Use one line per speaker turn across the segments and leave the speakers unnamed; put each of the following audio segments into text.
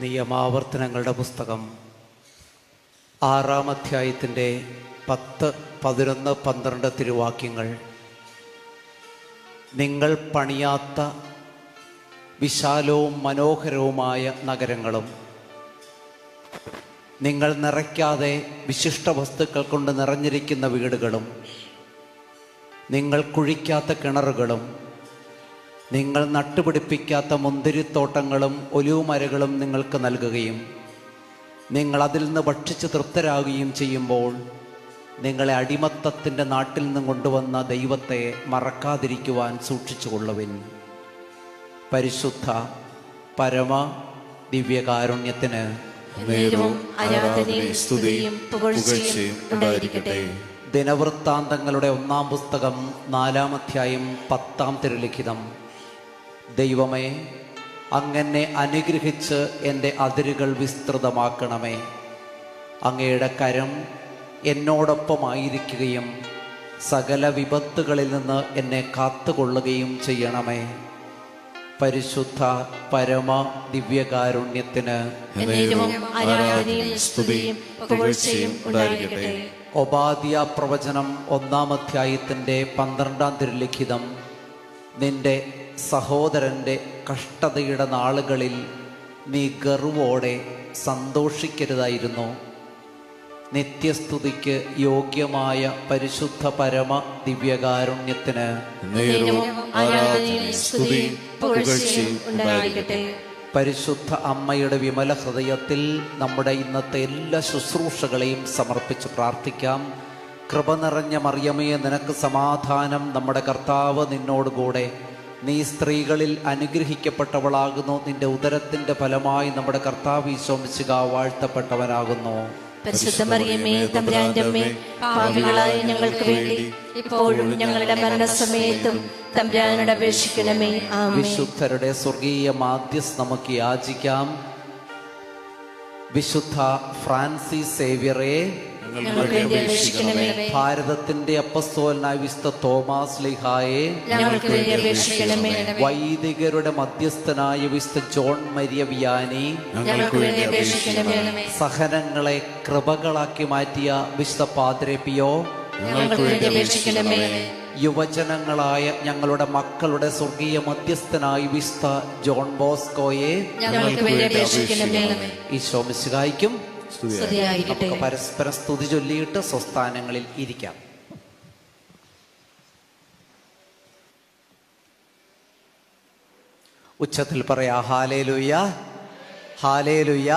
നിയമാവർത്തനങ്ങളുടെ പുസ്തകം 6-ാം അധ്യായത്തിൻ്റെ 10, 11, 12 തിരുവാക്യങ്ങൾ. നിങ്ങൾ പണിയാത്ത വിശാലവും മനോഹരവുമായ നഗരങ്ങളും നിങ്ങൾ നിറയ്ക്കാതെ വിശിഷ്ട വസ്തുക്കൾ കൊണ്ട് നിറഞ്ഞിരിക്കുന്ന വീടുകളും നിങ്ങൾ കുഴിക്കാത്ത കിണറുകളും നിങ്ങൾ നട്ടുപിടിപ്പിക്കാത്ത മുന്തിരിത്തോട്ടങ്ങളും ഒലിവുമരങ്ങളും നിങ്ങൾക്ക് നൽകുകയും നിങ്ങൾ അതിൽ നിന്ന് ഭക്ഷിച്ച് തൃപ്തരാകുകയും ചെയ്യുമ്പോൾ നിങ്ങളെ അടിമത്തത്തിൻ്റെ നാട്ടിൽ നിന്നും കൊണ്ടുവന്ന ദൈവത്തെ മറക്കാതിരിക്കുവാൻ സൂക്ഷിച്ചുകൊള്ളുവിൻ. പരിശുദ്ധ പരമ ദിവ്യകാരുണ്യത്തിന് ദിനവൃത്താന്തങ്ങളുടെ 1-ാം പുസ്തകം 4-ാം അധ്യായം 10-ാം തിരുലിഖിതം. ദൈവമേ, അങ്ങനെ അനുഗ്രഹിച്ച് എൻ്റെ അതിരുകൾ വിസ്തൃതമാക്കണമേ. അങ്ങയുടെ കരം എന്നോടൊപ്പമായിരിക്കുകയും സകല വിപത്തുകളിൽ നിന്ന് എന്നെ കാത്തുകൊള്ളുകയും ചെയ്യണമേ. പരിശുദ്ധ പരമ ദിവ്യകാരുണ്യത്തിന് ഒബാദ്യ പ്രവചനം 1-ാം അധ്യായത്തിൻ്റെ 12-ാം തിരുലിഖിതം. നിന്റെ സഹോദരൻ്റെ കഷ്ടതയുടെ നാളുകളിൽ നീ ഗർവോടെ സന്തോഷിക്കരുതായിരുന്നു. നിത്യസ്തുതിക്ക് യോഗ്യമായ പരിശുദ്ധ പരമ ദിവ്യകാരുണ്യത്തിന് പരിശുദ്ധ അമ്മയുടെ വിമല ഹൃദയത്തിൽ നമ്മുടെ ഇന്നത്തെ എല്ലാ ശുശ്രൂഷകളെയും സമർപ്പിച്ച് പ്രാർത്ഥിക്കാം. കൃപ നിറഞ്ഞ മറിയമേ, നിനക്ക് സമാധാനം. നമ്മുടെ കർത്താവ് നിന്നോടുകൂടെ. നീ സ്ത്രീകളിൽ അനുഗ്രഹിക്കപ്പെട്ടവളാകുന്നു. നിന്റെ ഉദരത്തിന്റെ ഫലമായി നമ്മുടെ കർത്താവ് ഈശോ മിശിഹാ വാഴ്ത്തപ്പെട്ടവനാകുന്നു.
പരിശുദ്ധ മറിയമേ, തമ്പുരാന്റെ അമ്മേ, പാപികളായ ഞങ്ങൾക്ക് വേണ്ടി ഇപ്പോഴും ഞങ്ങളുടെ മരണസമയത്തും തമ്പുരാനോട് അപേക്ഷിക്കണമേ. ആമേൻ.
വിശുദ്ധരുടെ സ്വർഗീയ മാധ്യസ്ഥം നമുക്ക് യാചിക്കാം. വിശുദ്ധ ഫ്രാൻസിസ് സേവ്യറെ, ഭാരതത്തിന്റെ അപ്പസ്തോലനായ വിശുദ്ധ തോമാസ് ലീഹായെ, വൈദികരുടെ മധ്യസ്ഥനായ വിശുദ്ധ ജോൺ മരിയ വിയാനി, സഹനങ്ങളെ കൃപകളാക്കി മാറ്റിയ വിശുദ്ധ പാദ്രെ പിയോ, യുവജനങ്ങളായ ഞങ്ങളുടെ മക്കളുടെ സ്വർഗീയ മധ്യസ്ഥനായ വിശുദ്ധ ജോൺ ബോസ്കോയെ, ഈശോ മിശിഹായ്ക്കും നമുക്ക് പരസ്പരം സ്തുതി ചൊല്ലിയിട്ട് സ്വസ്ഥാനങ്ങളിൽ ഇരിക്കാം. ഉച്ചത്തിൽ പറയാ ഹാലേലൂയ, ഹാലേലൂയ.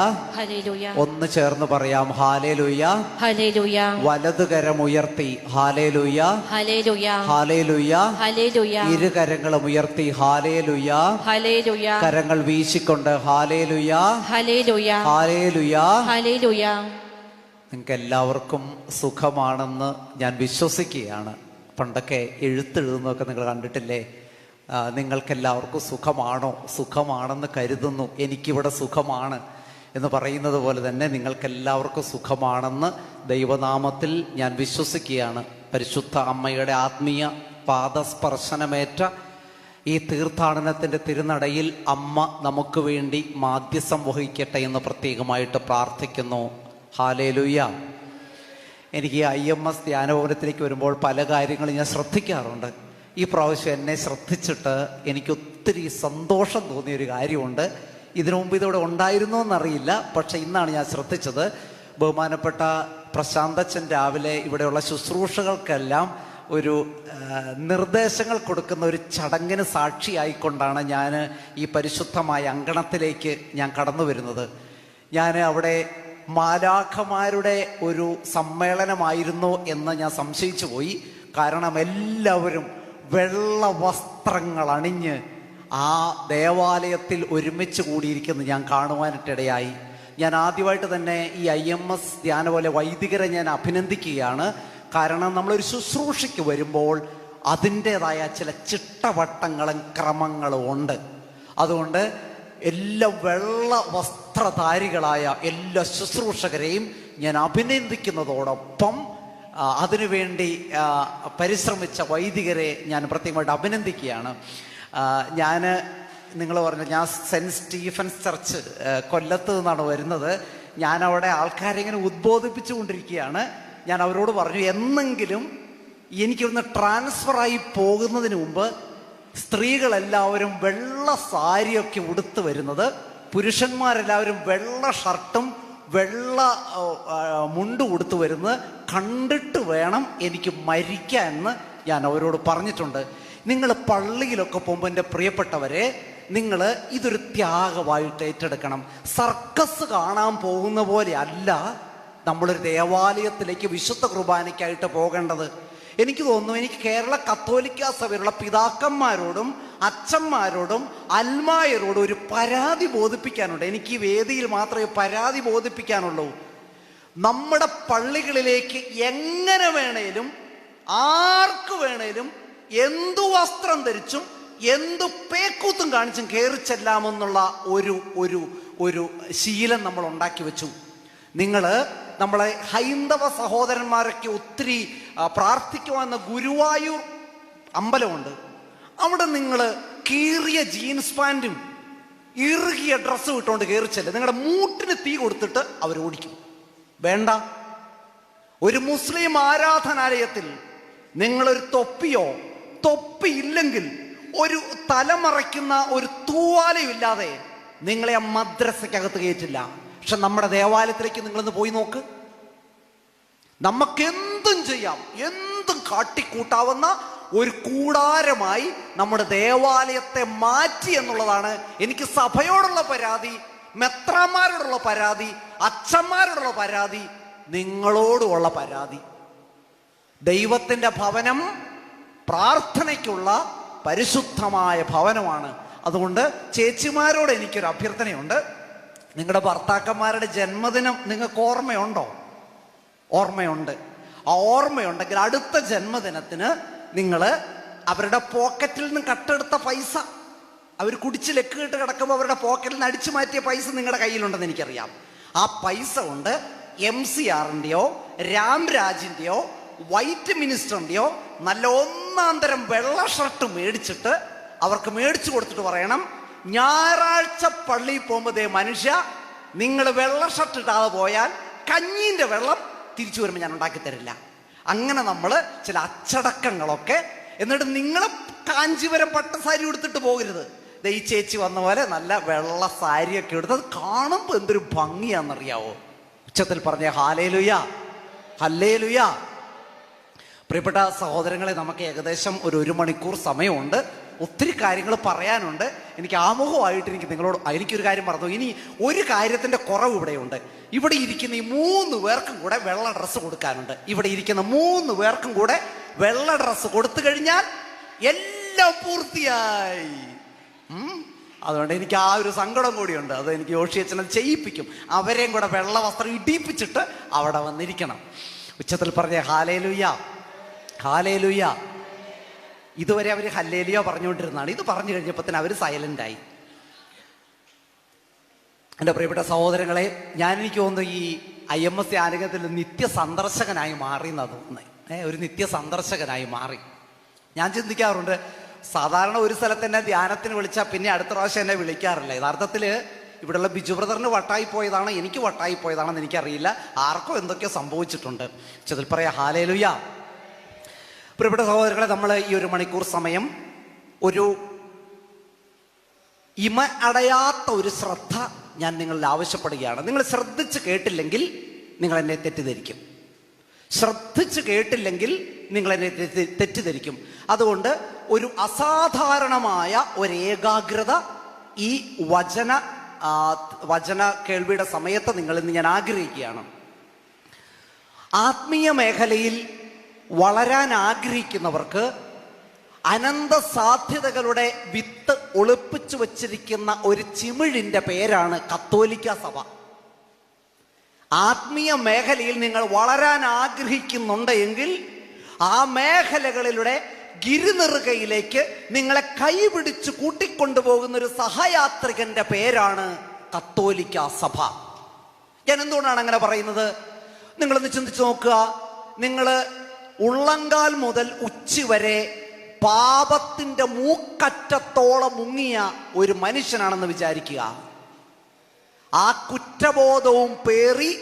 ഒന്ന് ചേർന്ന് പറയാം ഹാലേലൂയ, ഹാലേലൂയ. വലതുകരം ഉയർത്തി ഹാലേലൂയ, ഹാലേലൂയ, ഹാലേലൂയ, ഹാലേലൂയ. ഇരുകരങ്ങളും ഉയർത്തി ഹാലേലൂയ, ഹാലേലൂയ. കരങ്ങൾ വീശിക്കൊണ്ട് ഹാലേലൂയ, ഹാലേലൂയ, ഹാലേലൂയ, ഹാലേലൂയ. നിങ്ങൾക്ക് എല്ലാവർക്കും സുഖമാണെന്ന് ഞാൻ വിശ്വസിക്കുകയാണ്. പണ്ടൊക്കെ എഴുത്തെഴുതുന്നതൊക്കെ നിങ്ങൾ കണ്ടിട്ടില്ലേ? നിങ്ങൾക്കെല്ലാവർക്കും സുഖമാണോ? സുഖമാണെന്ന് കരുതുന്നു. എനിക്കിവിടെ സുഖമാണ് എന്ന് പറയുന്നത് പോലെ തന്നെ നിങ്ങൾക്കെല്ലാവർക്കും സുഖമാണെന്ന് ദൈവനാമത്തിൽ ഞാൻ വിശ്വസിക്കുകയാണ്. പരിശുദ്ധ അമ്മയുടെ ആത്മീയ പാദസ്പർശനമേറ്റ ഈ തീർത്ഥാടനത്തിൻ്റെ തിരുനടയിൽ അമ്മ നമുക്ക് വേണ്ടി മാധ്യസ്ഥം വഹിക്കട്ടെ എന്ന് പ്രത്യേകമായിട്ട് പ്രാർത്ഥിക്കുന്നു. ഹാലേലൂയ. എനിക്ക് IMS ധ്യാനഭവനത്തിലേക്ക് വരുമ്പോൾ പല കാര്യങ്ങളും ഞാൻ ശ്രദ്ധിക്കാറുണ്ട്. ഈ പ്രാവശ്യം എന്നെ ശ്രദ്ധിച്ചിട്ട് എനിക്കൊത്തിരി സന്തോഷം തോന്നിയൊരു കാര്യമുണ്ട്. ഇതിനു മുമ്പ് ഇതോടെ ഉണ്ടായിരുന്നോ എന്നറിയില്ല, പക്ഷെ ഇന്നാണ് ഞാൻ ശ്രദ്ധിച്ചത്. ബഹുമാനപ്പെട്ട പ്രശാന്തച്ചൻ രാവിലെ ഇവിടെയുള്ള ശുശ്രൂഷകൾക്കെല്ലാം ഒരു നിർദ്ദേശങ്ങൾ കൊടുക്കുന്ന ഒരു ചടങ്ങിന് സാക്ഷിയായിക്കൊണ്ടാണ് ഞാൻ ഈ പരിശുദ്ധമായ അങ്കണത്തിലേക്ക് ഞാൻ കടന്നു വരുന്നത്. ഞാൻ അവിടെ മാലാഖമാരുടെ ഒരു സമ്മേളനമായിരുന്നു എന്ന് ഞാൻ സംശയിച്ചു പോയി. കാരണം എല്ലാവരും വെള്ള വസ്ത്രങ്ങൾ അണിഞ്ഞ് ആ ദേവാലയത്തിൽ ഒരുമിച്ച് കൂടിയിരിക്കുന്നത് ഞാൻ കാണുവാനിട്ടിടയായി. ഞാൻ ആദ്യമായിട്ട് തന്നെ ഈ IMS ധ്യാന വൈദികരെ ഞാൻ അഭിനന്ദിക്കുകയാണ്. കാരണം നമ്മളൊരു ശുശ്രൂഷയ്ക്ക് വരുമ്പോൾ അതിൻ്റെതായ ചില ചിട്ടവട്ടങ്ങളും ക്രമങ്ങളും ഉണ്ട്. അതുകൊണ്ട് എല്ലാ വെള്ള വസ്ത്രധാരികളായ എല്ലാ ശുശ്രൂഷകരെയും ഞാൻ അഭിനന്ദിക്കുന്നതോടൊപ്പം അതിനുവേണ്ടി പരിശ്രമിച്ച വൈദികരെ ഞാൻ പ്രത്യേകമായിട്ട് അഭിനന്ദിക്കുകയാണ്. ഞാൻ
നിങ്ങൾ പറഞ്ഞു ഞാൻ സെൻറ്റ് സ്റ്റീഫൻസ് ചർച്ച് കൊല്ലത്ത് നിന്നാണ് വരുന്നത്. ഞാൻ അവിടെ ആൾക്കാരെ ഇങ്ങനെ ഉദ്ബോധിപ്പിച്ചുകൊണ്ടിരിക്കുകയാണ്. ഞാൻ അവരോട് പറഞ്ഞു, എന്നെങ്കിലും എനിക്കൊന്ന് ട്രാൻസ്ഫറായി പോകുന്നതിന് മുമ്പ് സ്ത്രീകളെല്ലാവരും വെള്ള സാരിയൊക്കെ ഉടുത്ത് വരുന്നത്, പുരുഷന്മാരെല്ലാവരും വെള്ള ഷർട്ടും വെള്ള മുണ്ട് ഉടുത്ത് വരുന്നത് കണ്ടിട്ട് വേണം എനിക്ക് മരിക്കാൻ എന്ന് ഞാൻ അവരോട് പറഞ്ഞിട്ടുണ്ട്. നിങ്ങൾ പള്ളിയിലൊക്കെ പോകുമ്പോൾ എൻ്റെ പ്രിയപ്പെട്ടവരെ, നിങ്ങൾ ഇതൊരു ത്യാഗമായിട്ട് ഏറ്റെടുക്കണം. സർക്കസ് കാണാൻ പോകുന്ന പോലെ അല്ല നമ്മളൊരു ദേവാലയത്തിലേക്ക് വിശുദ്ധ കുർബാനയ്ക്കായിട്ട് പോകേണ്ടത്. എനിക്ക് തോന്നുന്നു, എനിക്ക് കേരള കത്തോലിക്ക സഭയിലുള്ള പിതാക്കന്മാരോടും അച്ഛന്മാരോടും അൽമായരോടും ഒരു പരാതി ബോധിപ്പിക്കാനുണ്ട്. എനിക്ക് ഈ വേദിയിൽ മാത്രമേ പരാതി ബോധിപ്പിക്കാനുള്ളൂ. നമ്മുടെ പള്ളികളിലേക്ക് എങ്ങനെ വേണേലും ആർക്ക് വേണേലും എന്തു വസ്ത്രം ധരിച്ചും എന്തു പേക്കൂത്തും കാണിച്ചും കയറി ചെല്ലാമെന്നുള്ള ഒരു ശീലം നമ്മൾ ഉണ്ടാക്കി വെച്ചു. നമ്മളെ ഹൈന്ദവ സഹോദരന്മാരൊക്കെ ഒത്തിരി പ്രാർത്ഥിക്കുവാന്ന ഗുരുവായൂർ അമ്പലമുണ്ട്. അവിടെ നിങ്ങൾ കീറിയ ജീൻസ് പാൻറ്റും ഇറുകിയ ഡ്രസ്സും ഇട്ടുകൊണ്ട് കയറി ചെല്ലുക. നിങ്ങളുടെ മൂട്ടിന് തീ കൊടുത്തിട്ട് അവർ ഓടിക്കും. വേണ്ട. ഒരു മുസ്ലിം ആരാധനാലയത്തിൽ നിങ്ങളൊരു തൊപ്പി ഇല്ലെങ്കിൽ ഒരു തലമറയ്ക്കുന്ന ഒരു തൂവാലയില്ലാതെ നിങ്ങളെ ആ മദ്രസയ്ക്കകത്ത് കയറ്റില്ല. പക്ഷെ നമ്മുടെ ദേവാലയത്തിലേക്ക് നിങ്ങളൊന്ന് പോയി നോക്ക്. നമുക്കെന്തും ചെയ്യാം, എന്തും കാട്ടിക്കൂട്ടാവുന്ന ഒരു കൂടാരമായി നമ്മുടെ ദേവാലയത്തെ മാറ്റി എന്നുള്ളതാണ് എനിക്ക് സഭയോടുള്ള പരാതി, മെത്രാന്മാരോടുള്ള പരാതി, അച്ഛന്മാരോടുള്ള പരാതി, നിങ്ങളോടുള്ള പരാതി. ദൈവത്തിൻ്റെ ഭവനം പ്രാർത്ഥനയ്ക്കുള്ള പരിശുദ്ധമായ ഭവനമാണ്. അതുകൊണ്ട് ചേച്ചിമാരോട് എനിക്കൊരു അഭ്യർത്ഥനയുണ്ട്. നിങ്ങളുടെ ഭർത്താക്കന്മാരുടെ ജന്മദിനം നിങ്ങൾക്ക് ഓർമ്മയുണ്ടോ? ഓർമ്മയുണ്ട്. ആ ഓർമ്മയുണ്ടെങ്കിൽ അടുത്ത ജന്മദിനത്തിന് നിങ്ങൾ അവരുടെ പോക്കറ്റിൽ നിന്ന് കട്ടെടുത്ത പൈസ, അവർ കുടിച്ച് ലക്കിട്ട് കിടക്കുമ്പോൾ അവരുടെ പോക്കറ്റിൽ നിന്ന് അടിച്ചു മാറ്റിയ പൈസ നിങ്ങളുടെ കയ്യിലുണ്ടെന്ന് എനിക്കറിയാം. ആ പൈസ കൊണ്ട് MCRൻ്റെയോ രാംരാജിൻ്റെയോ വൈറ്റ് മിനിസ്റ്ററിൻ്റെയോ നല്ല ഒന്നാം തരം വെള്ള ഷർട്ട് മേടിച്ചിട്ട് അവർക്ക് മേടിച്ചു കൊടുത്തിട്ട് പറയണം, ഞായറാഴ്ച പള്ളിയിൽ പോകുമ്പോൾ ദേ മനുഷ്യ, നിങ്ങൾ വെള്ള ഷർട്ട് ഇടാതെ പോയാൽ കഞ്ഞീൻ്റെ വെള്ളം തിരിച്ചു വരുമ്പോൾ ഞാൻ ഉണ്ടാക്കി തരില്ല. അങ്ങനെ നമ്മൾ ചില അച്ചടക്കങ്ങളൊക്കെ, എന്നിട്ട് നിങ്ങൾ കാഞ്ചീപുരം പട്ട് സാരി എടുത്തിട്ട് പോകരുത്. ഈ ചേച്ചി വന്ന പോലെ നല്ല വെള്ള സാരിയൊക്കെ എടുത്ത് അത് കാണുമ്പോൾ എന്തൊരു ഭംഗിയാണെന്നറിയാവോ? ഉച്ചത്തിൽ പറഞ്ഞ ഹല്ലേലൂയ, ഹല്ലേലൂയ. പ്രിയപ്പെട്ട സഹോദരങ്ങളെ, നമുക്ക് ഏകദേശം ഒരു മണിക്കൂർ സമയമുണ്ട്. ഒത്തിരി കാര്യങ്ങൾ പറയാനുണ്ട്. എനിക്ക് ആമുഖമായിട്ട് എനിക്കൊരു കാര്യം പറഞ്ഞു. ഇനി ഒരു കാര്യത്തിൻ്റെ കുറവ് ഇവിടെയുണ്ട്. ഇവിടെ ഇരിക്കുന്ന ഈ 3 പേർക്കും കൂടെ വെള്ള ഡ്രസ്സ് കൊടുക്കാനുണ്ട്. ഇവിടെ ഇരിക്കുന്ന 3 പേർക്കും കൂടെ വെള്ള ഡ്രസ്സ് കൊടുത്തു കഴിഞ്ഞാൽ എല്ലാം പൂർത്തിയായി. അതുകൊണ്ട് എനിക്ക് ആ ഒരു സങ്കടം കൂടിയുണ്ട്. അത് എനിക്ക് യോഷിയച്ചനെ ചെയ്യിപ്പിക്കും. അവരെയും കൂടെ വെള്ള വസ്ത്രം ഇടിപ്പിച്ചിട്ട് അവിടെ വന്നിരിക്കണം. ഉച്ചത്തിൽ പറഞ്ഞ ഹല്ലേലൂയ, ഹല്ലേലൂയ. ഇതുവരെ അവർ ഹല്ലേലൂയ പറഞ്ഞുകൊണ്ടിരുന്നതാണ്. ഇത് പറഞ്ഞു കഴിഞ്ഞപ്പോൾ തന്നെ അവർ സൈലൻ്റായി. എൻ്റെ പ്രിയപ്പെട്ട സഹോദരങ്ങളെ, എനിക്ക് തോന്നുന്നു ഈ IMS ആലയത്തിൽ നിത്യ സന്ദർശകനായി മാറി എന്നാ തോന്നുന്നത്. ഒരു നിത്യ സന്ദർശകനായി മാറി. ഞാൻ ചിന്തിക്കാറുണ്ട്, സാധാരണ ഒരു സ്ഥലത്ത് എന്നെ ധ്യാനത്തിന് വിളിച്ചാൽ പിന്നെ അടുത്ത പ്രാവശ്യം എന്നെ വിളിക്കാറില്ല. യഥാർത്ഥത്തിൽ ഇവിടെയുള്ള ബിജു ബ്രദറിന് വട്ടായി പോയതാണ്, എനിക്ക് വട്ടായി പോയതാണെന്ന് എനിക്കറിയില്ല. ആർക്കോ എന്തൊക്കെയോ സംഭവിച്ചിട്ടുണ്ട്. അതിൽ പറയാം ഹല്ലേലൂയ. പ്രിയപ്പെട്ട സഹോദരങ്ങളെ, നമ്മൾ ഈ 1 മണിക്കൂർ സമയം ഒരു അടയാത്ത ഒരു ശ്രദ്ധ ഞാൻ നിങ്ങളിൽ ആവശ്യപ്പെടുകയാണ്. നിങ്ങൾ ശ്രദ്ധിച്ച് കേട്ടില്ലെങ്കിൽ നിങ്ങൾ എന്നെ തെറ്റിദ്ധരിക്കും. ശ്രദ്ധിച്ച് കേട്ടില്ലെങ്കിൽ നിങ്ങൾ എന്നെ തെറ്റിദ്ധരിക്കും. അതുകൊണ്ട് ഒരു അസാധാരണമായ ഒരു ഏകാഗ്രത ഈ വചന കേൾവിയുടെ സമയത്ത് നിങ്ങളിന്ന് ഞാൻ ആഗ്രഹിക്കുകയാണ്. ആത്മീയ മേഖലയിൽ വളരാൻ ആഗ്രഹിക്കുന്നവർക്ക് അനന്ത സാധ്യതകളുടെ വിത്ത് ഒളിപ്പിച്ചു വച്ചിരിക്കുന്ന ഒരു ചിമിഴിൻ്റെ പേരാണ് കത്തോലിക്ക സഭ. ആത്മീയ മേഖലയിൽ നിങ്ങൾ വളരാൻ ആഗ്രഹിക്കുന്നുണ്ട് എങ്കിൽ ആ മേഖലകളിലൂടെ ഗിരിനെറുകയിലേക്ക് നിങ്ങളെ കൈപിടിച്ച് കൂട്ടിക്കൊണ്ടുപോകുന്ന ഒരു സഹയാത്രികന്റെ പേരാണ് കത്തോലിക്ക സഭ. ഞാൻ എന്തുകൊണ്ടാണ് അങ്ങനെ പറയുന്നത്? നിങ്ങളൊന്ന് ചിന്തിച്ചു നോക്കുക. നിങ്ങൾ ഉള്ളങ്കാൽ മുതൽ ഉച്ചി വരെ പാപത്തിന്റെ മൂക്കറ്റത്തോളം മുങ്ങിയ ഒരു മനുഷ്യനാണെന്ന് വിചാരിക്കുക. ആ കുറ്റബോധവും പേറി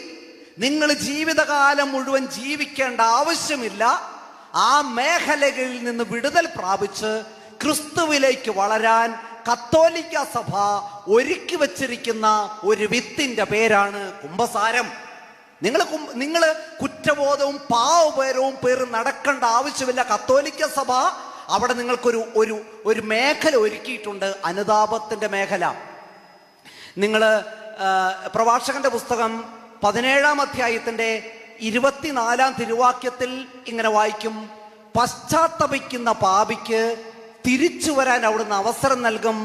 നിങ്ങൾ ജീവിതകാലം മുഴുവൻ ജീവിക്കേണ്ട ആവശ്യമില്ല. ആ മേഖലകളിൽ നിന്ന് വിടുതൽ പ്രാപിച്ച് ക്രിസ്തുവിലേക്ക് വളരാൻ കത്തോലിക്ക സഭ ഒരുക്കി വച്ചിരിക്കുന്ന ഒരു വിത്തിന്റെ പേരാണ് കുമ്പസാരം. നിങ്ങൾ കുറ്റബോധവും പാവപേരവും പേര് നടക്കേണ്ട ആവശ്യമില്ല. കത്തോലിക്ക സഭ അവിടെ നിങ്ങൾക്കൊരു ഒരു മേഖല ഒരുക്കിയിട്ടുണ്ട്, അനുതാപത്തിന്റെ മേഖല. നിങ്ങൾ പ്രഭാഷകന്റെ പുസ്തകം 17-ാം അധ്യായത്തിന്റെ 24-ാം തിരുവാക്യത്തിൽ ഇങ്ങനെ വായിക്കും: പശ്ചാത്തപിക്കുന്ന പാപിക്ക് തിരിച്ചു വരാൻ അവിടുന്ന് അവസരം നൽകും,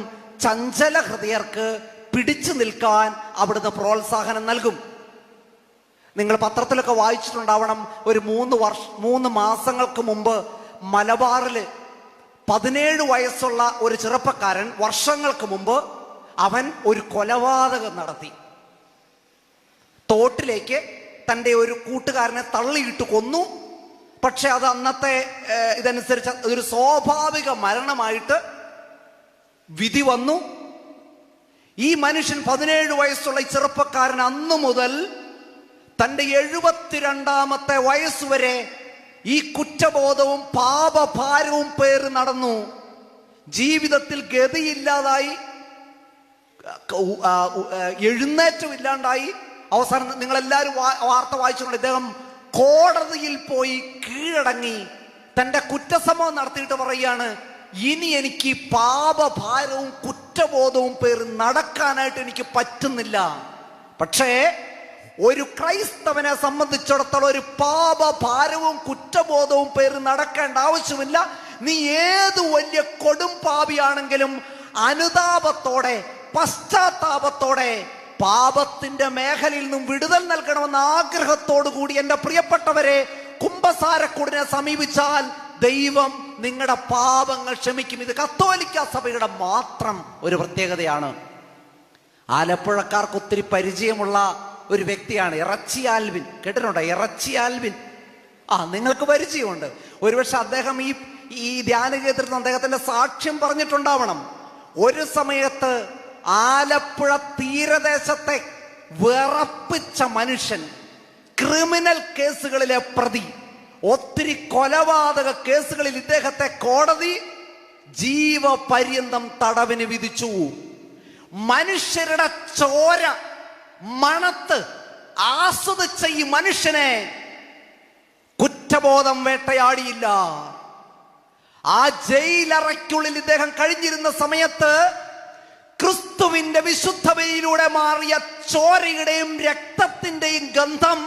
ചഞ്ചല ഹൃദയർക്ക് പിടിച്ചു നിൽക്കാൻ അവിടുന്ന് പ്രോത്സാഹനം നൽകും. നിങ്ങൾ പത്രത്തിലൊക്കെ വായിച്ചിട്ടുണ്ടാവണം, ഒരു 3 മാസങ്ങൾക്ക് മുമ്പ് മലബാറിൽ 17 വയസ്സുള്ള ഒരു ചെറുപ്പക്കാരൻ, വർഷങ്ങൾക്ക് മുമ്പ് അവൻ ഒരു കൊലപാതകം നടത്തി. തോട്ടിലേക്ക് തൻ്റെ ഒരു കൂട്ടുകാരനെ തള്ളിയിട്ട് കൊന്നു. പക്ഷെ അത് അന്നത്തെ ഇതനുസരിച്ച് ഒരു സ്വാഭാവിക മരണമായിട്ട് വിധി വന്നു. ഈ മനുഷ്യൻ 17 വയസ്സുള്ള ഈ ചെറുപ്പക്കാരൻ അന്നു മുതൽ തൻ്റെ 72-ാമത്തെ വയസ്സുവരെ ഈ കുറ്റബോധവും പാപഭാരവും പേര് നടന്നു. ജീവിതത്തിൽ ഗതിയില്ലാതായി, എഴുന്നേറ്റമില്ലാണ്ടായി. അവസാനം നിങ്ങളെല്ലാവരും വാർത്ത വായിച്ചിട്ടുണ്ട്, ഇദ്ദേഹം കോടതിയിൽ പോയി കീഴടങ്ങി തൻ്റെ കുറ്റസമ്മതം നടത്തിയിട്ട് പറയുകയാണ്, ഇനി എനിക്ക് പാപഭാരവും കുറ്റബോധവും പേര് നടക്കാനായിട്ട് എനിക്ക് പറ്റുന്നില്ല. പക്ഷേ ഒരു ക്രൈസ്തവനെ സംബന്ധിച്ചിടത്തോളം ഒരു പാപഭാരവും കുറ്റബോധവും പേര് നടക്കേണ്ട ആവശ്യമില്ല. നീ ഏത് വലിയ കൊടും പാപിയാണെങ്കിലും അനുതാപത്തോടെ, പശ്ചാത്താപത്തോടെ പാപത്തിന്റെ മേഖലയിൽ നിന്നും വിടുതൽ നൽകണമെന്ന ആഗ്രഹത്തോടു കൂടി എൻ്റെ പ്രിയപ്പെട്ടവരെ, കുമ്പസാരക്കൂടിനെ സമീപിച്ചാൽ ദൈവം നിങ്ങളുടെ പാപങ്ങൾ ക്ഷമിക്കും. ഇത് കത്തോലിക്ക സഭയുടെ മാത്രം ഒരു പ്രത്യേകതയാണ്. ആലപ്പുഴക്കാർക്ക് ഒത്തിരി പരിചയമുള്ള ഒരു വ്യക്തിയാണ് ഇറച്ചി ആൽവിൻ. കേട്ടിട്ടുണ്ടോ ഇറച്ചി ആൽവിൻ? നിങ്ങൾക്ക് പരിചയമുണ്ട്. ഒരുപക്ഷെ അദ്ദേഹം ഈ ധ്യാന കേന്ദ്രത്തിൽ അദ്ദേഹത്തിന്റെ സാക്ഷ്യം പറഞ്ഞിട്ടുണ്ടാവണം. ഒരു സമയത്ത് ആലപ്പുഴ തീരദേശത്തെ വിറപ്പിച്ച മനുഷ്യൻ, ക്രിമിനൽ കേസുകളിലെ പ്രതി, ഒത്തിരി കൊലപാതക കേസുകളിൽ ഇദ്ദേഹത്തെ കോടതി ജീവപര്യന്തം തടവിന് വിധിച്ചു. മനുഷ്യരുടെ ചോര മണത്ത് ആസ്വദിച്ച ഈ മനുഷ്യനെ കുറ്റബോധം വേട്ടയാടിയില്ല. ആ ജയിലറയ്ക്കുള്ളിൽ ഇദ്ദേഹം കഴിഞ്ഞിരുന്ന സമയത്ത് ക്രിസ്തുവിന്റെ വിശുദ്ധ ബലിയിലൂടെ മാറിയ ചോരയുടെയും രക്തത്തിന്റെയും ഗന്ധം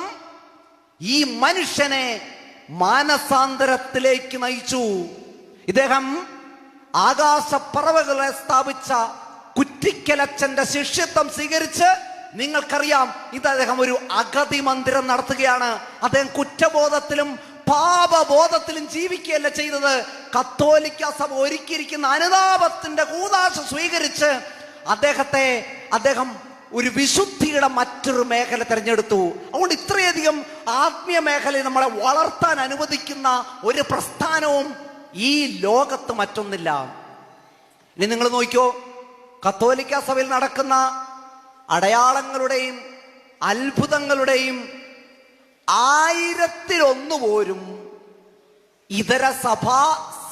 ഈ മനുഷ്യനെ മാനസാന്തരത്തിലേക്ക് നയിച്ചു. ഇദ്ദേഹം ആകാശപ്പറവകളെ സ്ഥാപിച്ച കുറ്റിക്കലച്ചന്റെ ശിഷ്യത്വം സ്വീകരിച്ച്, നിങ്ങൾക്കറിയാം, ഇത് അദ്ദേഹം ഒരു അഗതി മന്ദിരം നടത്തുകയാണ്. അദ്ദേഹം കുറ്റബോധത്തിലും പാപബോധത്തിലും ജീവിക്കുകയല്ല ചെയ്തത്. കത്തോലിക്ക സഭ ഒരുക്കിയിരിക്കുന്ന അനുതാപത്തിന്റെ കൂദാശ സ്വീകരിച്ച് അദ്ദേഹം ഒരു വിശുദ്ധിയുടെ മറ്റൊരു മേഖല തിരഞ്ഞെടുത്തു. അതുകൊണ്ട് ഇത്രയധികം ആത്മീയ മേഖലയിൽ നമ്മളെ വളർത്താൻ അനുവദിക്കുന്ന ഒരു പ്രസ്ഥാനവും ഈ ലോകത്ത് മറ്റൊന്നില്ല. ഇനി നിങ്ങൾ നോക്കിയോ, കത്തോലിക്ക സഭയിൽ നടക്കുന്ന അടയാളങ്ങളുടെയും അത്ഭുതങ്ങളുടെയും 1000-ൽ 1 പോലും ഇതര സഭാ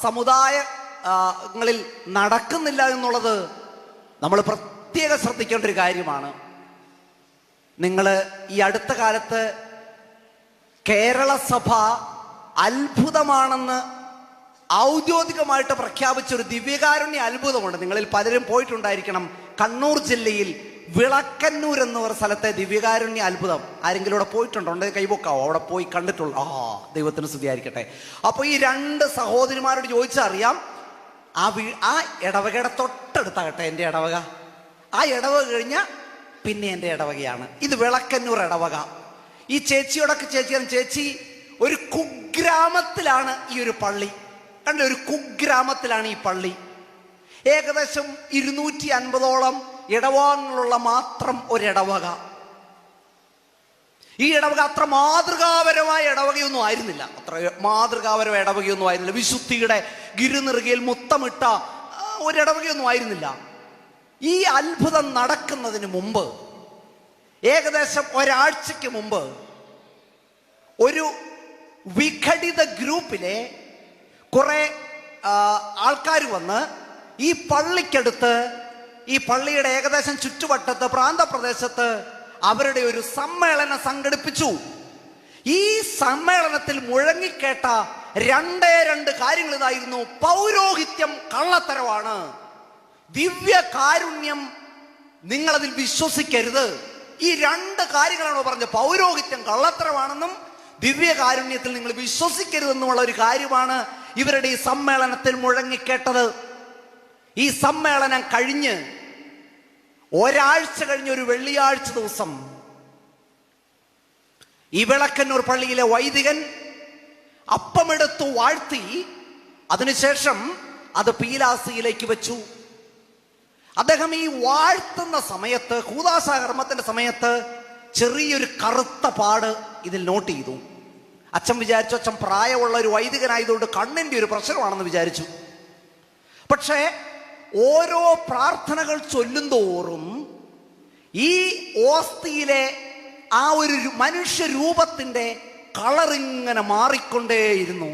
സമുദായങ്ങളിൽ നടക്കുന്നില്ല എന്നുള്ളത് നമ്മൾ പ്രത്യേകം ശ്രദ്ധിക്കേണ്ട ഒരു കാര്യമാണ്. നിങ്ങൾ ഈ അടുത്ത കാലത്ത് കേരള സഭ അത്ഭുതമാണെന്ന് ഔദ്യോഗികമായിട്ട് പ്രഖ്യാപിച്ചൊരു ദിവ്യകാരുണ്യ അത്ഭുതമുണ്ട്. നിങ്ങളിൽ പലരും പോയിട്ടുണ്ടായിരിക്കണം. കണ്ണൂർ ജില്ലയിൽ വിളക്കന്നൂർ എന്ന ഒരു സ്ഥലത്തെ ദിവ്യകാരുണ്യ അത്ഭുതം. ആരെങ്കിലും ഇവിടെ പോയിട്ടുണ്ടോ? ഉണ്ടെങ്കിൽ കൈപൊക്കാവോ? അവിടെ പോയി കണ്ടിട്ടുള്ളൂ? ദൈവത്തിന് സ്തുതിയായിരിക്കട്ടെ. അപ്പോൾ ഈ 2 സഹോദരിമാരോട് ചോദിച്ചറിയാം. ആ ഇടവകയുടെ തൊട്ടടുത്താകട്ടെ എൻ്റെ ഇടവക. ആ ഇടവക കഴിഞ്ഞാൽ പിന്നെ എൻ്റെ ഇടവകയാണ്. ഇത് വിളക്കന്നൂർ ഇടവക. ഈ ചേച്ചിയോടൊക്കെ ചേച്ചി ഒരു കുഗ്രാമത്തിലാണ് ഈ ഒരു പള്ളി. കണ്ട, ഒരു കുഗ്രാമത്തിലാണ് ഈ പള്ളി. ഏകദേശം 250ഓളം ഇടവകങ്ങളുള്ള മാത്രം ഒരിടവക. ഈ ഇടവക അത്ര മാതൃകാപരമായ ഇടവകയൊന്നും ആയിരുന്നില്ല, അത്ര മാതൃകാപരമായ ഇടവകയൊന്നും ആയിരുന്നില്ല. വിശുദ്ധിയുടെ ഗിരിനെറുകയിൽ മുത്തമിട്ട ഒരിടവകയൊന്നും ആയിരുന്നില്ല. ഈ അത്ഭുതം നടക്കുന്നതിന് മുമ്പ്, ഏകദേശം ഒരാഴ്ചക്ക് മുമ്പ്, ഒരു വിഘടിത ഗ്രൂപ്പിലെ കുറെ ആൾക്കാർ വന്ന് ഈ പള്ളിക്കടുത്ത്, ഈ പള്ളിയുടെ ഏകദേശം ചുറ്റുവട്ടത്ത് പ്രാന്തപ്രദേശത്ത് അവരുടെ ഒരു സമ്മേളനം സംഘടിപ്പിച്ചു. ഈ സമ്മേളനത്തിൽ മുഴങ്ങിക്കേട്ട രണ്ട് കാര്യങ്ങൾ ഇതായിരുന്നു: പൗരോഹിത്യം കള്ളത്തരമാണ്, ദിവ്യകാരുണ്യം നിങ്ങളതിൽ വിശ്വസിക്കരുത്. ഈ രണ്ട് കാര്യങ്ങളാണോ പറഞ്ഞത്? പൗരോഹിത്യം കള്ളത്തരമാണെന്നും ദിവ്യകാരുണ്യത്തിൽ നിങ്ങൾ വിശ്വസിക്കരുതെന്നുമുള്ള ഒരു കാര്യമാണ് ഇവരുടെ ഈ സമ്മേളനത്തിൽ മുഴങ്ങിക്കേട്ടത്. ഈ സമ്മേളനം കഴിഞ്ഞ് ഒരാഴ്ച കഴിഞ്ഞ് ഒരു വെള്ളിയാഴ്ച ദിവസം ഈ വിളക്കന്നൂർ പള്ളിയിലെ വൈദികൻ അപ്പമെടുത്തു വാഴ്ത്തി, അതിനുശേഷം അത് പീലാസിയിലേക്ക് വെച്ചു. അദ്ദേഹം ഈ വാഴ്ത്തുന്ന സമയത്ത്, കൂദാശകർമ്മത്തിന്റെ സമയത്ത്, ചെറിയൊരു കറുത്ത പാട് ഇതിൽ നോട്ട് ചെയ്തു. അച്ഛൻ വിചാരിച്ചു അച്ഛൻ പ്രായമുള്ള ഒരു വൈദികനായതുകൊണ്ട് കണ്ണിന്റെ ഒരു പ്രശ്നമാണെന്ന് വിചാരിച്ചു. പക്ഷേ ഓരോ പ്രാർത്ഥനകൾ ചൊല്ലുന്തോറും ഈ ഓസ്തിയിലെ ആ ഒരു മനുഷ്യരൂപത്തിന്റെ കളറിങ്ങനെ മാറിക്കൊണ്ടേയിരുന്നു.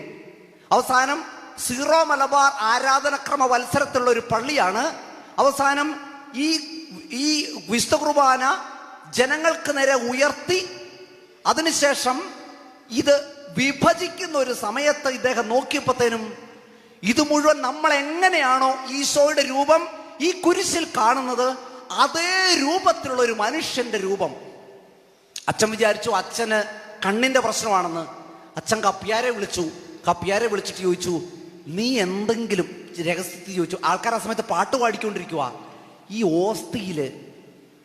അവസാനം സീറോ മലബാർ ആരാധനക്രമ വത്സരത്തിലുള്ള ഒരു പള്ളിയാണ്. അവസാനം ഈ വിശുദ്ധ കുർബാന ജനങ്ങൾക്ക് നേരെ ഉയർത്തി, അതിനുശേഷം ഇത് വിഭജിക്കുന്ന ഒരു സമയത്ത് ഇദ്ദേഹം നോക്കിയപ്പോഴത്തേനും ഇത് മുഴുവൻ നമ്മൾ എങ്ങനെയാണോ ഈശോയുടെ രൂപം ഈ കുരിശിൽ കാണുന്നത്, അതേ രൂപത്തിലുള്ള ഒരു മനുഷ്യന്റെ രൂപം. അച്ഛൻ വിചാരിച്ചു അച്ഛന് കണ്ണിന്റെ പ്രശ്നമാണെന്ന്. അച്ഛൻ കപ്പ്യാരെ വിളിച്ചിട്ട് ചോദിച്ചു, നീ എന്തെങ്കിലും രഹസ്യത്തിൽ ചോദിച്ചു. ആൾക്കാർ ആ സമയത്ത് പാട്ട് പാടിക്കൊണ്ടിരിക്കുക. ഈ ഓസ്തിയില്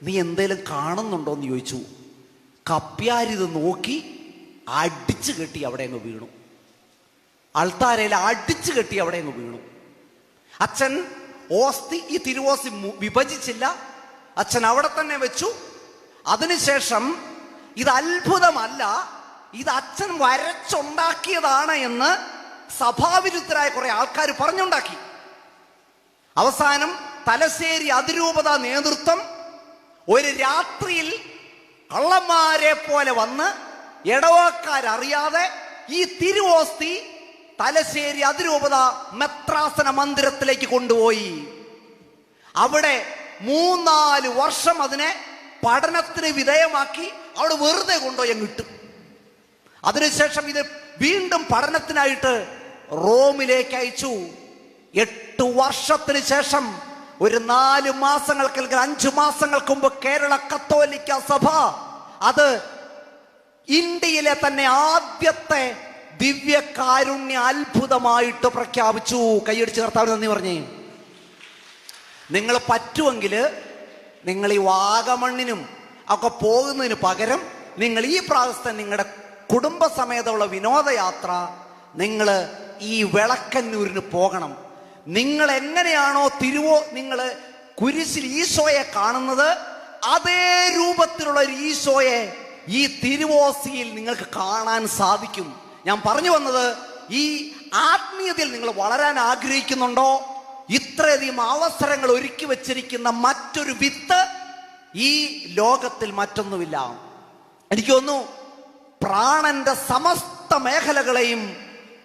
നീ എന്തേലും കാണുന്നുണ്ടോ എന്ന് ചോദിച്ചു. കപ്പ്യാരിത് നോക്കി അടിച്ചു കെട്ടി അവിടെ അങ്ങ് വീണു. അൾത്താരയിൽ അടിച്ചു കെട്ടി അവിടെ അങ്ങ് വീണു. അച്ഛൻ ഈ തിരുവോസ്തി വിഭജിച്ചില്ല. അച്ഛൻ അവിടെ തന്നെ വെച്ചു. അതിനുശേഷം ഇത് അത്ഭുതമല്ല, ഇത് അച്ഛൻ വരച്ചുണ്ടാക്കിയതാണ് എന്ന് സഭാവിരുദ്ധരായ കുറെ ആൾക്കാർ പറഞ്ഞുണ്ടാക്കി. അവസാനം തലശ്ശേരി അതിരൂപത നേതൃത്വം ഒരു രാത്രിയിൽ കള്ളന്മാരെ പോലെ വന്ന് ഇടവക്കാരറിയാതെ ഈ തിരുവോസ്തി തലശ്ശേരി അതിരൂപത മെത്രാസന മന്ദിരത്തിലേക്ക് കൊണ്ടുപോയി. അവിടെ 3-4 വർഷം അതിനെ പഠനത്തിന് വിധേയമാക്കി അവിടെ വെറുതെ കൊണ്ടുപോയി അങ്ങിട്ടു. അതിനുശേഷം ഇത് വീണ്ടും പഠനത്തിനായിട്ട് റോമിലേക്ക് അയച്ചു. 8 വർഷത്തിന് ശേഷം ഒരു 4 മാസങ്ങൾക്ക് 5 മാസങ്ങൾക്ക് മുമ്പ് കേരള കത്തോലിക്ക സഭ അത് ഇന്ത്യയിലെ തന്നെ ആദ്യത്തെ ദിവ്യകാരുണ്യ അത്ഭുതമായിട്ട് പ്രഖ്യാപിച്ചു. കൈയടിച്ച് കർത്താവിന് നന്ദി പറഞ്ഞേ. നിങ്ങൾ പറ്റുമെങ്കിൽ നിങ്ങൾ ഈ വാഗമണ്ണിനും ഒക്കെ പോകുന്നതിന് പകരം നിങ്ങൾ ഈ പ്രാവശ്യത്തെ നിങ്ങളുടെ കുടുംബസമേതമുള്ള വിനോദയാത്ര നിങ്ങൾ ഈ വിളക്കന്നൂരിന് പോകണം. നിങ്ങൾ എങ്ങനെയാണോ നിങ്ങൾ കുരിശിൽ ഈശോയെ കാണുന്നത്, അതേ രൂപത്തിലുള്ള ഒരു ഈശോയെ ഈ തിരുവോസിയിൽ നിങ്ങൾക്ക് കാണാൻ സാധിക്കും. ഞാൻ പറഞ്ഞു വന്നത്, ഈ ആത്മീയതയിൽ നിങ്ങൾ വളരാൻ ആഗ്രഹിക്കുന്നുണ്ടോ? ഇത്രയധികം അവസരങ്ങൾ ഒരുക്കി വച്ചിരിക്കുന്ന മറ്റൊരു വിത്ത് ഈ ലോകത്തിൽ മറ്റൊന്നുമില്ല. എനിക്ക് തോന്നുന്നു പ്രാണന്റെ സമസ്ത മേഖലകളെയും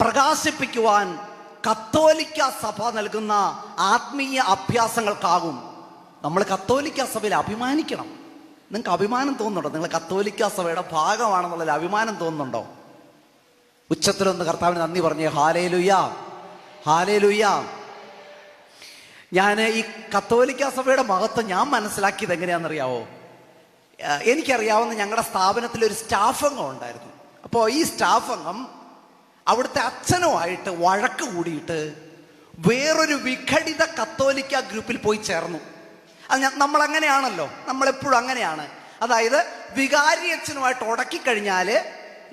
പ്രകാശിപ്പിക്കുവാൻ കത്തോലിക്ക സഭ നൽകുന്ന ആത്മീയ അഭ്യാസങ്ങൾക്കാകും. നമ്മൾ കത്തോലിക്ക സഭയിൽ അഭിമാനിക്കണം. നിങ്ങൾക്ക് അഭിമാനം തോന്നുന്നുണ്ടോ? നിങ്ങൾ കത്തോലിക്ക സഭയുടെ ഭാഗമാണെന്നുള്ള അഭിമാനം തോന്നുന്നുണ്ടോ? ഉച്ചത്തിലൊന്ന് കർത്താവിന് നന്ദി പറഞ്ഞേ. Hallelujah, hallelujah. ഞാൻ ഈ കത്തോലിക്ക സഭയുടെ മഹത്വം ഞാൻ മനസ്സിലാക്കിയത് എങ്ങനെയാണെന്നറിയാവോ? എനിക്കറിയാവുന്ന ഞങ്ങളുടെ സ്ഥാപനത്തിൽ ഒരു സ്റ്റാഫ് അംഗം ഉണ്ടായിരുന്നു. അപ്പോൾ ഈ സ്റ്റാഫ് അംഗം അവിടുത്തെ അച്ഛനുമായിട്ട് വഴക്ക് കൂടിയിട്ട് വേറൊരു വിഘടിത കത്തോലിക്ക ഗ്രൂപ്പിൽ പോയി ചേർന്നു. അത് നമ്മൾ അങ്ങനെയാണല്ലോ, നമ്മളെപ്പോഴും അങ്ങനെയാണ്. അതായത് വികാരി അച്ഛനുമായിട്ട് ഉടക്കിക്കഴിഞ്ഞാൽ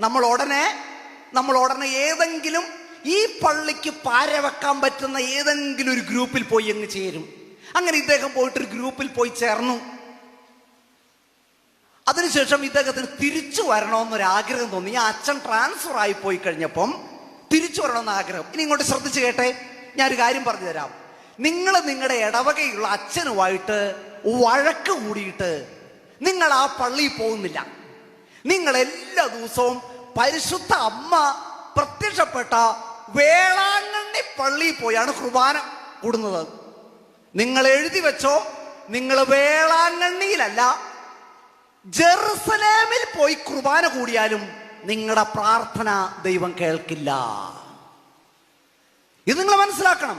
നമ്മൾ ഉടനെ ഏതെങ്കിലും ഈ പള്ളിക്ക് പാര വെക്കാൻ പറ്റുന്ന ഏതെങ്കിലും ഒരു ഗ്രൂപ്പിൽ പോയി അങ്ങ് ചേരും. അങ്ങനെ ഇദ്ദേഹം പോയിട്ടൊരു ഗ്രൂപ്പിൽ പോയി ചേർന്നു. അതിനുശേഷം ഇദ്ദേഹത്തിന് തിരിച്ചു വരണമെന്നൊരാഗ്രഹം തോന്നി. ആ അച്ഛൻ ട്രാൻസ്ഫർ ആയി പോയി കഴിഞ്ഞപ്പം തിരിച്ചു വരണമെന്ന് ആഗ്രഹം. ഇനി ഇങ്ങോട്ട് ശ്രദ്ധിച്ച് കേട്ടെ, ഞാനൊരു കാര്യം പറഞ്ഞു തരാം. നിങ്ങൾ നിങ്ങളുടെ ഇടവകയുള്ള അച്ഛനുമായിട്ട് വഴക്ക് കൂടിയിട്ട് നിങ്ങൾ ആ പള്ളിയിൽ പോകുന്നില്ല. നിങ്ങൾ എല്ലാ ദിവസവും പരിശുദ്ധ അമ്മ പ്രത്യക്ഷപ്പെട്ട വേളാങ്കണ്ണി പള്ളിയിൽ പോയാണ് കുർബാന കൂടുന്നത്. നിങ്ങൾ എഴുതി വെച്ചോ, നിങ്ങൾ വേളാങ്കണ്ണിയിലല്ല ജെറുസലേമിൽ പോയി കുർബാന കൂടിയാലും നിങ്ങളുടെ പ്രാർത്ഥന ദൈവം കേൾക്കില്ല. ഇത് നിങ്ങൾ മനസ്സിലാക്കണം.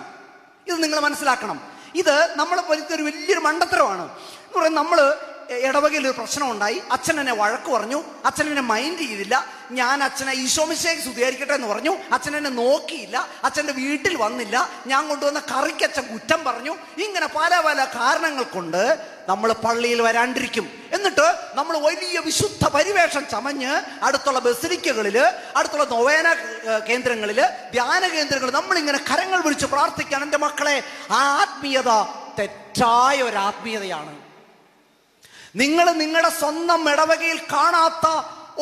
ഇത് നമ്മളെ പോലത്തെ ഒരു വലിയൊരു മണ്ടത്തരമാണ്. എന്ന് പറയുന്നത്, നമ്മൾ ഇടവകയിൽ ഒരു പ്രശ്നം ഉണ്ടായി, അച്ഛൻ എന്നെ വഴക്ക് പറഞ്ഞു, അച്ഛൻ എന്നെ മൈൻഡ് ചെയ്തില്ല, ഞാൻ അച്ഛനെ ഈശോമിശിഹായ്ക്ക് സ്തുതിയായിരിക്കട്ടെ എന്ന് പറഞ്ഞു, അച്ഛൻ എന്നെ നോക്കിയില്ല, അച്ഛൻ്റെ വീട്ടിൽ വന്നില്ല, ഞാൻ കൊണ്ടുവന്ന കറിക്ക് അച്ഛൻ കുറ്റം പറഞ്ഞു. ഇങ്ങനെ പല പല കാരണങ്ങൾ കൊണ്ട് നമ്മൾ പള്ളിയിൽ വരാണ്ടിരിക്കും. എന്നിട്ട് നമ്മൾ വലിയ വിശുദ്ധ പരിവേഷം ചമഞ്ഞ് അടുത്തുള്ള ബസിലിക്കകളില്, അടുത്തുള്ള നൊവേന കേന്ദ്രങ്ങളില്, ധ്യാന കേന്ദ്രങ്ങളിൽ നമ്മളിങ്ങനെ കരങ്ങൾ വിളിച്ച് പ്രാർത്ഥിക്കാൻ. എൻ്റെ മക്കളെ, ആ ആത്മീയത തെറ്റായ ഒരു ആത്മീയതയാണ്. നിങ്ങൾ നിങ്ങളുടെ സ്വന്തം ഇടവകയിൽ കാണാത്ത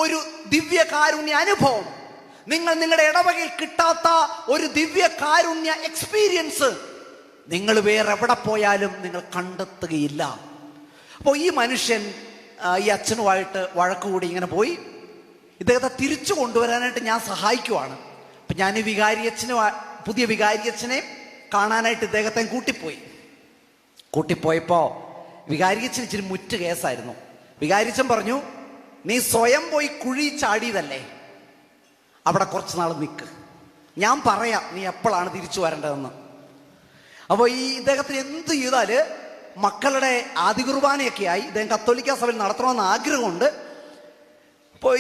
ഒരു ദിവ്യകാരുണ്യ അനുഭവം, നിങ്ങൾ നിങ്ങളുടെ ഇടവകയിൽ കിട്ടാത്ത ഒരു ദിവ്യകാരുണ്യ എക്സ്പീരിയൻസ് നിങ്ങൾ വേറെ എവിടെ പോയാലും നിങ്ങൾ കണ്ടെത്തുകയില്ല. അപ്പോൾ ഈ മനുഷ്യൻ ഈ അച്ഛനുമായിട്ട് വഴക്കുകൂടി ഇങ്ങനെ പോയി. ഇദ്ദേഹത്തെ തിരിച്ചു കൊണ്ടുവരാനായിട്ട് ഞാൻ സഹായിക്കുവാണ്. അപ്പം ഞാൻ ഈ പുതിയ വികാരിയച്ഛനെ കാണാനായിട്ട് ഇദ്ദേഹത്തെ കൂട്ടിപ്പോയപ്പോൾ വികാരിയച്ഛൻ ഇച്ചിരി മുറ്റ് കേസായിരുന്നു. വികാരിയച്ഛൻ പറഞ്ഞു, നീ സ്വയം പോയി കുഴി ചാടിയതല്ലേ, അവിടെ കുറച്ച് നാൾ നിൽക്ക്, ഞാൻ പറയാം നീ എപ്പോഴാണ് തിരിച്ചു വരേണ്ടതെന്ന്. അപ്പോൾ ഈ ഇദ്ദേഹത്തിന് എന്ത് ചെയ്താൽ മക്കളുടെ ആദ്യ കുർബാനയൊക്കെ ആയി, ഇദ്ദേഹം കത്തോലിക്ക സഭയിൽ നടത്തണമെന്ന് ആഗ്രഹമുണ്ട്. അപ്പോൾ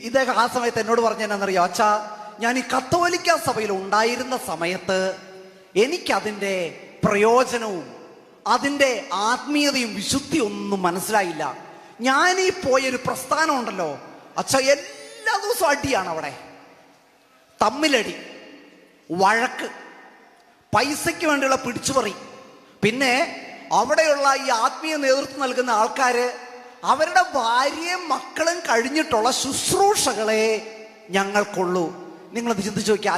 ഇദ്ദേഹം ആ സമയത്ത് എന്നോട് പറഞ്ഞെന്നറിയോ, അച്ഛാ, ഞാൻ ഈ കത്തോലിക്ക സഭയിൽ ഉണ്ടായിരുന്ന സമയത്ത് എനിക്കതിൻ്റെ പ്രയോജനവും അതിൻ്റെ ആത്മീയതയും വിശുദ്ധിയും ഒന്നും മനസ്സിലായില്ല. ഞാനീ പോയൊരു പ്രസ്ഥാനം ഉണ്ടല്ലോ അച്ഛാ, എല്ലാ ദിവസവും അടിയാണ്, അവിടെ തമ്മിലടി, വഴക്ക്, പൈസയ്ക്ക് വേണ്ടിയുള്ള പിടിച്ചുപറി. പിന്നെ അവിടെയുള്ള ഈ ആത്മീയ നേതൃത്വം നൽകുന്ന ആൾക്കാര് അവരുടെ ഭാര്യയും മക്കളും കഴിഞ്ഞിട്ടുള്ള ശുശ്രൂഷകളെ ഞങ്ങൾക്കുള്ളൂ. നിങ്ങളത് ചിന്തിച്ചു നോക്കിയ,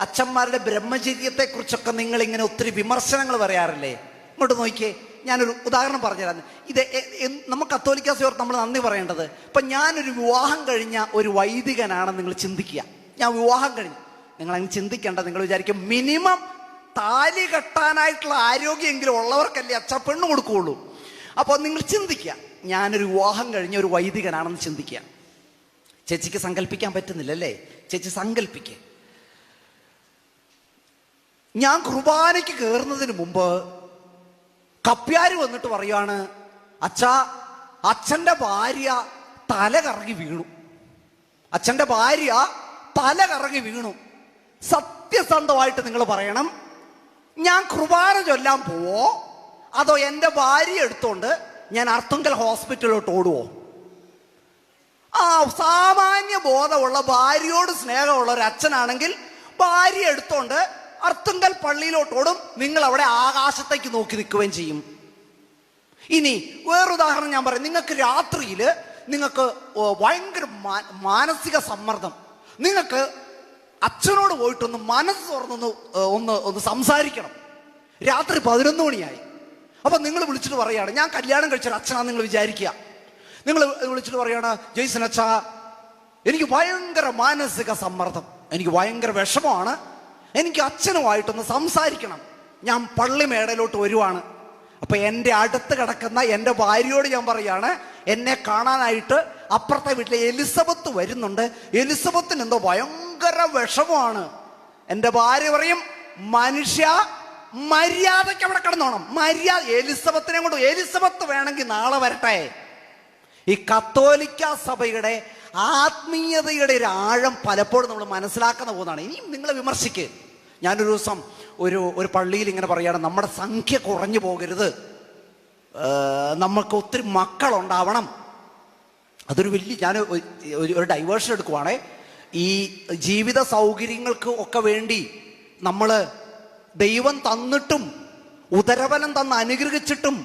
അച്ഛന്മാരുടെ ബ്രഹ്മചര്യത്തെ കുറിച്ചൊക്കെ നിങ്ങൾ ഇങ്ങനെ ഒത്തിരി വിമർശനങ്ങൾ പറയാറില്ലേ? ഇങ്ങോട്ട് നോക്കിയേ, ഞാനൊരു ഉദാഹരണം പറഞ്ഞുതരാം. ഇത് നമുക്ക് കത്തോലിക്ക സഭയോട് നമ്മൾ നന്ദി പറയേണ്ടത്. ഇപ്പം ഞാനൊരു വിവാഹം കഴിഞ്ഞ ഒരു വൈദികനാണെന്ന് നിങ്ങൾ ചിന്തിക്കുക. ഞാൻ വിവാഹം കഴിഞ്ഞു, നിങ്ങൾ അങ്ങനെ ചിന്തിക്കേണ്ട. നിങ്ങൾ വിചാരിക്കും മിനിമം താലി കെട്ടാനായിട്ടുള്ള ആരോഗ്യമെങ്കിലും ഉള്ളവർക്കല്ലേ അച്ഛാ പെണ്ണ് കൊടുക്കുകയുള്ളൂ. അപ്പോൾ നിങ്ങൾ ചിന്തിക്കുക, ഞാനൊരു വിവാഹം കഴിഞ്ഞ ഒരു വൈദികനാണെന്ന് ചിന്തിക്കുക. ചേച്ചിക്ക് സങ്കല്പിക്കാൻ പറ്റുന്നില്ലല്ലേ? ചേച്ചി സങ്കല്പിക്കുക. ഞാൻ കുർബാനയ്ക്ക് കയറുന്നതിന് മുമ്പ് കപ്പ്യാര് വന്നിട്ട് പറയുവാണ്, അച്ഛാ, അച്ഛൻ്റെ ഭാര്യ തല കറങ്ങി വീണു. സത്യസന്ധമായിട്ട് നിങ്ങൾ പറയണം, ഞാൻ കുർബാന ചൊല്ലാൻ പോവോ അതോ എൻ്റെ ഭാര്യ എടുത്തോണ്ട് ഞാൻ അർത്തുങ്കൽ ഹോസ്പിറ്റലിലോട്ട് ഓടുവോ? ആ സാമാന്യ ബോധമുള്ള, ഭാര്യയോട് സ്നേഹമുള്ള ഒരു അച്ഛനാണെങ്കിൽ ഭാര്യ എടുത്തോണ്ട് അർത്തുങ്കൽ പള്ളിയിലോട്ട് ഓടും, നിങ്ങൾ അവിടെ ആകാശത്തേക്ക് നോക്കി നിൽക്കുകയും ചെയ്യും. ഇനി വേറൊരുദാഹരണം ഞാൻ പറയാം. നിങ്ങൾക്ക് രാത്രിയിൽ നിങ്ങൾക്ക് ഭയങ്കര മാനസിക സമ്മർദ്ദം, നിങ്ങൾക്ക് അച്ഛനോട് പോയിട്ടൊന്ന് മനസ്സ് തുറന്നൊന്ന് ഒന്ന് സംസാരിക്കണം. രാത്രി 11 മണിയായി. അപ്പം നിങ്ങൾ വിളിച്ചിട്ട് പറയുകയാണ്, ഞാൻ കല്യാണം കഴിച്ചൊരു അച്ഛനാന്ന് നിങ്ങൾ വിചാരിക്കുക. നിങ്ങൾ വിളിച്ചിട്ട് പറയുകയാണ്, ജെയ്സൺ അച്ഛാ, എനിക്ക് ഭയങ്കര മാനസിക സമ്മർദ്ദം, എനിക്ക് ഭയങ്കര വിഷമമാണ്, എനിക്ക് അച്ഛനുമായിട്ടൊന്ന് സംസാരിക്കണം, ഞാൻ പള്ളി മേടയിലോട്ട് വരുവാണ്. അപ്പൊ എൻ്റെ അടുത്ത് കിടക്കുന്ന എൻ്റെ ഭാര്യയോട് ഞാൻ പറയാണ്, എന്നെ കാണാനായിട്ട് അപ്പുറത്തെ വീട്ടിലെ എലിസബത്ത് വരുന്നുണ്ട്, എലിസബത്തിന് എന്തോ ഭയങ്കര വിഷമമാണ്. എൻ്റെ ഭാര്യ പറയും, മനുഷ്യ മര്യാദയ്ക്ക് അവിടെ കിടന്നോണം, മര്യാദ. എലിസബത്തിനെ കൊണ്ട്, എലിസബത്ത് വേണമെങ്കിൽ നാളെ വരട്ടെ. ഈ കത്തോലിക്ക സഭയുടെ ആത്മീയതയുടെ ഒരു ആഴം പലപ്പോഴും നമ്മൾ മനസ്സിലാക്കുന്ന പോകുന്നതാണ്. ഇനിയും നിങ്ങളെ വിമർശിക്ക്. ഞാനൊരു ദിവസം ഒരു പള്ളിയിൽ ഇങ്ങനെ പറയുകയാണ്, നമ്മുടെ സംഖ്യ കുറഞ്ഞു പോകരുത്, നമുക്ക് ഒത്തിരി മക്കളുണ്ടാവണം. അതൊരു വലിയ, ഞാൻ ഒരു ഡൈവേർഷൻ എടുക്കുവാണേ. ഈ ജീവിത സൗകര്യങ്ങൾക്ക് ഒക്കെ വേണ്ടി നമ്മൾ ദൈവം തന്നിട്ടും ഉദരബലം തന്ന് അനുഗ്രഹിച്ചിട്ടും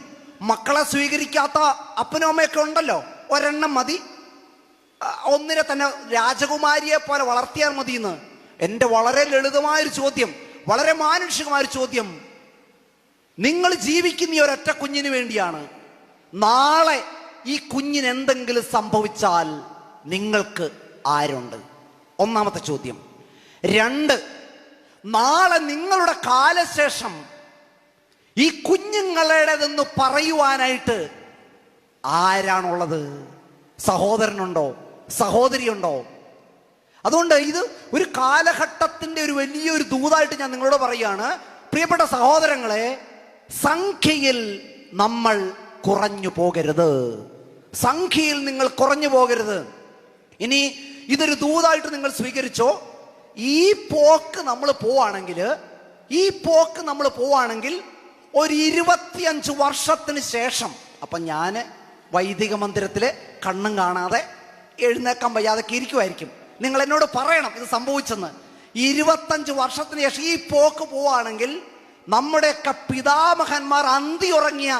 മക്കളെ സ്വീകരിക്കാത്ത അപ്പനും അമ്മയൊക്കെ ഉണ്ടല്ലോ, ഒരെണ്ണം മതി, ഒന്നിനെ തന്നെ രാജകുമാരിയെ പോലെ വളർത്തിയാൽ മതി എന്ന്. എൻ്റെ വളരെ ലളിതമായൊരു ചോദ്യം, വളരെ മാനുഷികമായൊരു ചോദ്യം. നിങ്ങൾ ജീവിക്കുന്ന ഈ ഒരൊറ്റ കുഞ്ഞിന് വേണ്ടിയാണ്. നാളെ ഈ കുഞ്ഞിന് എന്തെങ്കിലും സംഭവിച്ചാൽ നിങ്ങൾക്ക് ആരുണ്ട്? ഒന്നാമത്തെ ചോദ്യം. 2, നാളെ നിങ്ങളുടെ കാലശേഷം ഈ കുഞ്ഞുങ്ങളുടേതെന്ന് പറയുവാനായിട്ട് ആരാണുള്ളത്? സഹോദരനുണ്ടോ? സഹോദരിയുണ്ടോ? അതുകൊണ്ട് ഇത് ഒരു കാലഘട്ടത്തിന്റെ ഒരു വലിയൊരു ദൂതായിട്ട് ഞാൻ നിങ്ങളോട് പറയുകയാണ്. പ്രിയപ്പെട്ട സഹോദരങ്ങളെ, സംഖ്യയിൽ നമ്മൾ കുറഞ്ഞു പോകരുത്. സംഖ്യയിൽ നിങ്ങൾ കുറഞ്ഞു പോകരുത്. ഇനി ഇതൊരു ദൂതായിട്ട് നിങ്ങൾ സ്വീകരിച്ചോ. ഈ പോക്ക് നമ്മൾ പോവാണെങ്കിൽ ഒരു 25 വർഷത്തിന് ശേഷം, അപ്പം ഞാൻ വൈദിക മന്ദിരത്തിൽ കണ്ണും കാണാതെ എഴുന്നേക്കാൻ വയ്യാതൊക്കെ ഇരിക്കുമായിരിക്കും. നിങ്ങൾ എന്നോട് പറയണം ഇത് സംഭവിച്ചെന്ന്. 25 വർഷത്തിന് ശേഷം ഈ പോക്ക് പോവാണെങ്കിൽ നമ്മുടെയൊക്കെ പിതാമഹന്മാർ അന്തി ഉറങ്ങിയ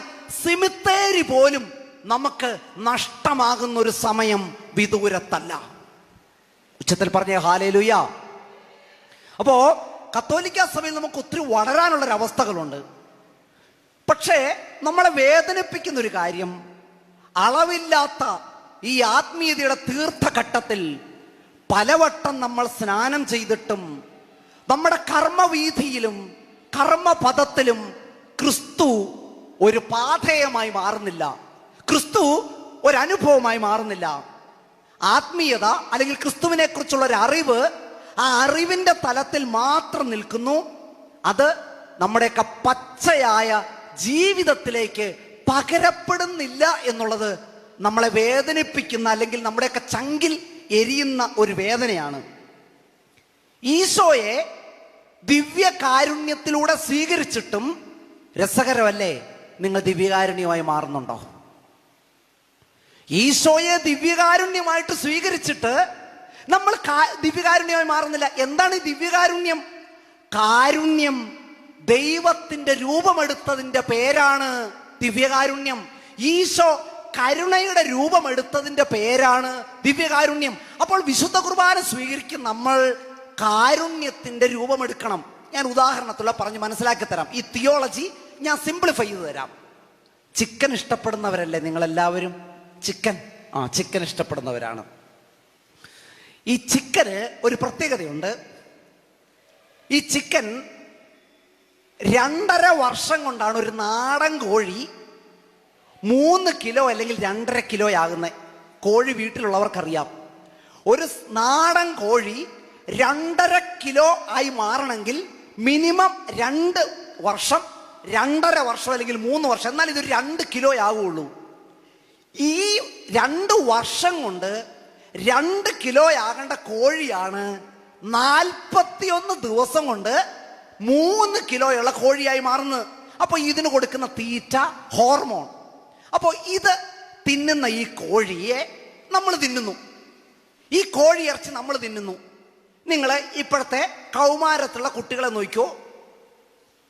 സിമിത്തേരി പോലും നമുക്ക് നഷ്ടമാകുന്ന ഒരു സമയം വിദൂരത്തല്ല. ഉച്ചത്തിൽ പറഞ്ഞ ഹല്ലേലൂയ. അപ്പോ കത്തോലിക്ക സഭയിൽ നമുക്ക് ഒത്തിരി വളരാനുള്ളൊരവസ്ഥകളുണ്ട്. പക്ഷേ നമ്മളെ വേദനിപ്പിക്കുന്ന ഒരു കാര്യം, അളവില്ലാത്ത ഈ ആത്മീയതയുടെ തീർത്ഥഘട്ടത്തിൽ പലവട്ടം നമ്മൾ സ്നാനം ചെയ്തിട്ടും നമ്മുടെ കർമ്മവീഥിയിലും കർമ്മപദത്തിലും ക്രിസ്തു ഒരു പാഥേയമായി മാറുന്നില്ല, ക്രിസ്തു ഒരു അനുഭവമായി മാറുന്നില്ല. ആത്മീയത അല്ലെങ്കിൽ ക്രിസ്തുവിനെ കുറിച്ചുള്ള ഒരു അറിവ് ആ അറിവിന്റെ തലത്തിൽ മാത്രം നിൽക്കുന്നു. അത് നമ്മുടെയൊക്കെ പച്ചയായ ജീവിതത്തിലേക്ക് പകരപ്പെടുന്നില്ല എന്നുള്ളത് നമ്മളെ വേദനിപ്പിക്കുന്ന, അല്ലെങ്കിൽ നമ്മുടെയൊക്കെ ചങ്കിൽ എരിയുന്ന ഒരു വേദനയാണ്. ഈശോയെ ദിവ്യകാരുണ്യത്തിലൂടെ സ്വീകരിച്ചിട്ടും രസകരമല്ലേ, നിങ്ങൾ ദിവ്യകാരുണ്യമായി മാറുന്നുണ്ടോ? ഈശോയെ ദിവ്യകാരുണ്യമായിട്ട് സ്വീകരിച്ചിട്ട് നമ്മൾ ദിവ്യകാരുണ്യമായി മാറുന്നില്ല. എന്താണ് ഈ ദിവ്യകാരുണ്യം? കാരുണ്യം ദൈവത്തിന്റെ രൂപമെടുത്തതിന്റെ പേരാണ് ദിവ്യകാരുണ്യം. ഈശോ കരുണയുടെ രൂപമെടുത്തതിന്റെ പേരാണ് ദിവ്യകാരുണ്യം. അപ്പോൾ വിശുദ്ധ കുർബാന സ്വീകരിക്കും നമ്മൾ കാരുണ്യത്തിന്റെ രൂപമെടുക്കണം. ഞാൻ ഉദാഹരണത്തിലുള്ള പറഞ്ഞ് മനസ്സിലാക്കി തരാം. ഈ തിയോളജി ഞാൻ സിംപ്ലിഫൈ ചെയ്ത് തരാം. ചിക്കൻ ഇഷ്ടപ്പെടുന്നവരല്ലേ നിങ്ങളെല്ലാവരും? ചിക്കൻ ഇഷ്ടപ്പെടുന്നവരാണ്. ഈ ചിക്കന് ഒരു പ്രത്യേകതയുണ്ട്. ഈ ചിക്കൻ 2.5 വർഷം കൊണ്ടാണ് ഒരു നാടൻ കോഴി 3 കിലോ അല്ലെങ്കിൽ 2.5 കിലോ ആകുന്ന കോഴി വീട്ടിലുള്ളവർക്കറിയാം. ഒരു നാടൻ കോഴി 2.5 കിലോ ആയി മാറണമെങ്കിൽ മിനിമം 2 വർഷം, 2.5 വർഷം അല്ലെങ്കിൽ 3 വർഷം, എന്നാൽ ഇതൊരു 2 കിലോ ആകുള്ളൂ. ഈ 2 വർഷം കൊണ്ട് 2 കിലോ ആകേണ്ട കോഴിയാണ് 41 ദിവസം കൊണ്ട് 3 കിലോയുള്ള കോഴിയായി മാറുന്നത്. അപ്പോൾ ഇതിന് കൊടുക്കുന്ന തീറ്റ, ഹോർമോൺ. അപ്പോൾ ഇത് തിന്നുന്ന ഈ കോഴിയെ നമ്മൾ തിന്നുന്നു, ഈ കോഴി ഇറച്ചി നമ്മൾ തിന്നുന്നു. നിങ്ങൾ ഇപ്പോഴത്തെ കൗമാരത്തിലുള്ള കുട്ടികളെ നോക്കിയോ,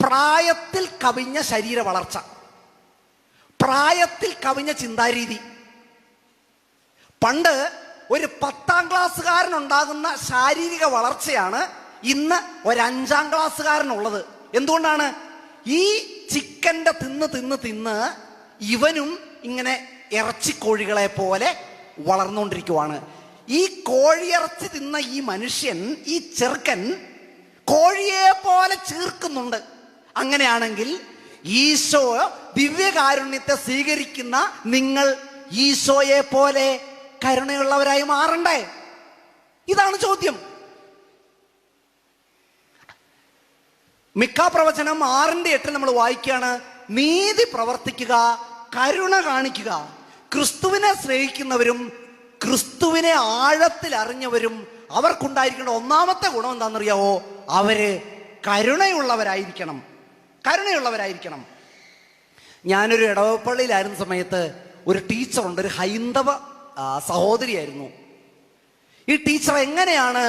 പ്രായത്തിൽ കവിഞ്ഞ ശരീര വളർച്ച, പ്രായത്തിൽ കവിഞ്ഞ ചിന്താരീതി. പണ്ട് ഒരു 10ാം ക്ലാസ്സുകാരനുണ്ടാകുന്ന ശാരീരിക വളർച്ചയാണ് ഇന്ന് ഒരു 5ാം ക്ലാസ്സുകാരനുള്ളത്. എന്തുകൊണ്ടാണ്? ഈ ചിക്കൻ്റെ തിന്ന് ഇവനും ഇങ്ങനെ ഇറച്ചിക്കോഴികളെ പോലെ വളർന്നുകൊണ്ടിരിക്കുവാണ്. ഈ കോഴിയിറച്ചി തിന്ന ഈ മനുഷ്യൻ, ഈ ചെറുക്കൻ കോഴിയെ പോലെ ചീർക്കുന്നുണ്ട്. അങ്ങനെയാണെങ്കിൽ ഈശോ ദിവ്യകാരുണ്യത്തെ സ്വീകരിക്കുന്ന നിങ്ങൾ ഈശോയെ പോലെ കരുണയുള്ളവരായി മാറണ്ടേ? ഇതാണ് ചോദ്യം. മിക്ക പ്രവചനം 6:8 നമ്മൾ വായിക്കുകയാണ്, നീതി പ്രവർത്തിക്കുക, കരുണ കാണിക്കുക. ക്രിസ്തുവിനെ സ്നേഹിക്കുന്നവരും ക്രിസ്തുവിനെ ആഴത്തിൽ അറിഞ്ഞവരും അവർക്കുണ്ടായിരിക്കേണ്ട ഒന്നാമത്തെ ഗുണം എന്താണെന്നറിയാവോ? അവര് കരുണയുള്ളവരായിരിക്കണം. ഞാനൊരു ഇടവപ്പള്ളിയിലായിരുന്ന സമയത്ത് ഒരു ടീച്ചറുണ്ട്, ഒരു ഹൈന്ദവ സഹോദരിയായിരുന്നു. ഈ ടീച്ചർ എങ്ങനെയാണ്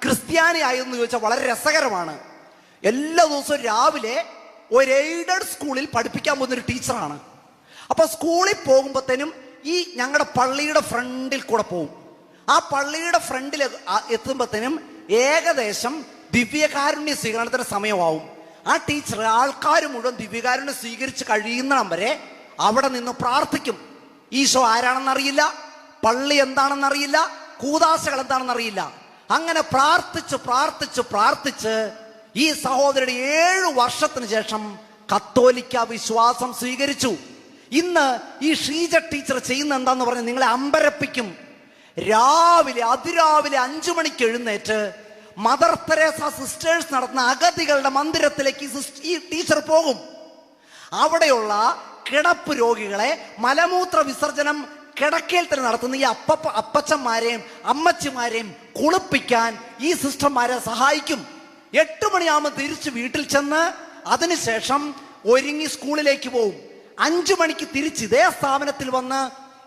ക്രിസ്ത്യാനി ആയെന്ന് ചോദിച്ചാൽ വളരെ രസകരമാണ്. എല്ലാ ദിവസവും രാവിലെ ഒരു എയ്ഡഡ് സ്കൂളിൽ പഠിപ്പിക്കാൻ പോകുന്നൊരു ടീച്ചറാണ്. അപ്പൊ സ്കൂളിൽ പോകുമ്പോഴത്തേനും ഈ ഞങ്ങളുടെ പള്ളിയുടെ ഫ്രണ്ടിൽ കൂടെ പോകും. ആ പള്ളിയുടെ ഫ്രണ്ടിൽ എത്തുമ്പോഴത്തേനും ഏകദേശം ദിവ്യകാരുണ്യ സ്വീകരണത്തിന് സമയമാവും. ആ ടീച്ചർ ആൾക്കാർ മുഴുവൻ ദിവ്യകാരുണ്യം സ്വീകരിച്ച് കഴിയുന്നിടം വരെ അവിടെ നിന്ന് പ്രാർത്ഥിക്കും. ഈശോ ആരാണെന്നറിയില്ല, പള്ളി എന്താണെന്നറിയില്ല, കൂദാശകൾ എന്താണെന്നറിയില്ല. അങ്ങനെ പ്രാർത്ഥിച്ച് പ്രാർത്ഥിച്ച് പ്രാർത്ഥിച്ച് ഈ സഹോദരിയുടെ 7 വർഷത്തിന് ശേഷം കത്തോലിക്ക വിശ്വാസം സ്വീകരിച്ചു. ഇന്ന് ഈ ഷീജ ടീച്ചർ ചെയ്യുന്ന എന്താന്ന് പറഞ്ഞാൽ നിങ്ങളെ അമ്പരപ്പിക്കും. അതിരാവിലെ 5 മണിക്ക് എഴുന്നേറ്റ് മദർ തെരേസ സിസ്റ്റേഴ്സ് നടത്തുന്ന അഗതികളുടെ മന്ദിരത്തിലേക്ക് ഈ ടീച്ചർ പോകും. അവിടെയുള്ള കിടപ്പ് രോഗികളെ മലമൂത്ര വിസർജനം കിടക്കയിൽ തന്നെ നടത്തുന്ന ഈ അപ്പച്ചന്മാരെയും അമ്മച്ചിമാരെയും കുളിപ്പിക്കാൻ ഈ സിസ്റ്റർമാരെ സഹായിക്കും. 8 മണിയാകുമ്പോൾ തിരിച്ച് വീട്ടിൽ ചെന്ന് അതിനുശേഷം ഒരുങ്ങി സ്കൂളിലേക്ക് പോകും. 5 മണിക്ക് തിരിച്ച് ഇതേ സ്ഥാപനത്തിൽ വന്ന്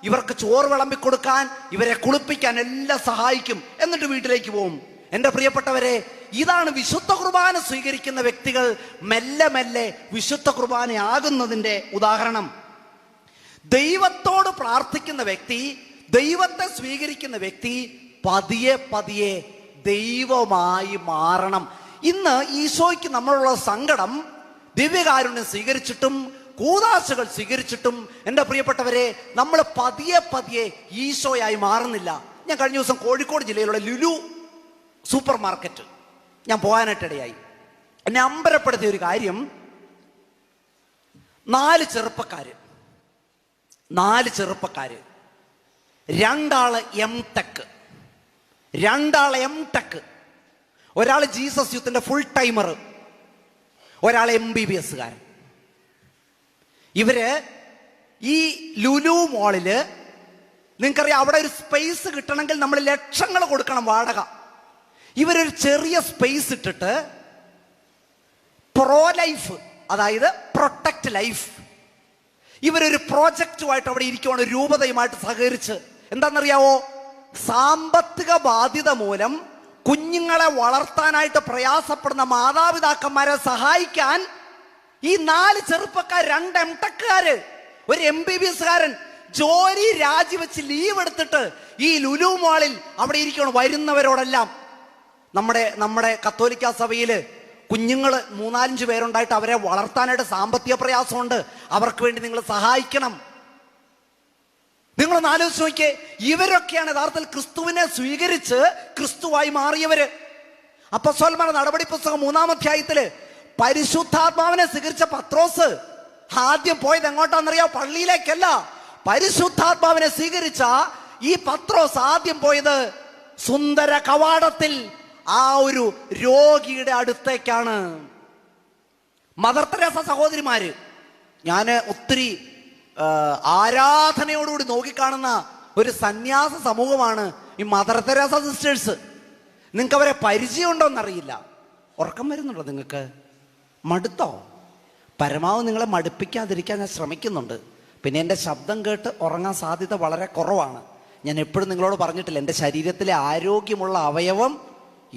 ഇവർക്ക് ചോറ് വിളമ്പിക്കൊടുക്കാൻ, ഇവരെ കുളിപ്പിക്കാൻ എല്ലാം സഹായിക്കും. എന്നിട്ട് വീട്ടിലേക്ക് പോകും. എൻ്റെ പ്രിയപ്പെട്ടവരെ, ഇതാണ് വിശുദ്ധ കുർബാന സ്വീകരിക്കുന്ന വ്യക്തികൾ മെല്ലെ മെല്ലെ വിശുദ്ധ കുർബാനയാകുന്നതിൻ്റെ ഉദാഹരണം. ദൈവത്തോട് പ്രാർത്ഥിക്കുന്ന വ്യക്തി, ദൈവത്തെ സ്വീകരിക്കുന്ന വ്യക്തി പതിയെ പതിയെ ദൈവമായി മാറണം. ഇന്ന് ഈശോയ്ക്ക് നമ്മളുള്ള സങ്കടം ദിവ്യകാരുണ്യം സ്വീകരിച്ചിട്ടും കൂദാശകൾ സ്വീകരിച്ചിട്ടും എൻ്റെ പ്രിയപ്പെട്ടവരെ നമ്മൾ പതിയെ പതിയെ ഈശോയായി മാറുന്നില്ല. ഞാൻ കഴിഞ്ഞ ദിവസം കോഴിക്കോട് ജില്ലയിലുള്ള ലുലു സൂപ്പർ മാർക്കറ്റ് ഞാൻ പോകാനായിട്ടിടയായി. എന്നെ അമ്പരപ്പെടുത്തിയ ഒരു കാര്യം, 4 ചെറുപ്പക്കാര് 2 M.Tech, ഒരാൾ ജീസസ് യൂത്തിന്റെ ഫുൾ ടൈമർ, ഒരാൾ MBBS കാരൻ. ഇവര് ഈ ലുലു മോളില്, നിങ്ങൾക്കറിയാം, അവിടെ ഒരു സ്പേസ് കിട്ടണമെങ്കിൽ നമ്മൾ ലക്ഷങ്ങൾ കൊടുക്കണം വാടക. ഇവരൊരു ചെറിയ സ്പേസ് ഇട്ടിട്ട് പ്രോ ലൈഫ്, അതായത് പ്രൊട്ടക്ട് ലൈഫ്, ഇവരൊരു പ്രോജക്റ്റുമായിട്ട് അവിടെ ഇരിക്കുവാണ്, രൂപതയുമായിട്ട് സഹകരിച്ച്. എന്താണെന്നറിയാവോ? സാമ്പത്തിക ബാധ്യത മൂലം കുഞ്ഞുങ്ങളെ വളർത്താനായിട്ട് പ്രയാസപ്പെടുന്ന മാതാപിതാക്കന്മാരെ സഹായിക്കാൻ ഈ 4 ചെറുപ്പക്കാർ, 2 M.Tech-കാര്, ഒരു MBBS കാരൻ ജോലി രാജിവെച്ച് ലീവ് എടുത്തിട്ട് ഈ ലുലു മാളിൽ അവിടെ ഇരിക്കണം. വരുന്നവരോടെല്ലാം നമ്മുടെ കത്തോലിക്ക സഭയില് കുഞ്ഞുങ്ങൾ 3-4 പേരുണ്ടായിട്ട് അവരെ വളർത്താനായിട്ട് സാമ്പത്തിക പ്രയാസമുണ്ട്. അവർക്ക് വേണ്ടി നിങ്ങൾ സഹായിക്കണം. നിങ്ങളൊന്ന് ആലോചിച്ച് നോക്കിയേ, ഇവരൊക്കെയാണ് യഥാർത്ഥത്തിൽ ക്രിസ്തുവിനെ സ്വീകരിച്ച് ക്രിസ്തുവായി മാറിയവര്. അപ്പോസ്തലന്മാരുടെ നടപടി പുസ്തകം 3-ാം അധ്യായത്തില് പരിശുദ്ധാത്മാവിനെ സ്വീകരിച്ച പത്രോസ് ആദ്യം പോയത് എങ്ങോട്ടാണെന്നറിയാം? പള്ളിയിലേക്കല്ല. പരിശുദ്ധാത്മാവിനെ സ്വീകരിച്ച ഈ പത്രോസ് ആദ്യം പോയത് സുന്ദര കവാടത്തിൽ ആ ഒരു രോഗിയുടെ അടുത്തേക്കാണ്. മദർ തെരേസ സഹോദരിമാര്, ഞാൻ ഒത്തിരി ആരാധനയോടുകൂടി നോക്കിക്കാണുന്ന ഒരു സന്യാസ സമൂഹമാണ് ഈ മദർ തെരേസ സിസ്റ്റേഴ്സ്. നിങ്ങൾക്ക് അവരെ പരിചയമുണ്ടോ എന്നറിയില്ല. ഉറക്കം വരുന്നുണ്ടോ നിങ്ങൾക്ക്? മടുത്തോ? പരമാവധി നിങ്ങളെ മടുപ്പിക്കാതിരിക്കാൻ ഞാൻ ശ്രമിക്കുന്നുണ്ട്. പിന്നെ എൻ്റെ ശബ്ദം കേട്ട് ഉറങ്ങാൻ സാധ്യത വളരെ കുറവാണ്. ഞാൻ എപ്പോഴും നിങ്ങളോട് പറഞ്ഞിട്ടില്ല, എൻ്റെ ശരീരത്തിലെ ആരോഗ്യമുള്ള അവയവം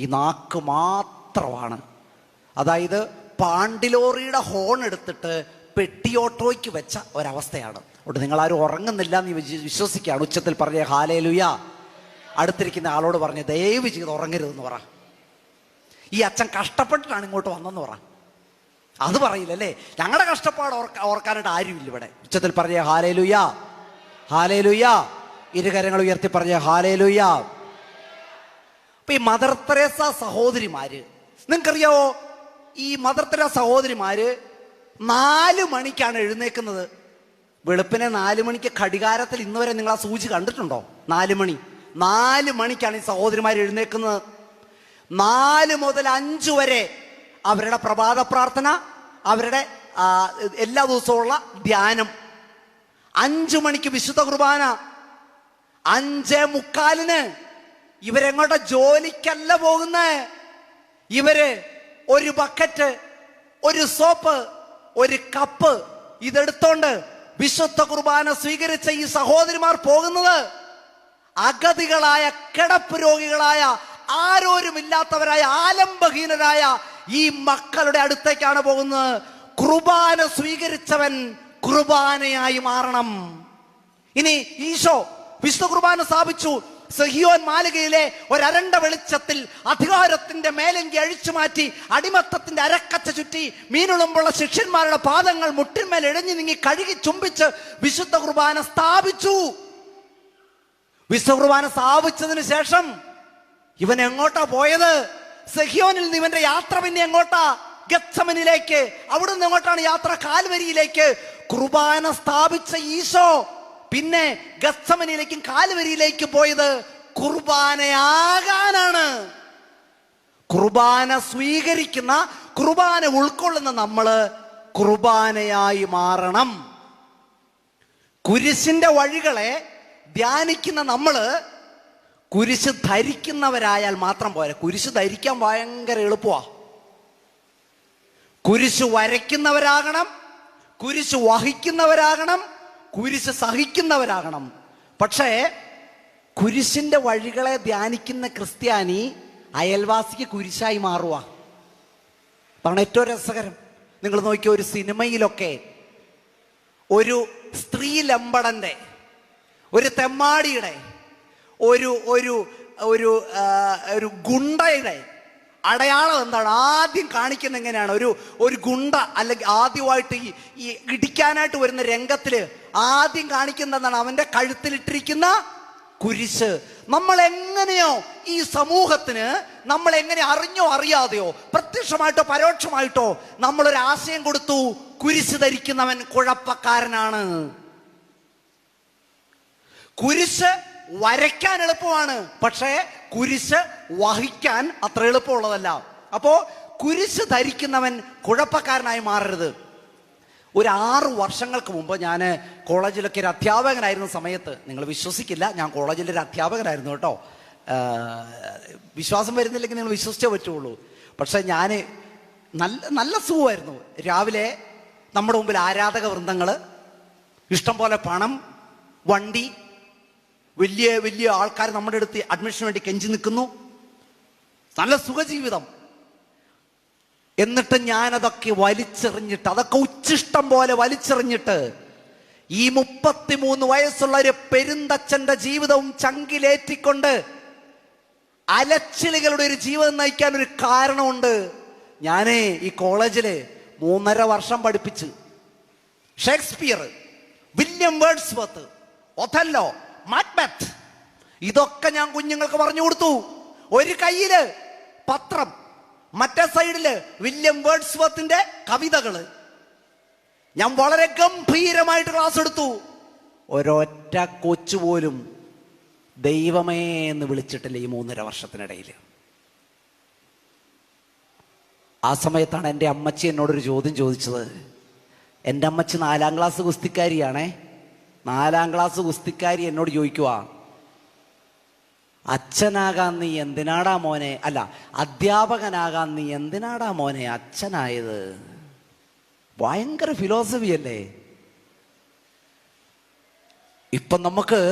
ഈ നാക്ക് മാത്രമാണ്. അതായത് പാണ്ടിലോറിയുടെ ഹോൺ എടുത്തിട്ട് പെട്ടിയോട്ടോയ്ക്ക് വെച്ച ഒരവസ്ഥയാണ്. അതുകൊണ്ട് നിങ്ങളാരും ഉറങ്ങുന്നില്ല എന്ന് വിശ്വസിക്കുകയാണ്. ഉച്ചത്തിൽ പറഞ്ഞ ഹല്ലേലൂയ. അടുത്തിരിക്കുന്ന ആളോട് പറഞ്ഞ് ദയവ് ചെയ്ത് ഉറങ്ങരുതെന്ന് പറ. ഈ അച്ഛൻ കഷ്ടപ്പെട്ടിട്ടാണ് ഇങ്ങോട്ട് വന്നെന്ന് പറ. അത് പറയില്ലല്ലേ? ഞങ്ങളുടെ കഷ്ടപ്പാട് ഓർക്കാനായിട്ട് ആരുമില്ല ഇവിടെ. ഉച്ചത്തിൽ പറഞ്ഞ ഹല്ലേലൂയ, ഹല്ലേലൂയ. ഇരുകരങ്ങൾ ഉയർത്തി പറഞ്ഞ ഹല്ലേലൂയ. അപ്പൊ ഈ മദർ തെരേസ സഹോദരിമാര്, നിങ്ങൾക്കറിയാവോ, ഈ മദർ തെരേസ സഹോദരിമാര് 4 മണിക്കാണ് എഴുന്നേക്കുന്നത്. വെളുപ്പിനെ 4 മണിക്ക് ഘടികാരത്തിൽ ഇന്ന് വരെ നിങ്ങൾ ആ സൂചി കണ്ടിട്ടുണ്ടോ? 4 മണിക്കാണ് ഈ സഹോദരിമാർ എഴുന്നേക്കുന്നത്. 4 മുതൽ 5 വരെ അവരുടെ പ്രഭാത പ്രാർത്ഥന, അവരുടെ എല്ലാ ദിവസവുമുള്ള ധ്യാനം. 5 മണിക്ക് വിശുദ്ധ കുർബാന. 5:45 ഇവരെങ്ങോട്ട് ജോലിക്കല്ല പോകുന്നേ. ഇവര് ഒരു ബക്കറ്റ്, ഒരു സോപ്പ്, ഒരു കപ്പ് ഇതെടുത്തോണ്ട് വിശുദ്ധ കുർബാന സ്വീകരിച്ച ഈ സഹോദരിമാർ പോകുന്നത് അഗതികളായ, കിടപ്പ് രോഗികളായ, ആരോരുമില്ലാത്തവരായ, ആലംബഹീനരായ ഈ മക്കളുടെ അടുത്തേക്കാണ് പോകുന്നത്. കുർബാന സ്വീകരിച്ചവൻ കുർബാനയായി മാറണം. ഇനി ഈശോ വിശുദ്ധ കുർബാന സ്ഥാപിച്ചു. സഹിയോൻ മാളികയിലെ ഒരരണ്ട വെളിച്ചത്തിൽ അധികാരത്തിന്റെ മേലങ്കി അഴിച്ചു മാറ്റി അടിമത്തത്തിന്റെ അരക്കച്ച ചുറ്റി മീനുളുമ്പുള്ള ശിഷ്യന്മാരുടെ പാദങ്ങൾ മുട്ടിന്മേൽ ഇഴഞ്ഞു നീങ്ങി കഴുകി ചുംബിച്ച് വിശുദ്ധ കുർബാന സ്ഥാപിച്ചു. വിശുദ്ധ കുർബാന സ്ഥാപിച്ചതിന് ശേഷം ഇവൻ എങ്ങോട്ടാ പോയത്? സഹിയോനിൽ നിന്ന് ഇവന്റെ യാത്ര പിന്നെ എങ്ങോട്ടാ? ഗത്സമനിലേക്ക്. അവിടുന്ന് എങ്ങോട്ടാണ് യാത്ര? കാൽവരിയിലേക്ക്. കുർബാന സ്ഥാപിച്ച ഈശോ പിന്നെ ഗത്സമനിലേക്കും കാൽവരിയിലേക്കും പോയത് കുർബാനയാകാനാണ്. കുർബാന സ്വീകരിക്കുന്ന, കുർബാന ഉൾക്കൊള്ളുന്ന നമ്മള് കുർബാനയായി മാറണം. കുരിശിന്റെ വഴികളെ ധ്യാനിക്കുന്ന നമ്മള് കുരിശ് ധരിക്കുന്നവരായാൽ മാത്രം പോരാ. കുരിശ് ധരിക്കാൻ ഭയങ്കര എളുപ്പമാ. കുരിശ് വരയ്ക്കുന്നവരാകണം, കുരിശ് വഹിക്കുന്നവരാകണം, കുരിശ് സഹിക്കുന്നവരാകണം. പക്ഷേ കുരിശിന്റെ വഴികളെ ധ്യാനിക്കുന്ന ക്രിസ്ത്യാനി അയൽവാസിക്ക് കുരിശായി മാറുക. അതാണ് ഏറ്റവും രസകരം. നിങ്ങൾ നോക്കിയ ഒരു സിനിമയിലൊക്കെ ഒരു സ്ത്രീ ലമ്പടന്റെ, ഒരു തെമ്മാടിയുടെ, ഒരു ഒരു ഒരു ഒരു ഗുണ്ടയുടെ അടയാളം എന്താണ്? ആദ്യം കാണിക്കുന്നത് എങ്ങനെയാണ്? ഒരു ഗുണ്ട അല്ലെങ്കിൽ ആദ്യമായിട്ട് ഈ ഇടിക്കാനായിട്ട് വരുന്ന രംഗത്തില് ആദ്യം കാണിക്കുന്ന എന്താണ്? അവന്റെ കഴുത്തിലിട്ടിരിക്കുന്ന കുരിശ്. നമ്മൾ എങ്ങനെയോ ഈ സമൂഹത്തിന്, നമ്മൾ എങ്ങനെ അറിഞ്ഞോ അറിയാതെയോ പ്രത്യക്ഷമായിട്ടോ പരോക്ഷമായിട്ടോ നമ്മളൊരു ആശയം കൊടുത്തു, കുരിശ് ധരിക്കുന്നവൻ കുഴപ്പക്കാരനാണ്. കുരിശ് വരയ്ക്കാൻ എളുപ്പമാണ്, പക്ഷേ കുരിശ് വഹിക്കാൻ അത്ര എളുപ്പമുള്ളതല്ല. അപ്പോ കുരിശ് ധരിക്കുന്നവൻ കുഴപ്പക്കാരനായി മാറരുത്. ഒരു 6 വർഷങ്ങൾക്ക് മുമ്പ് ഞാൻ കോളേജിലൊക്കെ ഒരു അധ്യാപകനായിരുന്ന സമയത്ത്, നിങ്ങൾ വിശ്വസിക്കില്ല, ഞാൻ കോളേജിലൊരു അധ്യാപകനായിരുന്നു കേട്ടോ. വിശ്വാസം വരുന്നില്ലെങ്കിൽ നിങ്ങൾ വിശ്വസിച്ചേ പറ്റുള്ളൂ. പക്ഷെ ഞാൻ നല്ല സുഖമായിരുന്നു. രാവിലെ നമ്മുടെ മുമ്പിൽ ആരാധക വൃന്ദങ്ങൾ, ഇഷ്ടം പോലെ പണം, വണ്ടി, വലിയ വലിയ ആൾക്കാർ നമ്മുടെ അടുത്ത് അഡ്മിഷന് വേണ്ടി കെഞ്ചി നിൽക്കുന്നു. നല്ല സുഖജീവിതം. എന്നിട്ട് ഞാനതൊക്കെ വലിച്ചെറിഞ്ഞിട്ട്, അതൊക്കെ ഉച്ചിഷ്ടം പോലെ വലിച്ചെറിഞ്ഞിട്ട് ഈ 33 വയസ്സുള്ള ഒരു പെരുന്തച്ഛന്റെ ജീവിതവും ചങ്കിലേറ്റിക്കൊണ്ട് അലച്ചിലുകളുടെ ഒരു ജീവിതം നയിക്കാൻ ഒരു കാരണമുണ്ട്. ഞാനേ ഈ കോളേജില് 3.5 വർഷം പഠിപ്പിച്ച് Shakespeare, William Wordsworth, Othello, Macbeth, ഇതൊക്കെ ഞാൻ കുഞ്ഞുങ്ങൾക്ക് പറഞ്ഞു കൊടുത്തു. ഒരു കയ്യില് പത്രം, മറ്റേ സൈഡില് വില്യം വേർഡ്സ്വർത്തിന്റെ കവിതകള്. ഞാൻ വളരെ ഗംഭീരമായിട്ട് ക്ലാസ് എടുത്തു. ഒരൊറ്റ കൊച്ചു പോലും ദൈവമേ എന്ന് വിളിച്ചിട്ടില്ല ഈ 3.5 വർഷത്തിനിടയിൽ. ആ സമയത്താണ് എൻ്റെ അമ്മച്ചി എന്നോടൊരു ചോദ്യം ചോദിച്ചത്. എൻ്റെ അമ്മച്ചി 4ാം ക്ലാസ് ഗുസ്തിക്കാരിയാണേ. 4ാം ക്ലാസ് ഗുസ്തിക്കാരി എന്നോട് ചോദിക്കുക, അച്ഛനാകാൻ നീ എന്തിനാടാ മോനെ, അല്ല അധ്യാപകനാകാൻ നീ എന്തിനാടാ മോനെ അച്ഛനായത്? ഭയങ്കര ഫിലോസഫി അല്ലേ? ഇപ്പം നമുക്ക്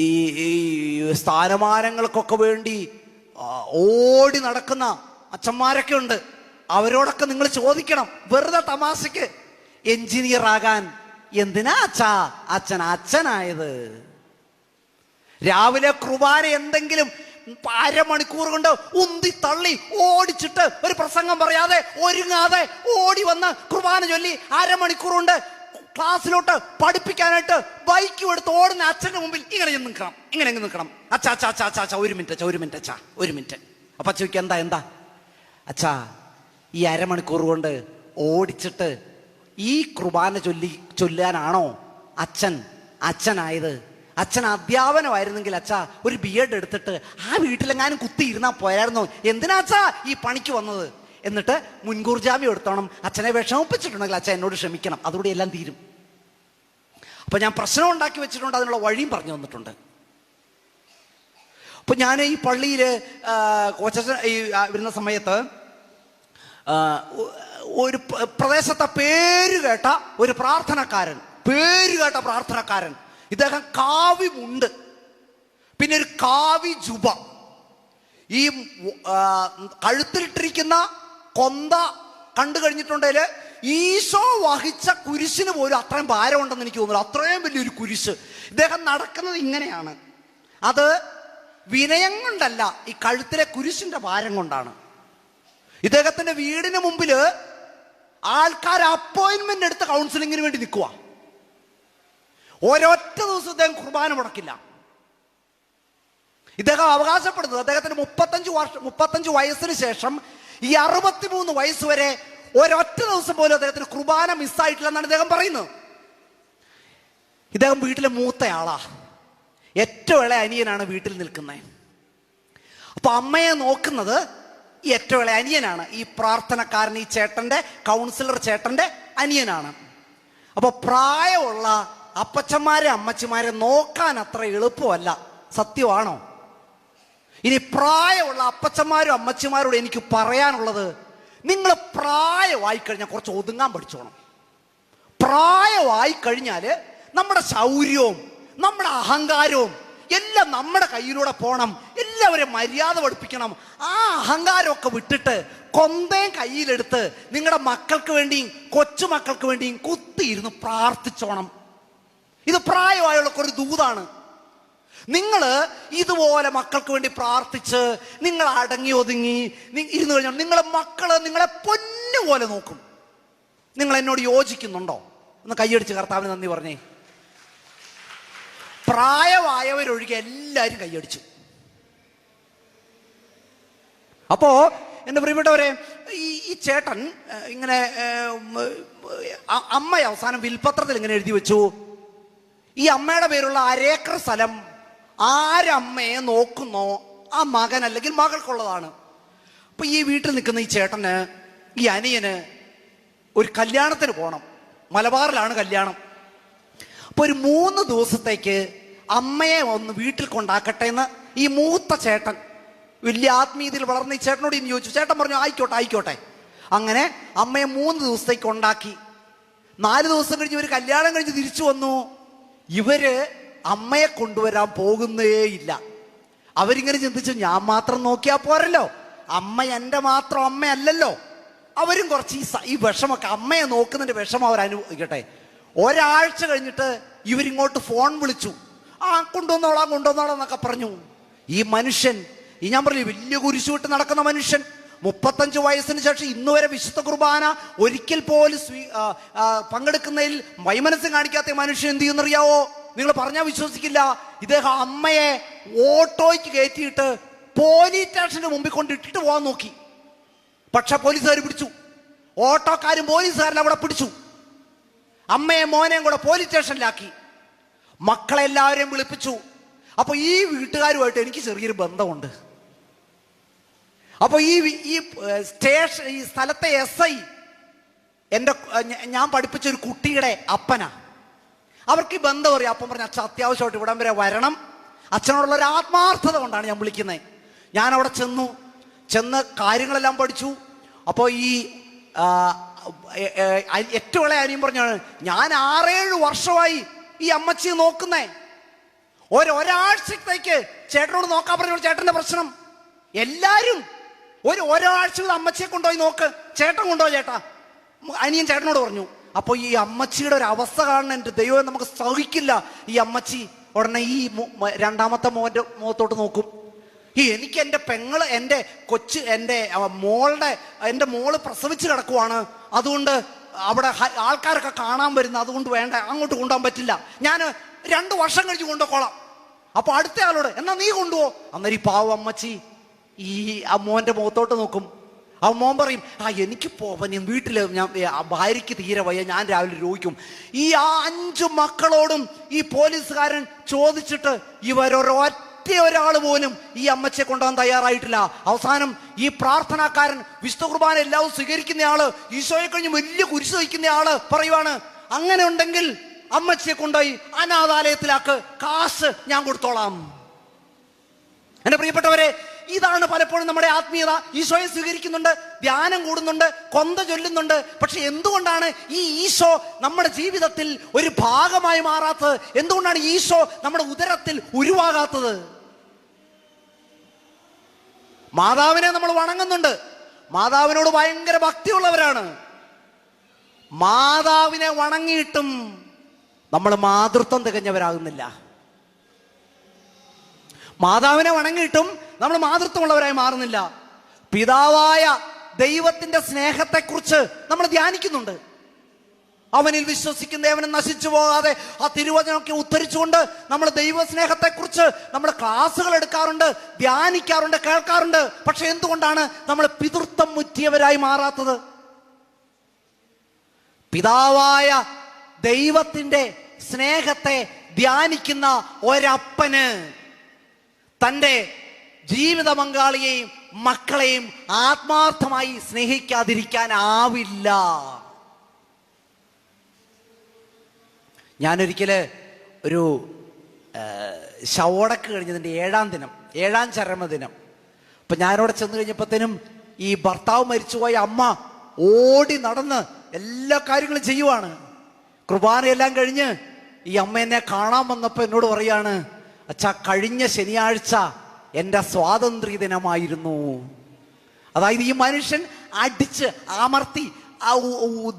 ഈ സ്ഥാനമാനങ്ങൾക്കൊക്കെ വേണ്ടി ഓടി നടക്കുന്ന അച്ഛന്മാരൊക്കെ ഉണ്ട്. അവരോടൊക്കെ നിങ്ങൾ ചോദിക്കണം, വെറുതെ തമാശക്ക്, എഞ്ചിനീയർ ആകാൻ എന്തിനാ അച്ഛനായത്? രാവിലെ കുർബാന എന്തെങ്കിലും 1/2 മണിക്കൂർ കൊണ്ട് ഉന്തി തള്ളി ഓടിച്ചിട്ട് ഒരു പ്രസംഗം പറയാതെ ഒരുങ്ങാതെ ഓടി വന്ന് കുർബാന ചൊല്ലി 1/2 മണിക്കൂർ കൊണ്ട് ക്ലാസ്സിലോട്ട് പഠിപ്പിക്കാനായിട്ട് ബൈക്കും എടുത്ത് ഓടുന്ന അച്ഛന്റെ മുമ്പിൽ ഇങ്ങനെ നിൽക്കണം. അച്ഛാ ഒരു മിനിറ്റ്. അപ്പൊ ചോദിക്കുക, എന്താ അച്ഛാ, ഈ 1/2 മണിക്കൂർ കൊണ്ട് ഓടിച്ചിട്ട് ഈ കുർബാന ചൊല്ലാനാണോ അച്ഛനായത്? അച്ഛൻ അധ്യാപനമായിരുന്നെങ്കിൽ അച്ഛാ ഒരു B.Ed എടുത്തിട്ട് ആ വീട്ടിലെങ്ങാനും കുത്തിയിരുന്നാ പോയായിരുന്നോ? എന്തിനാ അച്ഛാ ഈ പണിക്ക് വന്നത്? എന്നിട്ട് മുൻകൂർ ജാമ്യം എടുത്തോണം. അച്ഛനെ വിഷമിപ്പിച്ചിട്ടുണ്ടെങ്കിൽ അച്ഛൻ എന്നോട് ക്ഷമിക്കണം, അതുകൂടി എല്ലാം തീരും. അപ്പൊ ഞാൻ പ്രശ്നം ഉണ്ടാക്കി വെച്ചിട്ടുണ്ട്, അതിനുള്ള വഴിയും പറഞ്ഞു തന്നിട്ടുണ്ട്. അപ്പൊ ഞാൻ ഈ പള്ളിയില് വരുന്ന സമയത്ത് ഒരു പ്രദേശത്തെ പേരുകേട്ട പ്രാർത്ഥനക്കാരൻ, ഇദ്ദേഹം കാവിമുണ്ട്, പിന്നെ ഒരു കാവി ജുബ, ഈ കഴുത്തിലിട്ടിരിക്കുന്ന കൊന്ത കണ്ടു കഴിഞ്ഞിട്ടുണ്ടെങ്കിൽ ഈശോ വഹിച്ച കുരിശിന് പോലും അത്രയും ഭാരമുണ്ടെന്ന് എനിക്ക് തോന്നുന്നു. അത്രയും വലിയൊരു കുരിശ്. ഇദ്ദേഹം നടക്കുന്നത് ഇങ്ങനെയാണ്. അത് വിനയം കൊണ്ടല്ല, ഈ കഴുത്തിലെ കുരിശിന്റെ ഭാരം കൊണ്ടാണ്. ഇദ്ദേഹത്തിന്റെ വീടിന് മുമ്പില് ആൾക്കാർ അപ്പോയിന്റ്മെന്റ് എടുത്ത് കൗൺസിലിങ്ങിന് വേണ്ടി നിൽക്കുക. ഒരൊറ്റ ദിവസം ഇദ്ദേഹം കുർബാന മുടക്കില്ല. ഇദ്ദേഹം അവകാശപ്പെടുന്നത് അദ്ദേഹത്തിന് 35 വയസ്സിന് ശേഷം ഈ 63 വയസ്സ് വരെ ഒരൊറ്റ ദിവസം പോലും അദ്ദേഹത്തിന് കുർബാന മിസ്സായിട്ടില്ല എന്നാണ് ഇദ്ദേഹം പറയുന്നത്. ഇദ്ദേഹം വീട്ടിലെ മൂത്തയാളാ, ഏറ്റവും ഇളയ അനിയനാണ് വീട്ടിൽ നിൽക്കുന്നത്. അപ്പൊ അമ്മയെ നോക്കുന്നത് ഈ ഏറ്റവും ഇളയ അനിയനാണ്. ഈ പ്രാർത്ഥനക്കാരൻ, ഈ ചേട്ടന്റെ കൗൺസിലർ ചേട്ടന്റെ അനിയനാണ്. അപ്പൊ പ്രായമുള്ള അപ്പച്ചന്മാരെ അമ്മച്ചിമാരെ നോക്കാൻ അത്ര എളുപ്പമല്ല. സത്യമാണോ? ഇനി പ്രായമുള്ള അപ്പച്ചന്മാരും അമ്മച്ചിമാരോട് എനിക്ക് പറയാനുള്ളത്, നിങ്ങൾ പ്രായമായി കഴിഞ്ഞാൽ കുറച്ച് ഒതുങ്ങാൻ പഠിച്ചോണം. പ്രായമായി കഴിഞ്ഞാൽ നമ്മുടെ ശൗര്യവും നമ്മുടെ അഹങ്കാരവും എല്ലാം നമ്മുടെ കയ്യിലൂടെ പോകണം. എല്ലാവരെയും മര്യാദ പഠിപ്പിക്കണം. ആ അഹങ്കാരമൊക്കെ വിട്ടിട്ട് കൊന്തയും കയ്യിലെടുത്ത് നിങ്ങളുടെ മക്കൾക്ക് വേണ്ടിയും കൊച്ചുമക്കൾക്ക് വേണ്ടിയും കുത്തിയിരുന്ന് പ്രാർത്ഥിച്ചോണം. ഇത് പ്രായമായുള്ള ഒരു ദൂതാണ്. നിങ്ങൾ ഇതുപോലെ മക്കൾക്ക് വേണ്ടി പ്രാർത്ഥിച്ച് നിങ്ങൾ അടങ്ങി ഒതുങ്ങി ഇരുന്ന് കഴിഞ്ഞാൽ നിങ്ങളെ മക്കള് നിങ്ങളെ പൊന്നുപോലെ നോക്കും. നിങ്ങൾ എന്നോട് യോജിക്കുന്നുണ്ടോ? ഒന്ന് കൈയടിച്ച് കർത്താവിന് നന്ദി പറഞ്ഞേ. പ്രായമായവരൊഴികെ എല്ലാവരും കൈയടിച്ചു. അപ്പോ എൻ്റെ പ്രിയപ്പെട്ടവരെ, ഈ ചേട്ടൻ ഇങ്ങനെ അമ്മ അവസാനം വിൽപത്രത്തിൽ ഇങ്ങനെ എഴുതി വെച്ചു, ഈ അമ്മയുടെ പേരുള്ള 1 ഏക്കർ സ്ഥലം ആരമ്മയെ നോക്കുന്നോ ആ മകൻ അല്ലെങ്കിൽ മകൾക്കുള്ളതാണ്. അപ്പൊ ഈ വീട്ടിൽ നിൽക്കുന്ന ഈ ചേട്ടന്, ഈ അനിയന് ഒരു കല്യാണത്തിന് പോകണം. മലബാറിലാണ് കല്യാണം. അപ്പൊ ഒരു 3 ദിവസത്തേക്ക് അമ്മയെ ഒന്ന് വീട്ടിൽ കൊണ്ടാക്കട്ടെ എന്ന് ഈ മൂത്ത ചേട്ടൻ, വലിയ ആത്മീയതയിൽ വളർന്ന ഈ ചേട്ടനോട് ഇനി ചോദിച്ചു. ചേട്ടൻ പറഞ്ഞു ആയിക്കോട്ടെ. അങ്ങനെ അമ്മയെ 3 ദിവസത്തേക്ക് കൊണ്ടാക്കി. 4 ദിവസം കഴിഞ്ഞ് ഇവർ കല്യാണം കഴിഞ്ഞ് തിരിച്ചു വന്നു. ഇവര് അമ്മയെ കൊണ്ടുവരാൻ പോകുന്നേ ഇല്ല. അവരിങ്ങനെ ചിന്തിച്ചു, ഞാൻ മാത്രം നോക്കിയാൽ പോരല്ലോ, അമ്മ എൻ്റെ മാത്രം അമ്മയല്ലല്ലോ. അവരും കുറച്ച് ഈ വിഷമൊക്കെ, അമ്മയെ നോക്കുന്നതിന്റെ വിഷമം അവർ അനുഭവിക്കട്ടെ. ഒരാഴ്ച കഴിഞ്ഞിട്ട് ഇവരിങ്ങോട്ട് ഫോൺ വിളിച്ചു. കൊണ്ടുവന്നോളാം എന്നൊക്കെ പറഞ്ഞു. ഈ മനുഷ്യൻ, ഞാൻ പറഞ്ഞു വലിയ കുരിശു വിട്ട് നടക്കുന്ന മനുഷ്യൻ, 35 വയസ്സിന് ശേഷം ഇന്നുവരെ വിശുദ്ധ കുർബാന ഒരിക്കൽ പോലും പങ്കെടുക്കുന്നതിൽ വൈമനസ്യം കാണിക്കാത്ത മനുഷ്യൻ എന്ത് ചെയ്യുന്നറിയാവോ? നിങ്ങൾ പറഞ്ഞാൽ വിശ്വസിക്കില്ല. ഇദ്ദേഹം അമ്മയെ ഓട്ടോയ്ക്ക് കയറ്റിയിട്ട് പോലീസ് സ്റ്റേഷന്റെ മുമ്പിൽ കൊണ്ടിട്ടിട്ട് പോകാൻ നോക്കി. പക്ഷെ പോലീസുകാർ പിടിച്ചു. ഓട്ടോക്കാരും പോലീസുകാരെല്ലാം അവിടെ പിടിച്ചു. അമ്മയെ മോനെയും കൂടെ പോലീസ് സ്റ്റേഷനിലാക്കി. മക്കളെല്ലാവരെയും വിളിപ്പിച്ചു. അപ്പൊ ഈ വീട്ടുകാരുമായിട്ട് എനിക്ക് ചെറിയൊരു ബന്ധമുണ്ട്. അപ്പൊ ഈ സ്ഥലത്തെ SI ഞാൻ പഠിപ്പിച്ച ഒരു കുട്ടിയുടെ അപ്പനാ. അവർക്ക് ഈ ബന്ധം അറിയാം. അപ്പം പറഞ്ഞു, അച്ഛൻ അത്യാവശ്യമായിട്ട് ഇവിടം വരെ വരണം, അച്ഛനോടുള്ള ഒരു ആത്മാർത്ഥത കൊണ്ടാണ് ഞാൻ വിളിക്കുന്നത്. ഞാൻ അവിടെ ചെന്ന് കാര്യങ്ങളെല്ലാം പഠിച്ചു. അപ്പോൾ ഈ ഏറ്റവും ഇളയ അനിയൻ പറഞ്ഞാണ്, ഞാൻ 6-7 വർഷമായി ഈ അമ്മച്ചിയെ നോക്കുന്നേ. ഒരാഴ്ചത്തേക്ക് ചേട്ടനോട് നോക്കാൻ പറഞ്ഞു. ചേട്ടന്റെ പ്രശ്നം എല്ലാരും ഒരാഴ്ച അമ്മച്ചിയെ കൊണ്ടുപോയി നോക്ക്, ചേട്ടൻ കൊണ്ടുപോയി ചേട്ടാ, അനിയൻ ചേട്ടനോട് പറഞ്ഞു. അപ്പൊ ഈ അമ്മച്ചിയുടെ ഒരു അവസ്ഥ കാണുന്ന എൻ്റെ ദൈവം നമുക്ക് സഹിക്കില്ല. ഈ അമ്മച്ചി ഉടനെ ഈ രണ്ടാമത്തെ മോന്റെ മുഖത്തോട്ട് നോക്കും. എനിക്ക് എൻ്റെ പെങ്ങള്, എൻ്റെ കൊച്ച്, എൻ്റെ മോള് പ്രസവിച്ച് കിടക്കുവാണ്, അതുകൊണ്ട് അവിടെ ആൾക്കാരൊക്കെ കാണാൻ വരുന്ന, അതുകൊണ്ട് വേണ്ട, അങ്ങോട്ട് കൊണ്ടുപോകാൻ പറ്റില്ല, ഞാൻ 2 വർഷം കഴിഞ്ഞ് കൊണ്ടുപോയിക്കോളാം. അപ്പൊ അടുത്ത ആളോട്, എന്നാ നീ കൊണ്ടുപോ. അന്നേരം ഈ പാവം അമ്മച്ചി ഈ മോന്റെ മുഖത്തോട്ട് നോക്കും. ആ മോൻ പറയും, എനിക്ക് പോവാൻ വീട്ടില്, ഞാൻ ഭാര്യയ്ക്ക് തീരെ വയ്യ, ഞാൻ രാവിലെ രോഗിക്കും. ഈ 5 മക്കളോടും ഈ പോലീസുകാരൻ ചോദിച്ചിട്ട് ഒരാൾ പോലും ഈ അമ്മച്ചിയെ കൊണ്ടുപോകാൻ തയ്യാറായിട്ടില്ല. അവസാനം ഈ പ്രാർത്ഥനാക്കാരൻ, വിശുദ്ധ കുർബാന എല്ലാവരും സ്വീകരിക്കുന്ന ആള്, ഈശോയെ കഴിഞ്ഞ് വലിയ കുരിശ് വയ്ക്കുന്ന ആള് പറയുവാണ്, അങ്ങനെ ഉണ്ടെങ്കിൽ അമ്മച്ചിയെ കൊണ്ടുപോയി അനാഥാലയത്തിലാക്ക്, കാശ് ഞാൻ കൊടുത്തോളാം. എന്റെ പ്രിയപ്പെട്ടവരെ, ഇതാണ് പലപ്പോഴും നമ്മുടെ ആത്മീയത. ഈശോയെ സ്വീകരിക്കുന്നുണ്ട്, ധ്യാനം കൂടുന്നുണ്ട്, കൊന്ത ചൊല്ലുന്നുണ്ട്. പക്ഷെ എന്തുകൊണ്ടാണ് ഈ ഈശോ നമ്മുടെ ജീവിതത്തിൽ ഒരു ഭാഗമായി മാറാത്തത്? എന്തുകൊണ്ടാണ് ഈശോ നമ്മുടെ ഉദരത്തിൽ ഉരുവാകാത്തത്? മാതാവിനെ നമ്മൾ വണങ്ങുന്നുണ്ട്, മാതാവിനോട് ഭയങ്കര ഭക്തിയുള്ളവരാണ്. മാതാവിനെ വണങ്ങിയിട്ടും നമ്മൾ മാതൃത്വം തികഞ്ഞവരാകുന്നില്ല. മാതാവിനെ വണങ്ങിയിട്ടും നമ്മൾ മാതൃത്വമുള്ളവരായി മാറുന്നില്ല. പിതാവായ ദൈവത്തിന്റെ സ്നേഹത്തെക്കുറിച്ച് നമ്മൾ ധ്യാനിക്കുന്നുണ്ട്. അവനിൽ വിശ്വസിക്കുന്ന ദേവനും നശിച്ചു പോകാതെ ആ തിരുവചനമൊക്കെ ഉദ്ധരിച്ചുകൊണ്ട് നമ്മൾ ദൈവസ്നേഹത്തെക്കുറിച്ച് നമ്മൾ ക്ലാസ്സുകൾ എടുക്കാറുണ്ട്, ധ്യാനിക്കാറുണ്ട്, കേൾക്കാറുണ്ട്. പക്ഷെ എന്തുകൊണ്ടാണ് നമ്മൾ പിതൃത്വം മുറ്റിയവരായി മാറാത്തത്? പിതാവായ ദൈവത്തിന്റെ സ്നേഹത്തെ ധ്യാനിക്കുന്ന ഒരപ്പന് തൻ്റെ ജീവിത പങ്കാളിയെയും മക്കളെയും ആത്മാർത്ഥമായി സ്നേഹിക്കാതിരിക്കാനാവില്ല. ഞാനൊരിക്കല് ഒരു ശവോടക്ക് കഴിഞ്ഞതിൻ്റെ 7-ാം ദിനം, 7-ാം ചരമദിനം. അപ്പൊ ഞാനവിടെ ചെന്ന് കഴിഞ്ഞപ്പോഴത്തേനും ഈ ഭർത്താവ് മരിച്ചുപോയ അമ്മ ഓടി നടന്ന് എല്ലാ കാര്യങ്ങളും ചെയ്യുവാണ്. കുർബാനയെല്ലാം കഴിഞ്ഞ് ഈ അമ്മ എന്നെ കാണാൻ വന്നപ്പോൾ എന്നോട് പറയാണ്, അച്ഛാ, കഴിഞ്ഞ ശനിയാഴ്ച എൻ്റെ സ്വാതന്ത്ര്യ ദിനമായിരുന്നു. അതായത് ഈ മനുഷ്യൻ അടിച്ച് അമർത്തി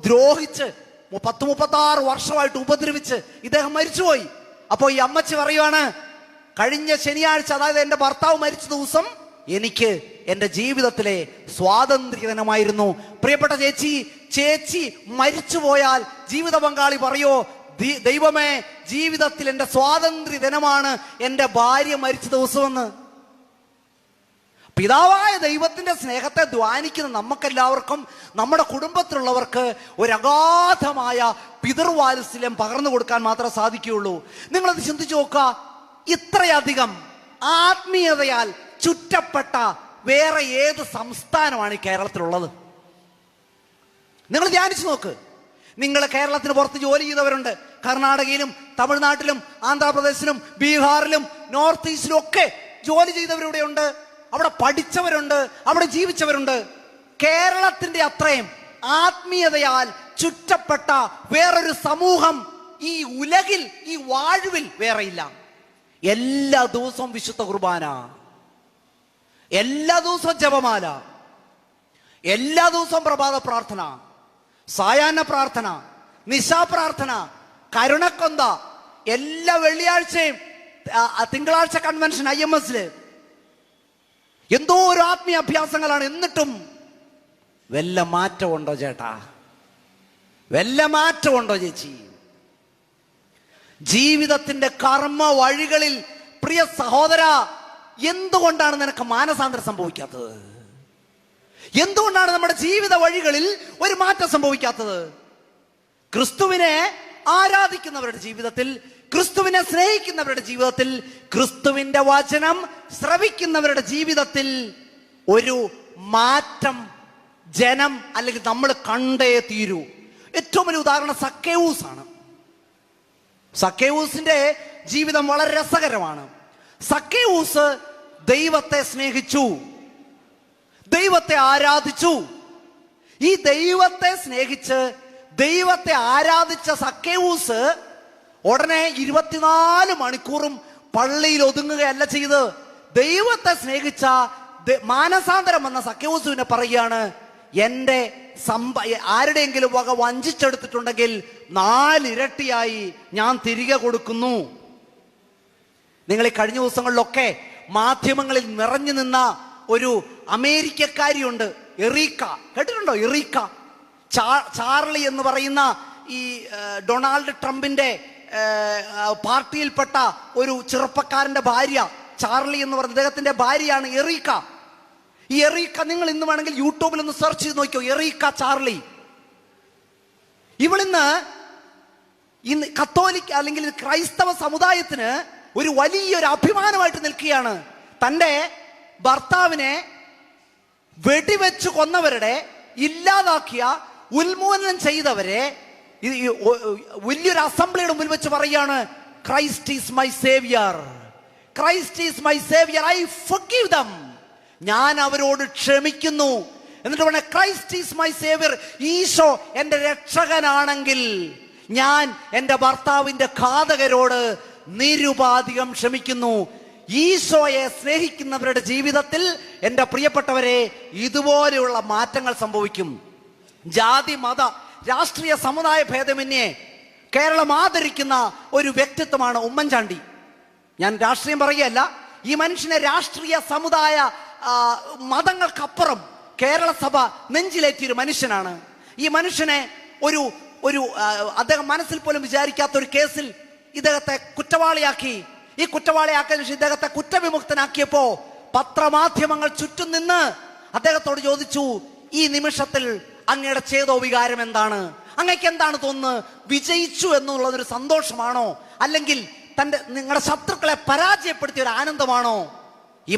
ദ്രോഹിച്ച് 36 വർഷമായിട്ട് ഉപദ്രവിച്ച് ഇദ്ദേഹം മരിച്ചുപോയി. അപ്പോൾ ഈ അമ്മച്ചി പറയുവാണ്, കഴിഞ്ഞ ശനിയാഴ്ച, അതായത് എൻ്റെ ഭർത്താവ് മരിച്ച ദിവസം എനിക്ക് എൻ്റെ ജീവിതത്തിലെ സ്വാതന്ത്ര്യ ദിനമായിരുന്നു. പ്രിയപ്പെട്ട ചേച്ചി മരിച്ചു പോയാൽ ജീവിത പങ്കാളി പറയോ, ദൈവമേ, ജീവിതത്തിൽ എൻ്റെ സ്വാതന്ത്ര്യ ദിനമാണ് എൻ്റെ ഭാര്യ മരിച്ച ദിവസമെന്ന്? പിതാവായ ദൈവത്തിന്റെ സ്നേഹത്തെ ധ്യാനിക്കുന്ന നമുക്കെല്ലാവർക്കും നമ്മുടെ കുടുംബത്തിലുള്ളവർക്ക് ഒരു അഗാധമായ പിതൃവാത്സല്യം പകർന്നു കൊടുക്കാൻ മാത്രമേ സാധിക്കുകയുള്ളൂ. നിങ്ങളത് ചിന്തിച്ചു നോക്കുക. ഇത്രയധികം ആത്മീയതയാൽ ചുറ്റപ്പെട്ട വേറെ ഏത് സംസ്ഥാനമാണ് ഈ കേരളത്തിലുള്ളത്? നിങ്ങൾ ധ്യാനിച്ചു നോക്ക്. നിങ്ങൾ കേരളത്തിന് പുറത്ത് ജോലി ചെയ്തവരുണ്ട്. കർണാടകയിലും തമിഴ്നാട്ടിലും ആന്ധ്രാപ്രദേശിലും ബീഹാറിലും നോർത്ത് ഈസ്റ്റിലും ഒക്കെ ജോലി ചെയ്തവരിവിടെയുണ്ട്. അവിടെ പഠിച്ചവരുണ്ട്, അവിടെ ജീവിച്ചവരുണ്ട്. കേരളത്തിന്റെ അത്രയും ആത്മീയതയാൽ ചുറ്റപ്പെട്ട വേറൊരു സമൂഹം ഈ ഉലകിൽ, ഈ വാഴുവിൽ വേറെയില്ല. എല്ലാ ദിവസവും വിശുദ്ധ കുർബാന, എല്ലാ ദിവസവും ജപമാല, എല്ലാ ദിവസവും പ്രഭാത പ്രാർത്ഥന, സായാഹ്ന പ്രാർത്ഥന, നിശാ പ്രാർത്ഥന, കരുണക്കൊന്ത, എല്ലാ വെള്ളിയാഴ്ചയും തിങ്കളാഴ്ച കൺവെൻഷൻ IMS എന്തോ ഒരു ആത്മീയ അഭ്യാസങ്ങളാണ്. എന്നിട്ടും വല്ല മാറ്റമുണ്ടോ ചേട്ടാ? വല്ല മാറ്റമുണ്ടോ ചേച്ചി? ജീവിതത്തിന്റെ കർമ്മ വഴികളിൽ പ്രിയ സഹോദര, എന്തുകൊണ്ടാണ് നിനക്ക് മാനസാന്തരം സംഭവിക്കാത്തത്? എന്തുകൊണ്ടാണ് നമ്മുടെ ജീവിത വഴികളിൽ ഒരു മാറ്റം സംഭവിക്കാത്തത്? ക്രിസ്തുവിനെ ആരാധിക്കുന്നവരുടെ ജീവിതത്തിൽ, ക്രിസ്തുവിനെ സ്നേഹിക്കുന്നവരുടെ ജീവിതത്തിൽ, ക്രിസ്തുവിന്റെ വചനം ശ്രവിക്കുന്നവരുടെ ജീവിതത്തിൽ ഒരു മാറ്റം ജനം അല്ലെങ്കിൽ നമ്മൾ കണ്ടേ തീരൂ. ഏറ്റവും വലിയ ഉദാഹരണം സക്കേവൂസ് ആണ്. സക്കേവൂസിന്റെ ജീവിതം വളരെ രസകരമാണ്. സക്കേവൂസ് ദൈവത്തെ സ്നേഹിച്ചു, ദൈവത്തെ ആരാധിച്ചു. ഈ ദൈവത്തെ സ്നേഹിച്ച് ദൈവത്തെ ആരാധിച്ച സക്കേവൂസ് ഉടനെ 24 മണിക്കൂറും പള്ളിയിൽ ഒതുങ്ങുകയല്ല ചെയ്ത്, ദൈവത്തെ സ്നേഹിച്ച മാനസാന്തരം വന്ന സക്കേവൂസിനെ പറയുകയാണ്, എൻ്റെ ആരുടെയെങ്കിലും വക വഞ്ചിച്ചെടുത്തിട്ടുണ്ടെങ്കിൽ 4 ഇരട്ടിയായി ഞാൻ തിരികെ കൊടുക്കുന്നു. നിങ്ങൾ ഈ കഴിഞ്ഞ ദിവസങ്ങളിലൊക്കെ മാധ്യമങ്ങളിൽ നിറഞ്ഞു നിന്ന ഒരു അമേരിക്കക്കാരിയുണ്ട്, എറീക്ക. കേട്ടിട്ടുണ്ടോ? എറീക്ക ചാർലി എന്ന് പറയുന്ന ഈ ഡൊണാൾഡ് ട്രംപിന്റെ പാർട്ടിയിൽപ്പെട്ട ഒരു ചെറുപ്പക്കാരന്റെ ഭാര്യ, ചാർലി എന്ന് പറയുന്ന അദ്ദേഹത്തിന്റെ ഭാര്യയാണ് എറീക്ക. ഈ എറീക്ക നിങ്ങൾ ഇന്ന് വേണമെങ്കിൽ യൂട്യൂബിൽ ഒന്ന് സെർച്ച് ചെയ്ത് നോക്കിയോ, എറീക്ക ചാർലി. ഇവളിന്ന് കത്തോലിക്ക അല്ലെങ്കിൽ ക്രൈസ്തവ സമുദായത്തിന് ഒരു വലിയൊരു അഭിമാനമായിട്ട് നിൽക്കുകയാണ്. തൻ്റെ ഭർത്താവിനെ വെടിവെച്ച് കൊന്നവരുടെ, ഇല്ലാതാക്കിയ, ഉന്മൂലനം ചെയ്തവരെ വലിയൊരു അസംബ്ലിയുടെ മുന്നിൽ വെച്ച് പറയാണ്, Christ is my saviour, Christ is my saviour, I forgive them. ഞാൻ അവരോട് ക്ഷമിക്കുന്നു. എന്നിട്ട് പറഞ്ഞ ക്രൈസ്റ്റ് ഈസ് മൈ സേവിയർ, ഈശോ എൻ്റെ രക്ഷകനാണെങ്കിൽ ഞാൻ എൻ്റെ ഭർത്താവിൻ്റെ ഘാതകരോട് നിരുപാധികം ക്ഷമിക്കുന്നു. ഈശോയെ സ്നേഹിക്കുന്നവരുടെ ജീവിതത്തിൽ എൻ്റെ പ്രിയപ്പെട്ടവരെ ഇതുപോലെയുള്ള മാറ്റങ്ങൾ സംഭവിക്കും. ജാതി മത രാഷ്ട്രീയ സമുദായ ഭേദമന്യേ കേരളം ആദരിക്കുന്ന ഒരു വ്യക്തിത്വമാണ് ഉമ്മൻചാണ്ടി. ഞാൻ രാഷ്ട്രീയം പറയുകയല്ല, ഈ മനുഷ്യനെ രാഷ്ട്രീയ സമുദായ മതങ്ങൾക്കപ്പുറം കേരള സഭ നെഞ്ചിലേറ്റിയൊരു മനുഷ്യനാണ്. ഈ മനുഷ്യനെ ഒരു അദ്ദേഹം മനസ്സിൽ പോലും വിചാരിക്കാത്ത ഒരു കേസിൽ ഇദ്ദേഹത്തെ കുറ്റവാളിയാക്കി. ഈ കുറ്റവാളിയാക്കിയതിനു ശേഷം ഇദ്ദേഹത്തെ കുറ്റവിമുക്തനാക്കിയപ്പോ പത്രമാധ്യമങ്ങൾ ചുറ്റും നിന്ന് അദ്ദേഹത്തോട് ചോദിച്ചു, ഈ നിമിഷത്തിൽ അങ്ങയുടെ ചേതോ വികാരം എന്താണ്? അങ്ങക്ക് എന്താണ് തോന്നുന്നത്? വിജയിച്ചു എന്നുള്ളതൊരു സന്തോഷമാണോ, അല്ലെങ്കിൽ നിങ്ങളുടെ ശത്രുക്കളെ പരാജയപ്പെടുത്തിയ ഒരു ആനന്ദമാണോ? ഈ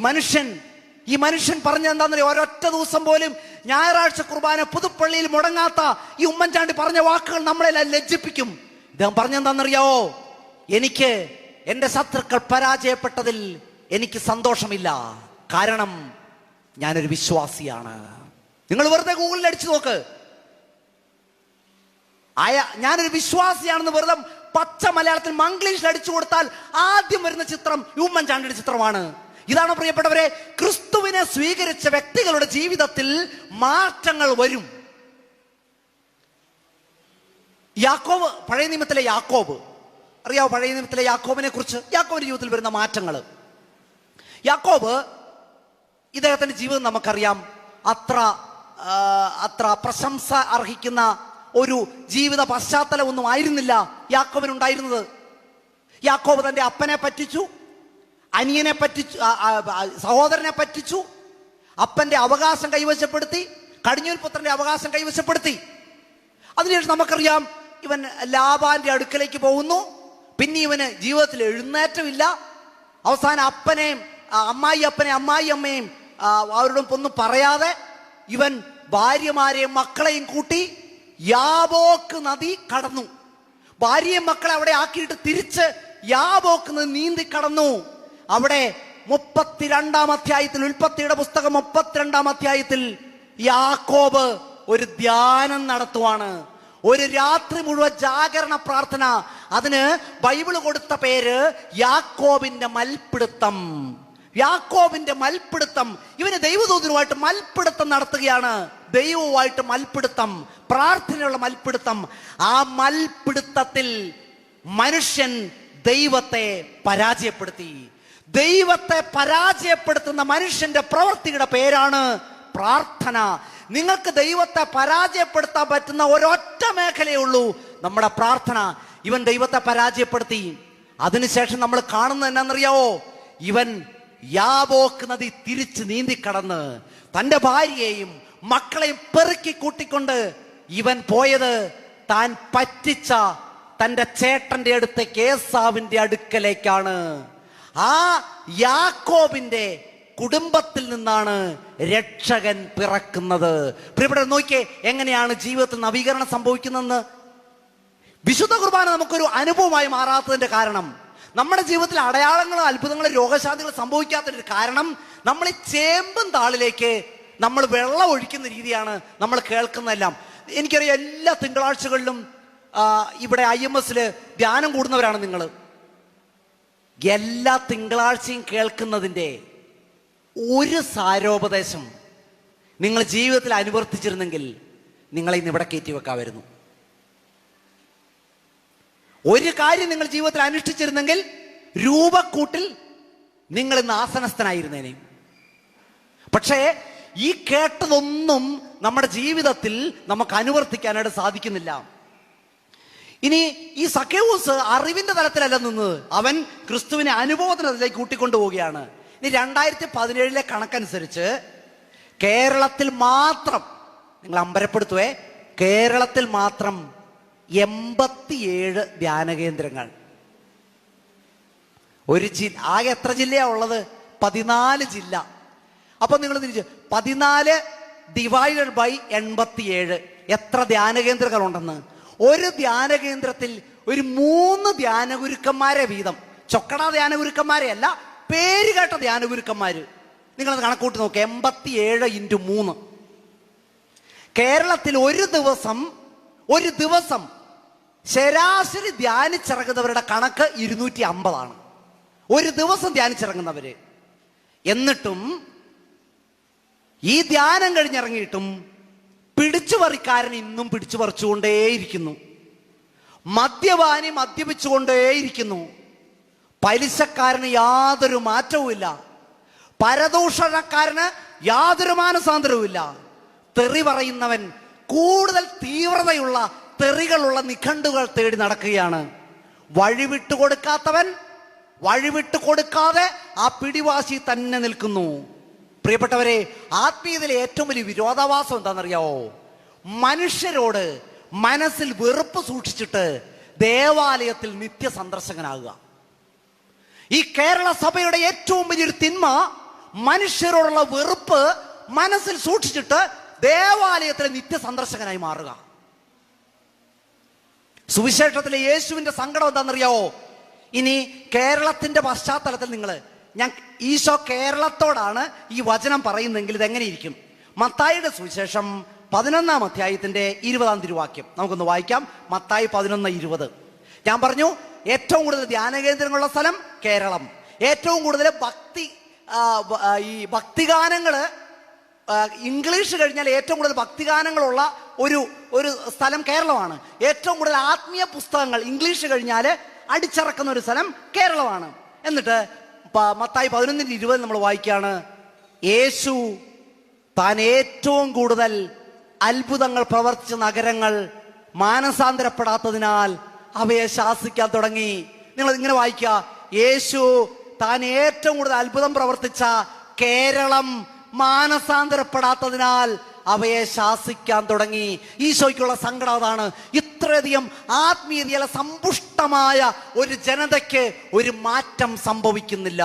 മനുഷ്യൻ പറഞ്ഞെന്താണെന്നറിയോ? ഒരൊറ്റ ദിവസം പോലും ഞായറാഴ്ച കുർബാന പുതുപ്പള്ളിയിൽ മുടങ്ങാത്ത ഈ ഉമ്മൻചാണ്ടി പറഞ്ഞ വാക്കുകൾ നമ്മളെല്ലാം ലജ്ജിപ്പിക്കും. ഇദ്ദേഹം പറഞ്ഞെന്താണെന്നറിയാവോ? എനിക്ക് എന്റെ ശത്രുക്കൾ പരാജയപ്പെട്ടതിൽ എനിക്ക് സന്തോഷമില്ല, കാരണം ഞാനൊരു വിശ്വാസിയാണ്. നിങ്ങൾ വെറുതെ ഗൂഗിളിൽ അടിച്ചു നോക്ക്, ഞാനൊരു വിശ്വാസിയാണെന്ന് വെറുതെ പച്ച മലയാളത്തിൽ മംഗ്ലീഷിൽ അടിച്ചു കൊടുത്താൽ ആദ്യം വരുന്ന ചിത്രം ഉമ്മൻചാണ്ടിയുടെ ചിത്രമാണ്. ഇതാണ് പ്രിയപ്പെട്ടവരെ, ക്രിസ്തുവിനെ സ്വീകരിച്ച വ്യക്തികളുടെ ജീവിതത്തിൽ മാറ്റങ്ങൾ വരും. യാക്കോബ്, പഴയ നിയമത്തിലെ യാക്കോബ് അറിയാവോ? പഴയ നിയമത്തിലെ യാക്കോബിനെ കുറിച്ച്, യാക്കോബിന്റെ ജീവിതത്തിൽ വരുന്ന മാറ്റങ്ങൾ. യാക്കോബ്, ഇദ്ദേഹത്തിന്റെ ജീവിതം നമുക്കറിയാം, അത്ര പ്രശംസ അർഹിക്കുന്ന ഒരു ജീവിത പശ്ചാത്തലം ഒന്നും ആയിരുന്നില്ല യാക്കോബിനുണ്ടായിരുന്നത്. യാക്കോബ് തന്റെ അപ്പനെ പറ്റിച്ചു, അനിയനെ പറ്റിച്ചു, സഹോദരനെ പറ്റിച്ചു, അപ്പന്റെ അവകാശം കൈവശപ്പെടുത്തി, കടിഞ്ഞൂൽ പുത്രന്റെ അവകാശം കൈവശപ്പെടുത്തി. അതിനുശേഷം നമുക്കറിയാം, ഇവൻ ലാബാന്റെ അടുക്കലേക്ക് പോകുന്നു. പിന്നെ ഇവന് ജീവിതത്തിൽ എഴുന്നേറ്റമില്ല. അവസാനം അമ്മായി അമ്മയും അവരോടൊപ്പം ഒന്നും പറയാതെ ഇവൻ ഭാര്യമാരെയും മക്കളെയും കൂട്ടി യാബോക്ക് നദി കടന്നു. ഭാര്യയും മക്കളെ അവിടെ ആക്കിയിട്ട് തിരിച്ച് യാബോക്ക് നദി നീന്തി കടന്നു. അവിടെ 32-ാം അധ്യായത്തിൽ, ഉൽപ്പത്തിയുടെ പുസ്തകം 32-ാം അധ്യായത്തിൽ യാക്കോബ് ഒരു ധ്യാനം നടത്തുവാണ്. ഒരു രാത്രി മുഴുവൻ ജാഗരണ പ്രാർത്ഥന. അതിന് ബൈബിള് കൊടുത്ത പേര് യാക്കോബിന്റെ മൽപ്പിടുത്തം. യാക്കോബിന്റെ മൽപ്പിടുത്തം. ഇവന് ദൈവദൂതനുമായിട്ട് മൽപ്പിടുത്തം നടത്തുകയാണ്. ദൈവവുമായിട്ട് മൽപ്പിടുത്തം, പ്രാർത്ഥനയുള്ള മൽപ്പിടുത്തം. ആ മൽപ്പിടുത്തത്തിൽ മനുഷ്യൻ ദൈവത്തെ പരാജയപ്പെടുത്തി. ദൈവത്തെ പരാജയപ്പെടുത്തുന്ന മനുഷ്യന്റെ പ്രവൃത്തിയുടെ പേരാണ് പ്രാർത്ഥന. നിങ്ങൾക്ക് ദൈവത്തെ പരാജയപ്പെടുത്താൻ പറ്റുന്ന ഒരൊറ്റ മേഖലയേ ഉള്ളൂ, നമ്മുടെ പ്രാർത്ഥന. ഇവൻ ദൈവത്തെ പരാജയപ്പെടുത്തി. അതിനുശേഷം നമ്മൾ കാണുന്നത് എന്നാണെന്നറിയാവോ? ഇവൻ യാബോക്ക് നദി തിരിച്ച് നീന്തിക്കടന്ന് തന്റെ ഭാര്യയെയും മക്കളെയും പെറുക്കി കൂട്ടിക്കൊണ്ട് ഇവൻ പോയത് താൻ പറ്റിച്ച തന്റെ ചേട്ടന്റെ അടുത്തേക്ക്, ഏസാവിന്റെ അടുക്കലേക്കാണ്. ആ യാക്കോബിന്റെ കുടുംബത്തിൽ നിന്നാണ് രക്ഷകൻ പിറക്കുന്നത്. പ്രിയപ്പെട്ടവരെ, നോക്കിയേ എങ്ങനെയാണ് ജീവിതത്തിൽ നവീകരണം സംഭവിക്കുന്നതെന്ന്. വിശുദ്ധ കുർബാന നമുക്കൊരു അനുഭവമായി മാറാത്തതിന്റെ കാരണം, നമ്മുടെ ജീവിതത്തിൽ അടയാളങ്ങളും അത്ഭുതങ്ങളും രോഗശാന്തികളും സംഭവിക്കാത്തതിന്റെ കാരണം, നമ്മൾ ഈ ചേമ്പും താളിലേക്ക് നമ്മൾ വെള്ളം ഒഴിക്കുന്ന രീതിയാണ് നമ്മൾ കേൾക്കുന്നതെല്ലാം. എനിക്കറിയാം, എല്ലാ തിങ്കളാഴ്ചകളിലും ഇവിടെ IMS ധ്യാനം കൂടുന്നവരാണ് നിങ്ങൾ. എല്ലാ തിങ്കളാഴ്ചയും കേൾക്കുന്നതിൻ്റെ ഒരു സാരോപദേശം നിങ്ങൾ ജീവിതത്തിൽ അനുവർത്തിച്ചിരുന്നെങ്കിൽ നിങ്ങളെ ഇന്ന് ഇവിടെ കയറ്റി വെക്കാമായിരുന്നു. ഒരു കാര്യം നിങ്ങൾ ജീവിതത്തിൽ അനുഷ്ഠിച്ചിരുന്നെങ്കിൽ രൂപക്കൂട്ടിൽ നിങ്ങൾ ഇന്ന് ആസനസ്ഥനായിരുന്നേനെ. പക്ഷേ ഈ കേട്ടതൊന്നും നമ്മുടെ ജീവിതത്തിൽ നമുക്ക് അനുവർത്തിക്കാനായിട്ട് സാധിക്കുന്നില്ല. ഇനി ഈ സക്കേവൂസ് അറിവിന്റെ തലത്തിലല്ല നിന്നത്, അവൻ ക്രിസ്തുവിനെ അനുഭവത്തിനതിലേക്ക് കൂട്ടിക്കൊണ്ടുപോവുകയാണ്. ഇനി 2017 കണക്കനുസരിച്ച് കേരളത്തിൽ മാത്രം, നിങ്ങൾ അമ്പരപ്പെടുത്തുവേ, കേരളത്തിൽ മാത്രം 87 ധ്യാനകേന്ദ്രങ്ങൾ. ആകെ എത്ര ജില്ലയാ ഉള്ളത്? 14 ജില്ല. അപ്പൊ നിങ്ങൾ തിരിച്ച് 14 ഡിവൈഡഡ് ബൈ 87 എത്ര ധ്യാനകേന്ദ്രങ്ങൾ ഉണ്ടെന്ന്. ഒരു ധ്യാനകേന്ദ്രത്തിൽ ഒരു 3 ധ്യാനഗുരുക്കന്മാരെ വീതം, ചൊക്കട ധ്യാനഗുരുക്കന്മാരെ അല്ല, പേര് കേട്ട ധ്യാനഗുരുക്കന്മാര്. നിങ്ങളത് കണക്കൂട്ടി നോക്കുക. 87 × 3. കേരളത്തിൽ ഒരു ദിവസം ശരാശരി ധ്യാനിച്ചിറങ്ങുന്നവരുടെ കണക്ക് 250 ഒരു ദിവസം ധ്യാനിച്ചിറങ്ങുന്നവര്. എന്നിട്ടും ഈ ധ്യാനം കഴിഞ്ഞിറങ്ങിയിട്ടും പിടിച്ചുപറിക്കാരൻ ഇന്നും പിടിച്ചു പറിച്ചുകൊണ്ടേയിരിക്കുന്നു. മദ്യപാനി മദ്യപിച്ചുകൊണ്ടേയിരിക്കുന്നു. പലിശക്കാരന് യാതൊരു മാറ്റവുമില്ല. പരദൂഷണക്കാരന് യാതൊരു മാനസാന്തരവുമില്ല. തെറി പറയുന്നവൻ കൂടുതൽ തീവ്രതയുള്ള തെറികളുള്ള നിഘണ്ടുകൾ തേടി നടക്കുകയാണ്. വഴിവിട്ടു കൊടുക്കാത്തവൻ വഴിവിട്ടു കൊടുക്കാതെ ആ പിടിവാശി തന്നെ നിൽക്കുന്നു. പ്രിയപ്പെട്ടവരെ, ആത്മീയതയിലെ ഏറ്റവും വലിയ വിരോധാഭാസം എന്താണെന്നറിയാവോ? മനുഷ്യരോട് മനസ്സിൽ വെറുപ്പ് സൂക്ഷിച്ചിട്ട് ദേവാലയത്തിൽ നിത്യസന്ദർശകനാകുക. ഈ കേരള സഭയുടെ ഏറ്റവും വലിയൊരു തിന്മ മനുഷ്യരോടുള്ള വെറുപ്പ് മനസ്സിൽ സൂക്ഷിച്ചിട്ട് ദേവാലയത്തിലെ നിത്യസന്ദർശകനായി മാറുക. സുവിശേഷത്തിലെ യേശുവിന്റെ സങ്കടം എന്താണെന്നറിയാവോ? ഇനി കേരളത്തിന്റെ പശ്ചാത്തലത്തിൽ ഈശോ കേരളത്തോടാണ് ഈ വചനം പറയുന്നതെങ്കിൽ ഇതെങ്ങനെയിരിക്കും? മത്തായിയുടെ സുവിശേഷം 11-ാം അധ്യായത്തിന്റെ 20-ാം തിരുവാക്യം നമുക്കൊന്ന് വായിക്കാം. മത്തായി 11:20. ഞാൻ പറഞ്ഞു, ഏറ്റവും കൂടുതൽ ധ്യാന കേന്ദ്രങ്ങളുള്ള സ്ഥലം കേരളം. ഏറ്റവും കൂടുതൽ ഭക്തിഗാനങ്ങള് ഇംഗ്ലീഷ് കഴിഞ്ഞാൽ ഏറ്റവും കൂടുതൽ ഭക്തിഗാനങ്ങളുള്ള ഒരു സ്ഥലം കേരളമാണ്. ഏറ്റവും കൂടുതൽ ആത്മീയ പുസ്തകങ്ങൾ ഇംഗ്ലീഷ് കഴിഞ്ഞാൽ അടിച്ചിറക്കുന്ന ഒരു സ്ഥലം കേരളമാണ്. എന്നിട്ട് മത്തായി 11:20 നമ്മൾ വായിക്കുകയാണ്, യേശു താൻ ഏറ്റവും കൂടുതൽ അത്ഭുതങ്ങൾ പ്രവർത്തിച്ച നഗരങ്ങൾ മാനസാന്തരപ്പെടാത്തതിനാൽ അവയെ ശാസിക്കാൻ തുടങ്ങി. നിങ്ങൾ ഇങ്ങനെ വായിക്കുക, യേശു താൻ ഏറ്റവും കൂടുതൽ അത്ഭുതം പ്രവർത്തിച്ച കേരളം മാനസാന്തരപ്പെടാത്തതിനാൽ അവയെ ശാസിക്കാൻ തുടങ്ങി. ഈശോയ്ക്കുള്ള സങ്കടം അതാണ്. ഇത്രയധികം ആത്മീയതയിലെ സമ്പുഷ്ടമായ ഒരു ജനതയ്ക്ക് ഒരു മാറ്റം സംഭവിക്കുന്നില്ല.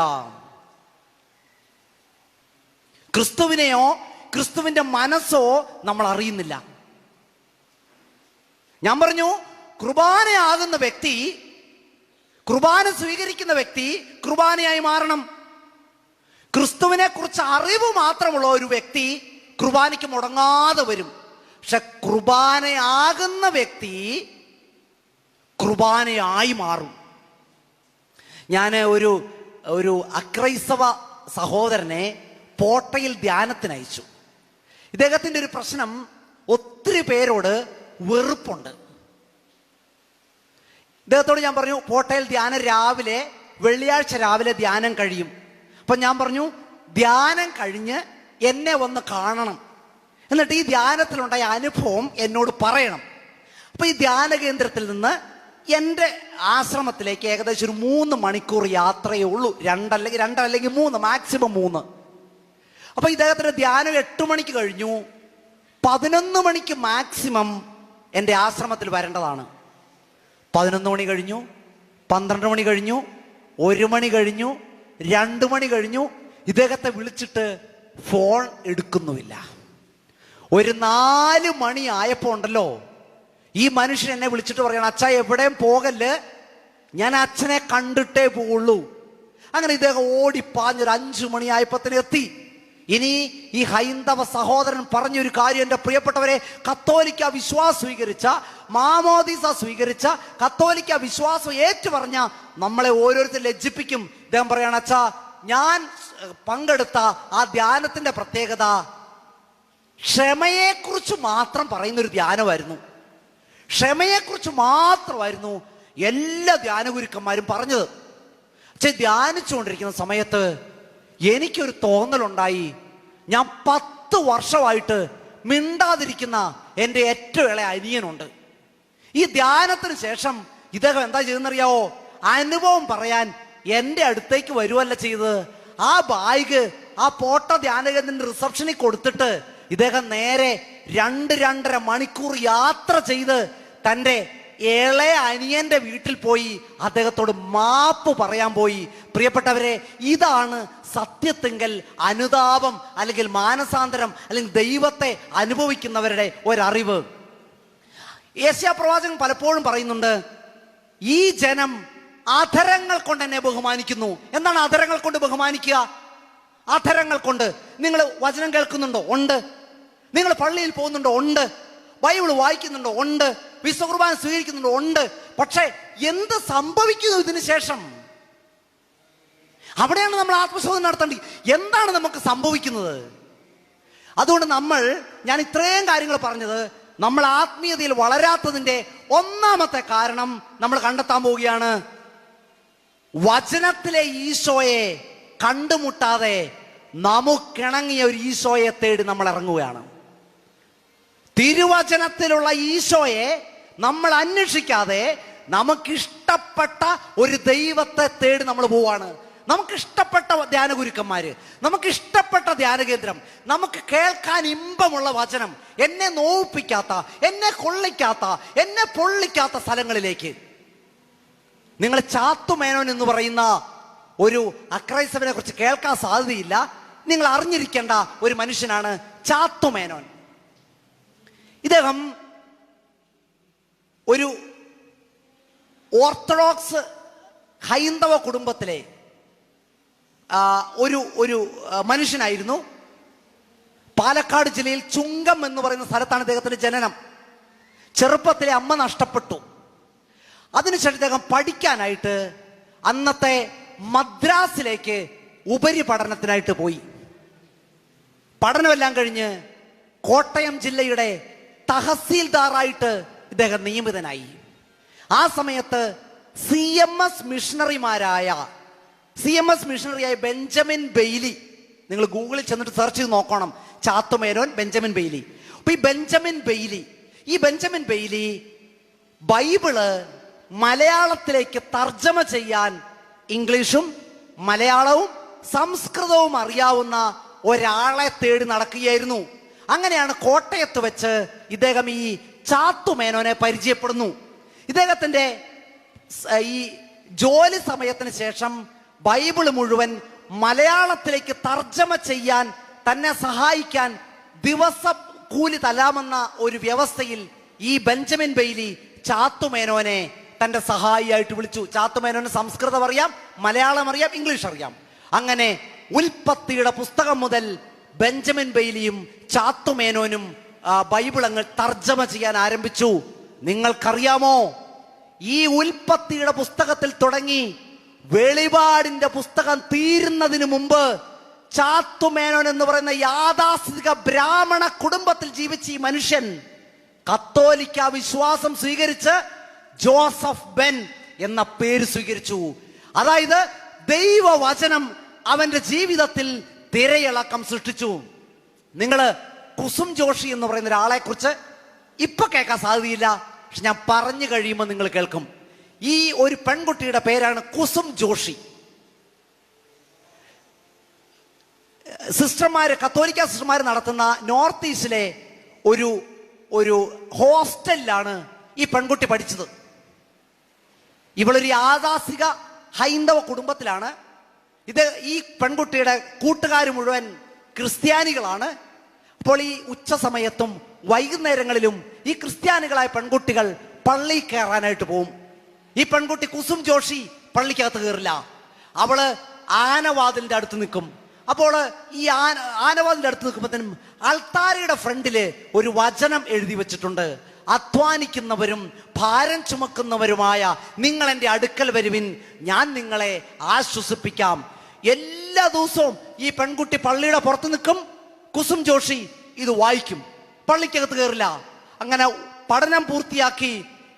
ക്രിസ്തുവിനെയോ ക്രിസ്തുവിന്റെ മനസ്സോ നമ്മൾ അറിയുന്നില്ല. ഞാൻ പറഞ്ഞു, കുർബാനയാകുന്ന വ്യക്തി, കുർബാന സ്വീകരിക്കുന്ന വ്യക്തി കുർബാനയായി മാറണം. ക്രിസ്തുവിനെ കുറിച്ച് അറിവ് മാത്രമുള്ള ഒരു വ്യക്തി കുർബാനയ്ക്ക് മുടങ്ങാതെ വരും. പക്ഷെ കുർബാനയാകുന്ന വ്യക്തി കുർബാനയായി മാറും. ഞാൻ ഒരു അക്രൈസ്തവ സഹോദരനെ പോട്ടയിൽ ധ്യാനത്തിന് അയച്ചു. ഇദ്ദേഹത്തിന്റെ ഒരു പ്രശ്നം, ഒത്തിരി പേരോട് വെറുപ്പുണ്ട്. ഇദ്ദേഹത്തോട് ഞാൻ പറഞ്ഞു, പോട്ടയിൽ ധ്യാനം രാവിലെ, വെള്ളിയാഴ്ച രാവിലെ ധ്യാനം കഴിയും. അപ്പൊ ഞാൻ പറഞ്ഞു, ധ്യാനം കഴിഞ്ഞ് എന്നെ ഒന്ന് കാണണം, എന്നിട്ട് ഈ ധ്യാനത്തിലുണ്ടായ അനുഭവം എന്നോട് പറയണം. അപ്പൊ ഈ ധ്യാന കേന്ദ്രത്തിൽ നിന്ന് എൻ്റെ ആശ്രമത്തിലേക്ക് ഏകദേശം ഒരു 3 മണിക്കൂർ യാത്രയേ ഉള്ളൂ. 2 അല്ലെങ്കിൽ 3, മാക്സിമം 3. അപ്പൊ ഇദ്ദേഹത്തിന്റെ ധ്യാനം 8 മണിക്ക് കഴിഞ്ഞു. 11 മണിക്ക് മാക്സിമം എൻ്റെ ആശ്രമത്തിൽ വരേണ്ടതാണ്. 11 മണി കഴിഞ്ഞു, 12 മണി കഴിഞ്ഞു, 1 മണി കഴിഞ്ഞു, 2 മണി കഴിഞ്ഞു. ഇദ്ദേഹത്തെ വിളിച്ചിട്ട് ഫോൺ എടുക്കുന്നുമില്ല. ഒരു 4 മണി ആയപ്പോ ഉണ്ടല്ലോ, ഈ മനുഷ്യൻ എന്നെ വിളിച്ചിട്ട് പറയണം, അച്ഛാ എവിടെയും പോകല്ല്, ഞാൻ അച്ഛനെ കണ്ടിട്ടേ പോവുള്ളൂ. അങ്ങനെ ഇദ്ദേഹം ഓടിപ്പാഞ്ഞൊരു 5 മണി ആയപ്പത്തിന് എത്തി. ഇനി ഈ ഹൈന്ദവ സഹോദരൻ പറഞ്ഞൊരു കാര്യം, എൻ്റെ പ്രിയപ്പെട്ടവരെ, കത്തോലിക്ക വിശ്വാസം സ്വീകരിച്ച, മാമോദീസ സ്വീകരിച്ച, കത്തോലിക്ക വിശ്വാസം ഏറ്റു പറഞ്ഞ നമ്മളെ ഓരോരുത്തർ ലജ്ജിപ്പിക്കും. ഇദ്ദേഹം പറയാണ്, അച്ഛാ ഞാൻ പങ്കെടുത്ത ആ ധ്യാനത്തിന്റെ പ്രത്യേകത ക്ഷമയെക്കുറിച്ച് മാത്രം പറയുന്നൊരു ധ്യാനമായിരുന്നു. ക്ഷമയെക്കുറിച്ച് മാത്രമായിരുന്നു എല്ലാ ധ്യാനഗുരുക്കന്മാരും പറഞ്ഞത്. പക്ഷെ ധ്യാനിച്ചുകൊണ്ടിരിക്കുന്ന സമയത്ത് എനിക്കൊരു തോന്നലുണ്ടായി, ഞാൻ 10 വർഷമായിട്ട് മിണ്ടാതിരിക്കുന്ന എൻ്റെ ഏറ്റവും ഇളയ അനിയനുണ്ട്. ഈ ധ്യാനത്തിന് ശേഷം ഇദ്ദേഹം എന്താ ചെയ്തെന്നറിയാവോ? അനുഭവം പറയാൻ എൻ്റെ അടുത്തേക്ക് വരുവല്ല ചെയ്തത്. ആ ബാഗ് ആ പോട്ട ധ്യാനകേന്ദ്രത്തിന്റെ റിസപ്ഷനിൽ കൊടുത്തിട്ട് ഇദ്ദേഹം നേരെ 2-2.5 മണിക്കൂർ യാത്ര ചെയ്ത് തൻ്റെ ഇളയ അനിയന്റെ വീട്ടിൽ പോയി അദ്ദേഹത്തോട് മാപ്പ് പറയാൻ പോയി. പ്രിയപ്പെട്ടവരെ, ഇതാണ് സത്യത്തിങ്കൽ അനുതാപം അല്ലെങ്കിൽ മാനസാന്തരം അല്ലെങ്കിൽ ദൈവത്തെ അനുഭവിക്കുന്നവരുടെ ഒരറിവ്. യെശയ്യാ പ്രവാചകൻ പലപ്പോഴും പറയുന്നുണ്ട്, ഈ ജനം അധരങ്ങൾ കൊണ്ട് എന്നെ ബഹുമാനിക്കുന്നു. എന്താണ് അധരങ്ങൾ കൊണ്ട് ബഹുമാനിക്കുക? അധരങ്ങൾ കൊണ്ട്. നിങ്ങൾ വചനം കേൾക്കുന്നുണ്ടോ? ഉണ്ട്. നിങ്ങൾ പള്ളിയിൽ പോകുന്നുണ്ടോ? ഉണ്ട്. ബൈബിൾ വായിക്കുന്നുണ്ടോ? ഉണ്ട്. വിശുദ്ധ കുർബാന സ്വീകരിക്കുന്നുണ്ടോ? ഉണ്ട്. പക്ഷെ എന്ത് സംഭവിക്കുന്നു ഇതിനു ശേഷം? അവിടെയാണ് നമ്മൾ ആത്മശോധന നടത്തേണ്ടത്. എന്താണ് നമുക്ക് സംഭവിക്കുന്നത്? അതുകൊണ്ട് ഞാൻ ഇത്രയും കാര്യങ്ങൾ പറഞ്ഞത്, നമ്മൾ ആത്മീയതയിൽ വളരാത്തതിന്റെ ഒന്നാമത്തെ കാരണം നമ്മൾ കണ്ടെത്താൻ പോവുകയാണ്. വചനത്തിലെ ഈശോയെ കണ്ടുമുട്ടാതെ നമുക്കിണങ്ങിയ ഒരു ഈശോയെ തേടി നമ്മൾ ഇറങ്ങുകയാണ്. തിരുവചനത്തിലുള്ള ഈശോയെ നമ്മൾ അന്വേഷിക്കാതെ നമുക്കിഷ്ടപ്പെട്ട ഒരു ദൈവത്തെ തേടി നമ്മൾ പോവാണ്. നമുക്കിഷ്ടപ്പെട്ട ധ്യാനഗുരുക്കന്മാര്, നമുക്കിഷ്ടപ്പെട്ട ധ്യാനകേന്ദ്രം, നമുക്ക് കേൾക്കാൻ ഇമ്പമുള്ള വചനം, എന്നെ നോവിപ്പിക്കാത്ത, എന്നെ കൊള്ളിക്കാത്ത, എന്നെ പൊള്ളിക്കാത്ത സ്ഥലങ്ങളിലേക്ക്. നിങ്ങൾ ചാത്തുമേനോൻ എന്ന് പറയുന്ന ഒരു അക്രൈസ്തവനെ കുറിച്ച് കേൾക്കാൻ സാധ്യതയില്ല. നിങ്ങൾ അറിഞ്ഞിരിക്കേണ്ട ഒരു മനുഷ്യനാണ് ചാത്തുമേനോൻ. ഇദ്ദേഹം ഒരു ഓർത്തഡോക്സ് ഹൈന്ദവ കുടുംബത്തിലെ ഒരു മനുഷ്യനായിരുന്നു. പാലക്കാട് ജില്ലയിൽ ചുങ്കം എന്ന് പറയുന്ന സ്ഥലത്താണ് ഇദ്ദേഹത്തിന്റെ ജനനം. ചെറുപ്പത്തിലെ അമ്മ നഷ്ടപ്പെട്ടു. അതിനുശേഷം ഇദ്ദേഹം പഠിക്കാനായിട്ട് അന്നത്തെ മദ്രാസിലേക്ക് ഉപരിപഠനത്തിനായിട്ട് പോയി. പഠനമെല്ലാം കഴിഞ്ഞ് കോട്ടയം ജില്ലയുടെ തഹസീൽദാറായിട്ട് ഇദ്ദേഹം നിയമിതനായി. ആ സമയത്ത് CMS മിഷണറിയായ ബെഞ്ചമിൻ ബെയ്ലി, നിങ്ങൾ ഗൂഗിളിൽ ചെന്നിട്ട് സെർച്ച് ചെയ്ത് നോക്കണം, ചാത്തുമേനോൻ, ബെഞ്ചമിൻ ബെയ്ലി. അപ്പൊ ഈ ബെഞ്ചമിൻ ബെയ്ലി ബൈബിള് മലയാളത്തിലേക്ക് തർജ്ജമ ചെയ്യാൻ ഇംഗ്ലീഷും മലയാളവും സംസ്കൃതവും അറിയാവുന്ന ഒരാളെ തേടി നടക്കുകയായിരുന്നു. അങ്ങനെയാണ് കോട്ടയത്ത് വെച്ച് ഇദ്ദേഹം ഈ ചാത്തുമേനോനെ പരിചയപ്പെടുന്നു. ഇദ്ദേഹത്തിന്റെ ഈ ജോലി സമയത്തിന് ശേഷം ബൈബിള് മുഴുവൻ മലയാളത്തിലേക്ക് തർജ്ജമ ചെയ്യാൻ തന്നെ സഹായിക്കാൻ ദിവസ കൂലി തരാമെന്ന ഒരു വ്യവസ്ഥയിൽ ഈ ബെഞ്ചമിൻ ബെയ്ലി ചാത്തുമേനോനെ തന്റെ സഹായിയായിട്ട് വിളിച്ചു. ചാത്തുമേനോന് സംസ്കൃതം അറിയാം, മലയാളം അറിയാം, ഇംഗ്ലീഷ് അറിയാം. അങ്ങനെ ഉൽപ്പത്തിയുടെ പുസ്തകം മുതൽ ബെഞ്ചമിൻ ബെയ്ലിയും ചാത്തുമേനോനും ബൈബിളങ്ങൾ തർജ്ജമ ചെയ്യാൻ ആരംഭിച്ചു. നിങ്ങൾക്കറിയാമോ, ഈ ഉൽപ്പത്തിയുടെ പുസ്തകത്തിൽ തുടങ്ങി വെളിപാടിന്റെ പുസ്തകം തീരുന്നതിന് മുമ്പ് ചാത്തുമേനോൻ എന്ന് പറയുന്ന യാഥാസ്ഥിതിക ബ്രാഹ്മണ കുടുംബത്തിൽ ജീവിച്ച ഈ മനുഷ്യൻ കത്തോലിക്ക വിശ്വാസം സ്വീകരിച്ച് ജോസഫ് ബെൻ എന്ന പേര് സ്വീകരിച്ചു. അതായത് ദൈവവചനം അവന്റെ ജീവിതത്തിൽ തിരയിളക്കം സൃഷ്ടിച്ചു. നിങ്ങള് കുസും ജോഷി എന്ന് പറയുന്ന ഒരാളെ കുറിച്ച് ഇപ്പൊ കേൾക്കാൻ സാധ്യതയില്ല, പക്ഷെ ഞാൻ പറഞ്ഞു കഴിയുമ്പോൾ നിങ്ങൾ കേൾക്കും. ഈ ഒരു പെൺകുട്ടിയുടെ പേരാണ് കുസും ജോഷി. കത്തോലിക്ക സിസ്റ്റർമാര് നടത്തുന്ന നോർത്ത് ഈസ്റ്റിലെ ഒരു ഹോസ്റ്റലിലാണ് ഈ പെൺകുട്ടി പഠിച്ചത്. ഇവളൊരു യാഥാസ്ഥിക ഹൈന്ദവ കുടുംബത്തിലാണ്. ഈ പെൺകുട്ടിയുടെ കൂട്ടുകാർ മുഴുവൻ ക്രിസ്ത്യാനികളാണ്. അപ്പോൾ ഈ ഉച്ച സമയത്തും വൈകുന്നേരങ്ങളിലും ഈ ക്രിസ്ത്യാനികളായ പെൺകുട്ടികൾ പള്ളി കയറാനായിട്ട് പോവും. ഈ പെൺകുട്ടി കുസും ജോഷി പള്ളിക്കകത്ത് കയറില്ല. അവള് ആനവാതിലിന്റെ അടുത്ത് നിൽക്കും. അപ്പോൾ ഈ ആനവാതിലിന്റെ അടുത്ത് നിൽക്കുമ്പോഴത്തേനും അൾത്താരയുടെ ഫ്രണ്ടില് ഒരു വചനം എഴുതി വെച്ചിട്ടുണ്ട്. അധ്വാനിക്കുന്നവരും ഭാരം ചുമക്കുന്നവരുമായ നിങ്ങൾ എൻ്റെ അടുക്കൽ വരുവിൻ, ഞാൻ നിങ്ങളെ ആശ്വസിപ്പിക്കാം. എല്ലാ ദിവസവും ഈ പെൺകുട്ടി പള്ളിയുടെ പുറത്ത് നിൽക്കും. കുസും ജോഷി ഇത് വായിക്കും, പള്ളിക്കകത്ത് കയറില്ല. അങ്ങനെ പഠനം പൂർത്തിയാക്കി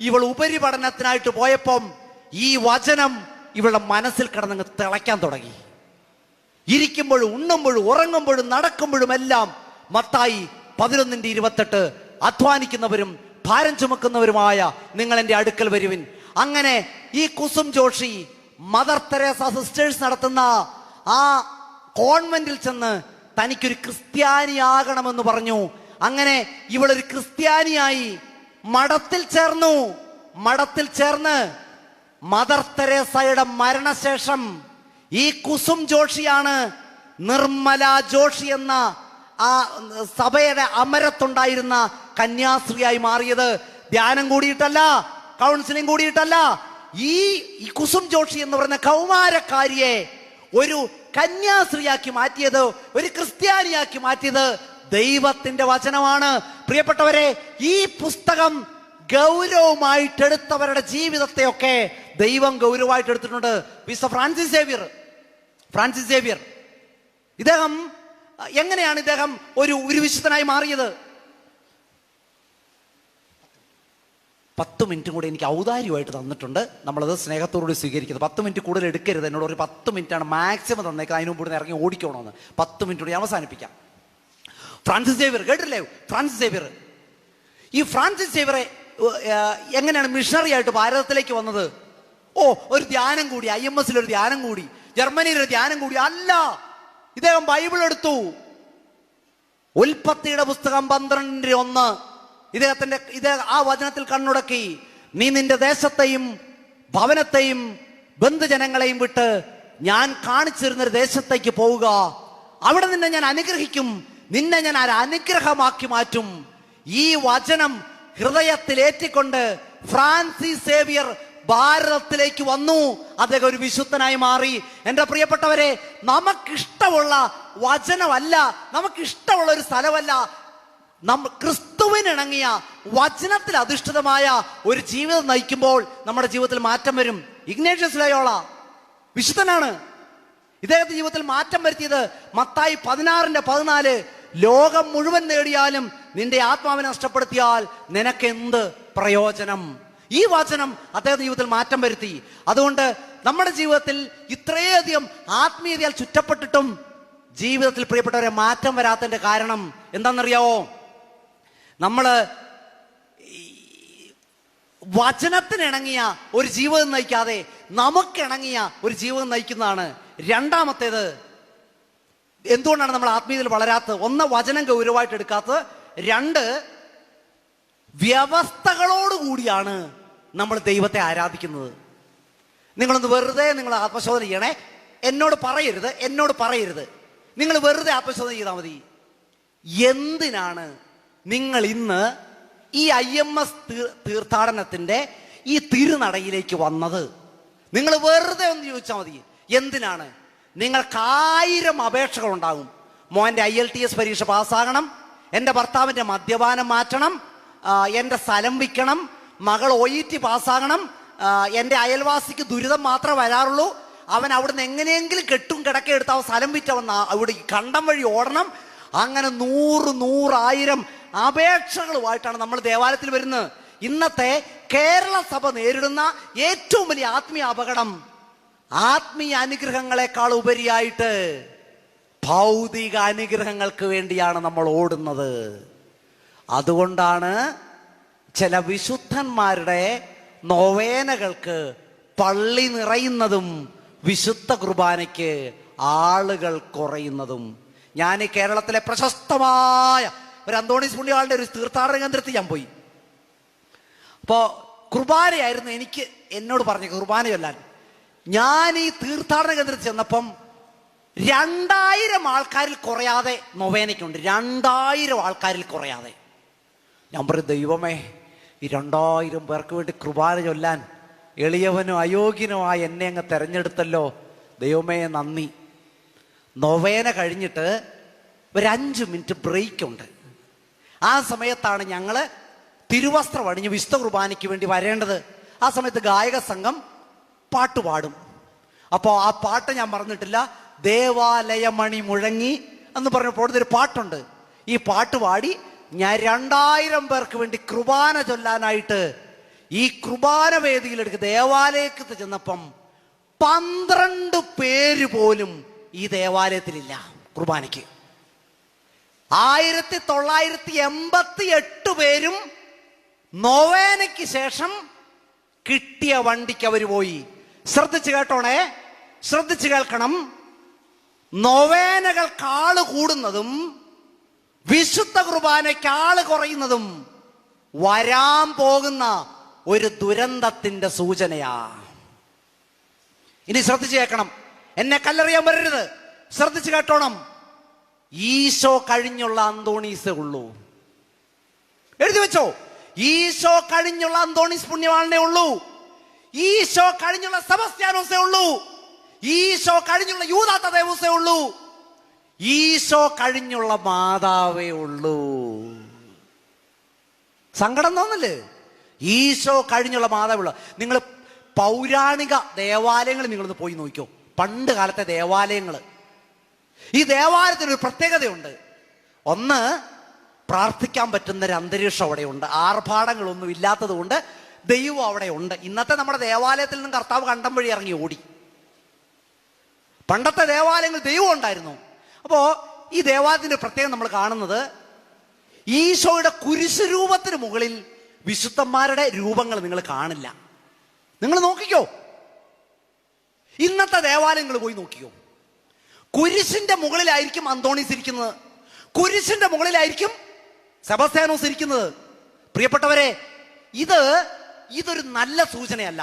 ഇവൾ ഉപരിപഠനത്തിനായിട്ട് പോയപ്പം ഈ വചനം ഇവളുടെ മനസ്സിൽ കിടന്നങ്ങ് തിളയ്ക്കാൻ തുടങ്ങി. ഇരിക്കുമ്പോഴും ഉണ്ണുമ്പോഴും ഉറങ്ങുമ്പോഴും നടക്കുമ്പോഴും എല്ലാം മത്തായി 11:28 അധ്വാനിക്കുന്നവരും ഭാരം ചുമക്കുന്നവരുമായ നിങ്ങൾ എൻ്റെ അടുക്കൽ വരുവിൻ. അങ്ങനെ ഈ Kusum Joshi mother Teresa sisters നടത്തുന്ന ആ കോൺവെന്റിൽ ചെന്ന് തനിക്കൊരു ക്രിസ്ത്യാനിയാകണമെന്ന് പറഞ്ഞു. അങ്ങനെ ഇവളൊരു ക്രിസ്ത്യാനിയായി മഠത്തിൽ ചേർന്ന് മദർ തെരേസയുടെ മരണശേഷം ഈ കുസും ജോഷിയാണ് നിർമ്മല ജോഷി എന്ന ആ സഭയുടെ അമരത്തുണ്ടായിരുന്ന കന്യാസ്ത്രീയായി മാറിയത്. ധ്യാനം കൂടിയിട്ടല്ല, കൗൺസിലിംഗ് കൂടിയിട്ടല്ല. ഈ കുസും ജോഷി എന്ന് പറയുന്ന കൗമാരക്കാരിയെ ഒരു കന്യാസ്ത്രീയാക്കി മാറ്റിയത്, ഒരു ക്രിസ്ത്യാനിയാക്കി മാറ്റിയത് ദൈവത്തിന്റെ വചനമാണ്. പ്രിയപ്പെട്ടവരെ, ഈ പുസ്തകം ഗൗരവമായിട്ടെടുത്തവരുടെ ജീവിതത്തെയൊക്കെ ദൈവം ഗൗരവമായിട്ട് എടുത്തിട്ടുണ്ട്. മിസ്റ്റർ ഫ്രാൻസിസ് സേവ്യർ ഇദ്ദേഹം എങ്ങനെയാണ് ഇദ്ദേഹം ഒരു വിശുദ്ധനായി മാറിയത്? 10 മിനിറ്റും കൂടി എനിക്ക് ഔദാര്യമായിട്ട് തന്നിട്ടുണ്ട്. നമ്മളത് സ്നേഹത്തോടുകൂടി സ്വീകരിക്കുന്നത്. 10 മിനിറ്റ് കൂടുതൽ എടുക്കരുത്. എന്നോട് ഒരു 10 മിനിറ്റാണ് മാക്സിമം തന്നേക്കുന്നത്. അതിന് മുമ്പ് ഇറങ്ങി ഓടിക്കണമെന്ന്. 10 മിനിറ്റ് കൂടി അവസാനിപ്പിക്കാം. ഫ്രാൻസിസ് സേവ്യർ കേട്ടില്ലേ? ഫ്രാൻസിസ് സേവ്യർ, ഈ ഫ്രാൻസിസ് സേവ്യറെ എങ്ങനെയാണ് മിഷണറി ആയിട്ട് ഭാരതത്തിലേക്ക് വന്നത്? ഒരു ധ്യാനം കൂടി, IMS ഒരു ധ്യാനം കൂടി, ജർമ്മനിയിൽ ഒരു ധ്യാനം കൂടി അല്ല. ഇദ്ദേഹം ബൈബിൾ എടുത്തു. ഉൽപ്പത്തിയുടെ പുസ്തകം 12:1 ഇദ്ദേഹം ആ വചനത്തിൽ കണ്ണുടക്കി. നീ നിന്റെ ദേശത്തെയും ഭവനത്തെയും ബന്ധുജനങ്ങളെയും വിട്ട് ഞാൻ കാണിച്ചിരുന്നൊരു ദേശത്തേക്ക് പോവുക. അവിടെ നിന്നെ ഞാൻ അനുഗ്രഹിക്കും, നിന്നെ ഞാൻ അനുഗ്രഹമാക്കി മാറ്റും. ഈ വചനം ഹൃദയത്തിൽ ഏറ്റിക്കൊണ്ട് ഫ്രാൻസിസ് സേവ്യർ ഭാരതത്തിലേക്ക് വന്നു. അദ്ദേഹം ഒരു വിശുദ്ധനായി മാറി. എൻ്റെ പ്രിയപ്പെട്ടവരെ, നമുക്കിഷ്ടമുള്ള വചനമല്ല, നമുക്കിഷ്ടമുള്ള ഒരു സ്ഥലമല്ല, ക്രിസ്തുവിനിണങ്ങിയ വചനത്തിൽ അധിഷ്ഠിതമായ ഒരു ജീവിതം നയിക്കുമ്പോൾ നമ്മുടെ ജീവിതത്തിൽ മാറ്റം വരും. ഇഗ്നേഷ്യസ് ലയോള വിശുദ്ധനാണ്. ഇദ്ദേഹത്തിന്റെ ജീവിതത്തിൽ മാറ്റം വരുത്തിയത് മത്തായി 16:14 ലോകം മുഴുവൻ നേടിയാലും നിന്റെ ആത്മാവിനെ നഷ്ടപ്പെടുത്തിയാൽ നിനക്കെന്ത് പ്രയോജനം? ഈ വചനം അദ്ദേഹത്തിന്റെ ജീവിതത്തിൽ മാറ്റം വരുത്തി. അതുകൊണ്ട് നമ്മുടെ ജീവിതത്തിൽ ഇത്രയധികം ആത്മീയതയാൽ ചുറ്റപ്പെട്ടിട്ടും ജീവിതത്തിൽ പ്രിയപ്പെട്ടവരെ മാറ്റം വരാത്തതിന്റെ കാരണം എന്താണെന്നറിയാവോ? നമ്മള് വചനത്തിനിണങ്ങിയ ഒരു ജീവിതം നയിക്കാതെ നമുക്കിണങ്ങിയ ഒരു ജീവിതം നയിക്കുന്നതാണ്. രണ്ടാമത്തേത്, എന്തുകൊണ്ടാണ് നമ്മൾ ആത്മീയതയിൽ വളരാത്തത്? ഒന്ന്, വചനം ഗൗരവമായിട്ട് എടുക്കാത്തത്. 2, വ്യവസ്ഥകളോടുകൂടിയാണ് നമ്മൾ ദൈവത്തെ ആരാധിക്കുന്നത്. നിങ്ങളൊന്ന് വെറുതെ നിങ്ങൾ ആത്മശോധന ചെയ്യണേ. എന്നോട് പറയരുത്. നിങ്ങൾ വെറുതെ ആത്മശോധന ചെയ്താൽ മതി. എന്തിനാണ് നിങ്ങൾ ഇന്ന് ഈ IMS തീർത്ഥാടനത്തിന്റെ ഈ തിരുനടയിലേക്ക് വന്നത്? നിങ്ങൾ വെറുതെ ഒന്ന് ചോദിച്ചാൽ മതി. എന്തിനാണ്? നിങ്ങൾക്ക് 1000 അപേക്ഷകൾ ഉണ്ടാകും. മോൻ്റെ IELTS പരീക്ഷ പാസ്സാകണം, എൻ്റെ ഭർത്താവിൻ്റെ മദ്യപാനം മാറ്റണം, എൻ്റെ സ്ഥലം വിൽക്കണം, മകൾ OET പാസ്സാകണം, എൻ്റെ അയൽവാസിക്ക് ദുരിതം മാത്രമേ വരാറുള്ളൂ, അവൻ അവിടുന്ന് എങ്ങനെയെങ്കിലും കെട്ടും കിടക്കെടുത്ത് അവൻ സ്ഥലം വിറ്റവൻ അവിടെ കണ്ടം വഴി ഓടണം. അങ്ങനെ 100, 1000 അപേക്ഷകളുമായിട്ടാണ് നമ്മൾ ദേവാലയത്തിൽ വരുന്നത്. ഇന്നത്തെ കേരള സഭ നേരിടുന്ന ഏറ്റവും വലിയ ആത്മീയ അപകടം, ആത്മീയ അനുഗ്രഹങ്ങളെക്കാൾ ഉപരിയായിട്ട് ഭൗതിക അനുഗ്രഹങ്ങൾക്ക് വേണ്ടിയാണ് നമ്മൾ ഓടുന്നത്. അതുകൊണ്ടാണ് ചില വിശുദ്ധന്മാരുടെ നൊവേനകൾക്ക് പള്ളി നിറയുന്നതും വിശുദ്ധ കുർബാനയ്ക്ക് ആളുകൾ കുറയുന്നതും. ഞാൻ കേരളത്തിലെ പ്രശസ്തമായ ഒരു അന്തോണീസ് പുണ്യാളുടെ ഒരു തീർത്ഥാടന കേന്ദ്രത്തിൽ ഞാൻ പോയി. അപ്പോൾ കുർബാനയായിരുന്നു എന്നോട് പറഞ്ഞു കുർബാന ചൊല്ലാൻ. ഞാൻ ഈ തീർത്ഥാടന കേന്ദ്രത്തിൽ ചെന്നപ്പം 2000 ആൾക്കാരിൽ കുറയാതെ നൊവേനയ്ക്കുണ്ട്. 2000 ആൾക്കാരിൽ കുറയാതെ. ഞാൻ പറയും, ദൈവമേ, ഈ 2000 പേർക്ക് വേണ്ടി കുർബാന ചൊല്ലാൻ എളിയവനും അയോഗ്യനുമായി എന്നെ അങ്ങ് തെരഞ്ഞെടുത്തല്ലോ. ദൈവമേ നന്ദി. നൊവേന കഴിഞ്ഞിട്ട് ഒരു 5 മിനിറ്റ് ബ്രേക്ക് ഉണ്ട്. ആ സമയത്താണ് ഞങ്ങൾ തിരുവസ്ത്രം അണിഞ്ഞ് വിശുദ്ധ കുർബാനയ്ക്ക് വേണ്ടി വരേണ്ടത്. ആ സമയത്ത് ഗായക സംഘം പാട്ട് പാടും. അപ്പോൾ ആ പാട്ട് ഞാൻ പറഞ്ഞിട്ടില്ല. ദേവാലയമണി മുഴങ്ങി എന്ന് പറഞ്ഞപ്പോൾ ഒരു പാട്ടുണ്ട്. ഈ പാട്ട് പാടി ഞാൻ 2000 പേർക്ക് വേണ്ടി കുർബാന ചൊല്ലാനായിട്ട് ഈ കുർബാന വേദിയിലെടുക്ക് ദേവാലയത്തിൽ ചെന്നപ്പം 12 പേര് പോലും ഈ ദേവാലയത്തിലില്ല കുർബാനയ്ക്ക്. 1988 പേരും നൊവേനയ്ക്ക് ശേഷം കിട്ടിയ വണ്ടിക്ക് അവർ പോയി. ശ്രദ്ധിച്ചു കേട്ടോണേ, ശ്രദ്ധിച്ചു കേൾക്കണം. നൊവേനകൾക്ക് ആള് കൂടുന്നതും വിശുദ്ധ കുർബാനയ്ക്ക് ആള് കുറയുന്നതും വരാൻ പോകുന്ന ഒരു ദുരന്തത്തിന്റെ സൂചനയാ. ഇനി ശ്രദ്ധിച്ചു കേൾക്കണം, എന്നെ കല്ലെറിയാൻ വരരുത്. ശ്രദ്ധിച്ചു കേട്ടോണം. ഈശോ കഴിഞ്ഞുള്ള അന്തോണീസേ ഉള്ളൂ. എഴുതി വെച്ചോ, ഈശോ കഴിഞ്ഞുള്ള അന്തോണീസ് പുണ്യവാളനെ ഉള്ളൂ. ഈശോ കഴിഞ്ഞുള്ള സെബസ്ത്യാനോസേ ഉള്ളൂ. ഈശോ കഴിഞ്ഞുള്ള യൂദാ തദേവൂസേ ഉള്ളൂ. ഈശോ കഴിഞ്ഞുള്ള മാതാവേ ഉള്ളൂ. സങ്കടം തോന്നല്ലേ? ഈശോ കഴിഞ്ഞുള്ള മാതാവുള്ള. നിങ്ങൾ പൗരാണിക ദേവാലയങ്ങൾ നിങ്ങളൊന്ന് പോയി നോക്കിക്കോ. പണ്ട് കാലത്തെ ദേവാലയങ്ങൾ ഈ ദേവാലയത്തിനൊരു പ്രത്യേകതയുണ്ട്. ഒന്ന്, പ്രാർത്ഥിക്കാൻ പറ്റുന്നൊരു അന്തരീക്ഷം അവിടെയുണ്ട്. ആർഭാടങ്ങളൊന്നും ഇല്ലാത്തത് കൊണ്ട് ദൈവം അവിടെ ഉണ്ട്. ഇന്നത്തെ നമ്മുടെ ദേവാലയത്തിൽ നിന്നും കർത്താവ് കണ്ടം വഴി ഇറങ്ങി ഓടി. പണ്ടത്തെ ദേവാലയങ്ങൾ ദൈവം ഉണ്ടായിരുന്നു. അപ്പോ ഈ ദേവാലയത്തിന്റെ പ്രത്യേകം നമ്മൾ കാണുന്നത്, ഈശോയുടെ കുരിശു രൂപത്തിന് മുകളിൽ വിശുദ്ധന്മാരുടെ രൂപങ്ങൾ നിങ്ങൾ കാണില്ല. നിങ്ങൾ നോക്കിക്കോ, ഇന്നത്തെ ദേവാലയങ്ങൾ പോയി നോക്കിക്കോ. കുരിശിന്റെ മുകളിലായിരിക്കും അന്തോണീസ് ഇരിക്കുന്നത്, കുരിശിന്റെ മുകളിലായിരിക്കും സെബസ്ത്യാനോസ് ഇരിക്കുന്നത്. പ്രിയപ്പെട്ടവരെ, ഇതൊരു നല്ല സൂചനയല്ല.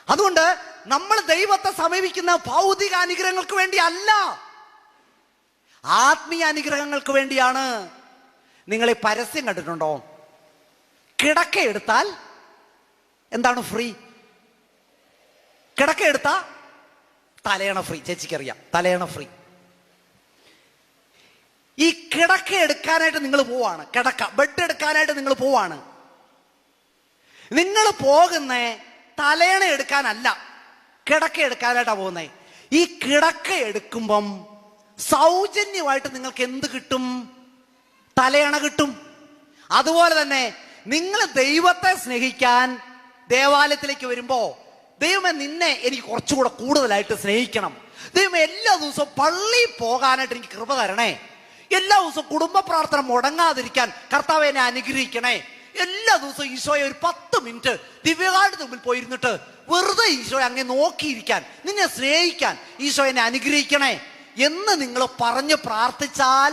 അതുകൊണ്ട് നമ്മൾ ദൈവത്തെ സമീപിക്കുന്ന ഭൗതിക അനുഗ്രഹങ്ങൾക്ക് വേണ്ടി അല്ല, ആത്മീയ അനുഗ്രഹങ്ങൾക്ക് വേണ്ടിയാണ്. നിങ്ങൾ ഈ പരസ്യം കണ്ടിട്ടുണ്ടോ? കിടക്ക എടുത്താൽ എന്താണ് ഫ്രീ? കിടക്ക എടുത്താ തലയണ ഫ്രീ. ചേച്ചിക്കറിയാം, തലയണ ഫ്രീ. ഈ കിടക്ക എടുക്കാനായിട്ട് നിങ്ങൾ പോവാണ്, ബെഡ് എടുക്കാനായിട്ട് നിങ്ങൾ പോവാണ്. നിങ്ങൾ പോകുന്ന തലയണ എടുക്കാനല്ല, കിടക്ക എടുക്കാനായിട്ടാ പോകുന്നേ. ഈ കിടക്ക എടുക്കുമ്പം സൗജന്യമായിട്ട് നിങ്ങൾക്ക് എന്ത് കിട്ടും? തലയണ കിട്ടും. അതുപോലെ തന്നെ നിങ്ങൾ ദൈവത്തെ സ്നേഹിക്കാൻ ദേവാലയത്തിലേക്ക് വരുമ്പോ, ദൈവമേ നിന്നെ എനിക്ക് കുറച്ചുകൂടെ കൂടുതലായിട്ട് സ്നേഹിക്കണം, ദൈവമേ എല്ലാ ദിവസവും പള്ളിയിൽ പോകാനായിട്ട് എനിക്ക് കൃപ തരണേ, എല്ലാ ദിവസവും കുടുംബ പ്രാർത്ഥന മുടങ്ങാതിരിക്കാൻ കർത്താവ് എന്നെ അനുഗ്രഹിക്കണേ, എല്ലാ ദിവസവും ഈശോയെ ഒരു 10 മിനിറ്റ് ദിവ്യകാലത്തിന് മുമ്പിൽ പോയിരുന്നിട്ട് വെറുതെ ഈശോയെ അങ്ങ് നോക്കിയിരിക്കാൻ, നിന്നെ സ്നേഹിക്കാൻ ഈശോ എന്നെ അനുഗ്രഹിക്കണേ എന്ന് നിങ്ങൾ പറഞ്ഞ് പ്രാർത്ഥിച്ചാൽ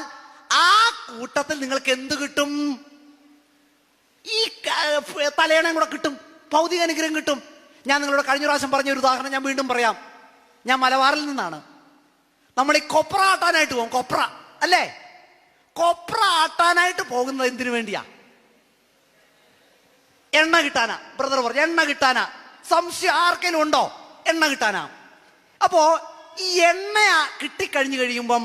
ആ കൂട്ടത്തിൽ നിങ്ങൾക്ക് എന്ത് കിട്ടും? ഈ തലയണയും കൂടെ കിട്ടും, ഭൗതിക അനുഗ്രഹം കിട്ടും. ഞാൻ നിങ്ങളോട് കഴിഞ്ഞ പ്രാവശ്യം പറഞ്ഞ ഒരു ഉദാഹരണം ഞാൻ വീണ്ടും പറയാം. ഞാൻ മലബാറിൽ നിന്നാണ്. നമ്മൾ ഈ കൊപ്ര ആട്ടാനായിട്ട് പോകും, കൊപ്ര അല്ലേ? കൊപ്ര ആട്ടാനായിട്ട് പോകുന്നത് എന്തിനു വേണ്ടിയാ? എണ്ണ കിട്ടാനാ. ബ്രദർ പറഞ്ഞു എണ്ണ കിട്ടാനാ. സംശയം ആർക്കെങ്കിലും ഉണ്ടോ? എണ്ണ കിട്ടാനാ. അപ്പോ ഈ എണ്ണ കിട്ടിക്കഴിഞ്ഞു കഴിയുമ്പം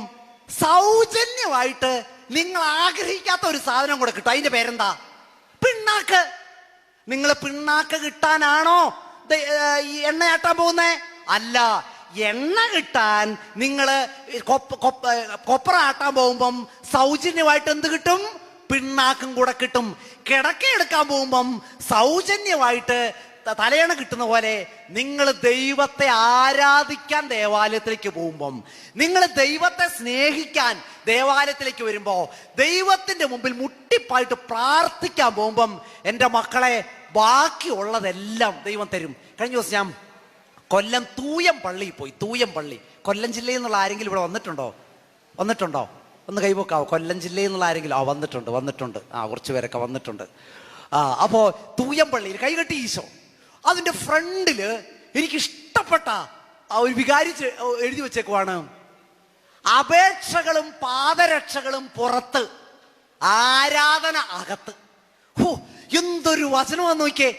സൗജന്യമായിട്ട് നിങ്ങൾ ആഗ്രഹിക്കാത്ത ഒരു സാധനം കൂടെ കിട്ടും. അതിന്റെ പേരെന്താ? പിണ്ണാക്ക്. നിങ്ങൾ പിണ്ണാക്ക് കിട്ടാനാണോ ഈ എണ്ണയാട്ടാൻ പോകുന്നേ? അല്ല, എണ്ണ കിട്ടാൻ നിങ്ങൾ കൊപ്ര ആട്ടാൻ പോകുമ്പം സൗജന്യമായിട്ട് എന്ത് കിട്ടും? പിണ്ണാക്കും കൂടെ കിട്ടും. കിടക്ക എടുക്കാൻ പോകുമ്പം സൗജന്യമായിട്ട് തലയണ കിട്ടുന്ന പോലെ നിങ്ങൾ ദൈവത്തെ ആരാധിക്കാൻ ദേവാലയത്തിലേക്ക് പോകുമ്പം, നിങ്ങൾ ദൈവത്തെ സ്നേഹിക്കാൻ ദേവാലയത്തിലേക്ക് വരുമ്പോ, ദൈവത്തിന്റെ മുമ്പിൽ മുട്ടിപ്പായിട്ട് പ്രാർത്ഥിക്കാൻ പോകുമ്പം, എൻ്റെ മക്കളെ ബാക്കിയുള്ളതെല്ലാം ദൈവം തരും. കഴിഞ്ഞ ദിവസം ഞാൻ കൊല്ലം തൂയം പള്ളിയിൽ പോയി. തൂയം പള്ളി, കൊല്ലം ജില്ലയിൽ നിന്നുള്ള ആരെങ്കിലും ഇവിടെ വന്നിട്ടുണ്ടോ? ഒന്ന് കൈവക്കാവോ? കൊല്ലം ജില്ലയിൽ നിന്നുള്ള ആരെങ്കിലും? വന്നിട്ടുണ്ട്. കുറച്ച് പേരൊക്കെ വന്നിട്ടുണ്ട്. അപ്പോ തൂയം പള്ളിയിൽ കൈകെട്ടി ഈശോ. അതിന്റെ ഫ്രണ്ടില് എനിക്ക് ഇഷ്ടപ്പെട്ട ഒരു വികാരി എഴുതി വെച്ചേക്കുവാണ്, അപേക്ഷകളും പാദരക്ഷകളും പുറത്ത്, ആരാധന അകത്ത്. എന്തൊരു വചനമാന്ന് നോക്കിയേ.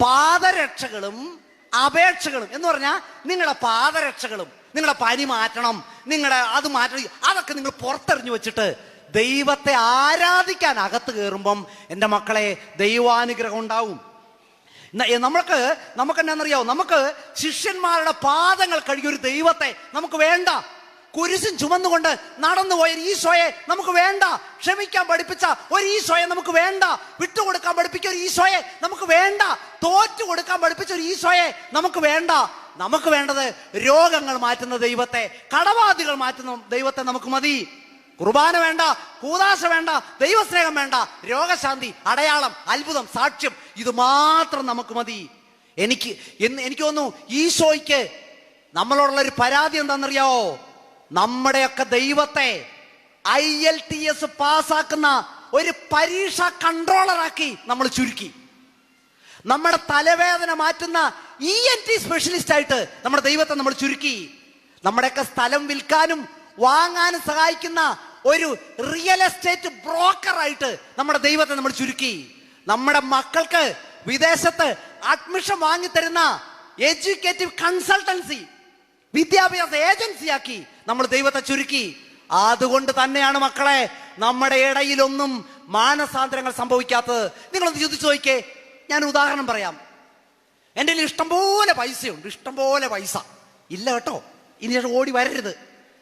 പാദരക്ഷകളും അപേക്ഷകളും എന്ന് പറഞ്ഞാൽ നിങ്ങളുടെ പാദരക്ഷകളും, നിങ്ങളുടെ പനി മാറ്റണം, നിങ്ങളുടെ അത് മാറ്റണം, അതൊക്കെ നിങ്ങൾ പുറത്തെറിഞ്ഞു വെച്ചിട്ട് ദൈവത്തെ ആരാധിക്കാൻ അകത്ത് കയറുമ്പം എൻ്റെ മക്കളെ ദൈവാനുഗ്രഹം ഉണ്ടാവും. നമുക്ക് എന്നാന്നറിയാവോ? നമുക്ക് ശിഷ്യന്മാരുടെ പാദങ്ങൾ കഴുകിയ ഒരു ദൈവത്തെ നമുക്ക് വേണ്ട. കുരിശും ചുമന്നുകൊണ്ട് നടന്നു പോയ ഒരു ഈശോയെ നമുക്ക് വേണ്ട. ക്ഷമിക്കാൻ പഠിപ്പിച്ച ഒരു ഈശോയെ നമുക്ക് വേണ്ട. വിട്ടുകൊടുക്കാൻ പഠിപ്പിച്ച ഒരു ഈശോയെ നമുക്ക് വേണ്ട. തോറ്റു കൊടുക്കാൻ പഠിപ്പിച്ച ഒരു ഈശോയെ നമുക്ക് വേണ്ട. നമുക്ക് വേണ്ടത് രോഗങ്ങൾ മാറ്റുന്ന ദൈവത്തെ, കടബാധ്യതകൾ മാറ്റുന്ന ദൈവത്തെ നമുക്ക് മതി. കുർബാന വേണ്ട, കൂദാശ വേണ്ട, ദൈവസ്നേഹം വേണ്ട, രോഗശാന്തി, അടയാളം, അത്ഭുതം, സാക്ഷ്യം, ഇത് മാത്രം നമുക്ക് മതി. എനിക്ക് തോന്നുന്നു ഈശോയ്ക്ക് നമ്മളോടുള്ള ഒരു പരാതി എന്താണെന്നറിയാവോ? നമ്മുടെയൊക്കെ ദൈവത്തെ IELTS പാസ്സാക്കുന്ന ഒരു പരീക്ഷ കൺട്രോളറാക്കി നമ്മൾ ചുരുക്കി. നമ്മുടെ തലവേദന മാറ്റുന്ന ENT സ്പെഷ്യലിസ്റ്റ് ആയിട്ട് നമ്മുടെ ദൈവത്തെ നമ്മൾ ചുരുക്കി. നമ്മുടെയൊക്കെ സ്ഥലം വിൽക്കാനും വാങ്ങാനും സഹായിക്കുന്ന ഒരു റിയൽ എസ്റ്റേറ്റ് ബ്രോക്കറായിട്ട് നമ്മുടെ ദൈവത്തെ നമ്മൾ ചുരുക്കി. നമ്മുടെ മക്കൾക്ക് വിദേശത്ത് അഡ്മിഷൻ വാങ്ങിത്തരുന്ന എഡ്യൂക്കേറ്റീവ് കൺസൾട്ടൻസി, വിദ്യാഭ്യാസ ഏജൻസിയാക്കി നമ്മൾ ദൈവത്തെ ചുരുക്കി. അതുകൊണ്ട് തന്നെയാണ് മക്കളെ നമ്മുടെ ഇടയിലൊന്നും മാനസാന്തരങ്ങൾ സംഭവിക്കാത്തത്. നിങ്ങളൊന്ന് ചിന്തിച്ചു നോക്കിയേ. ഞാൻ ഉദാഹരണം പറയാം. എൻ്റെ കയ്യിൽ ഇഷ്ടംപോലെ പൈസയുണ്ട്, ഇഷ്ടംപോലെ പൈസ ഇല്ല കേട്ടോ, ഇനി ഓടി വരരുത്,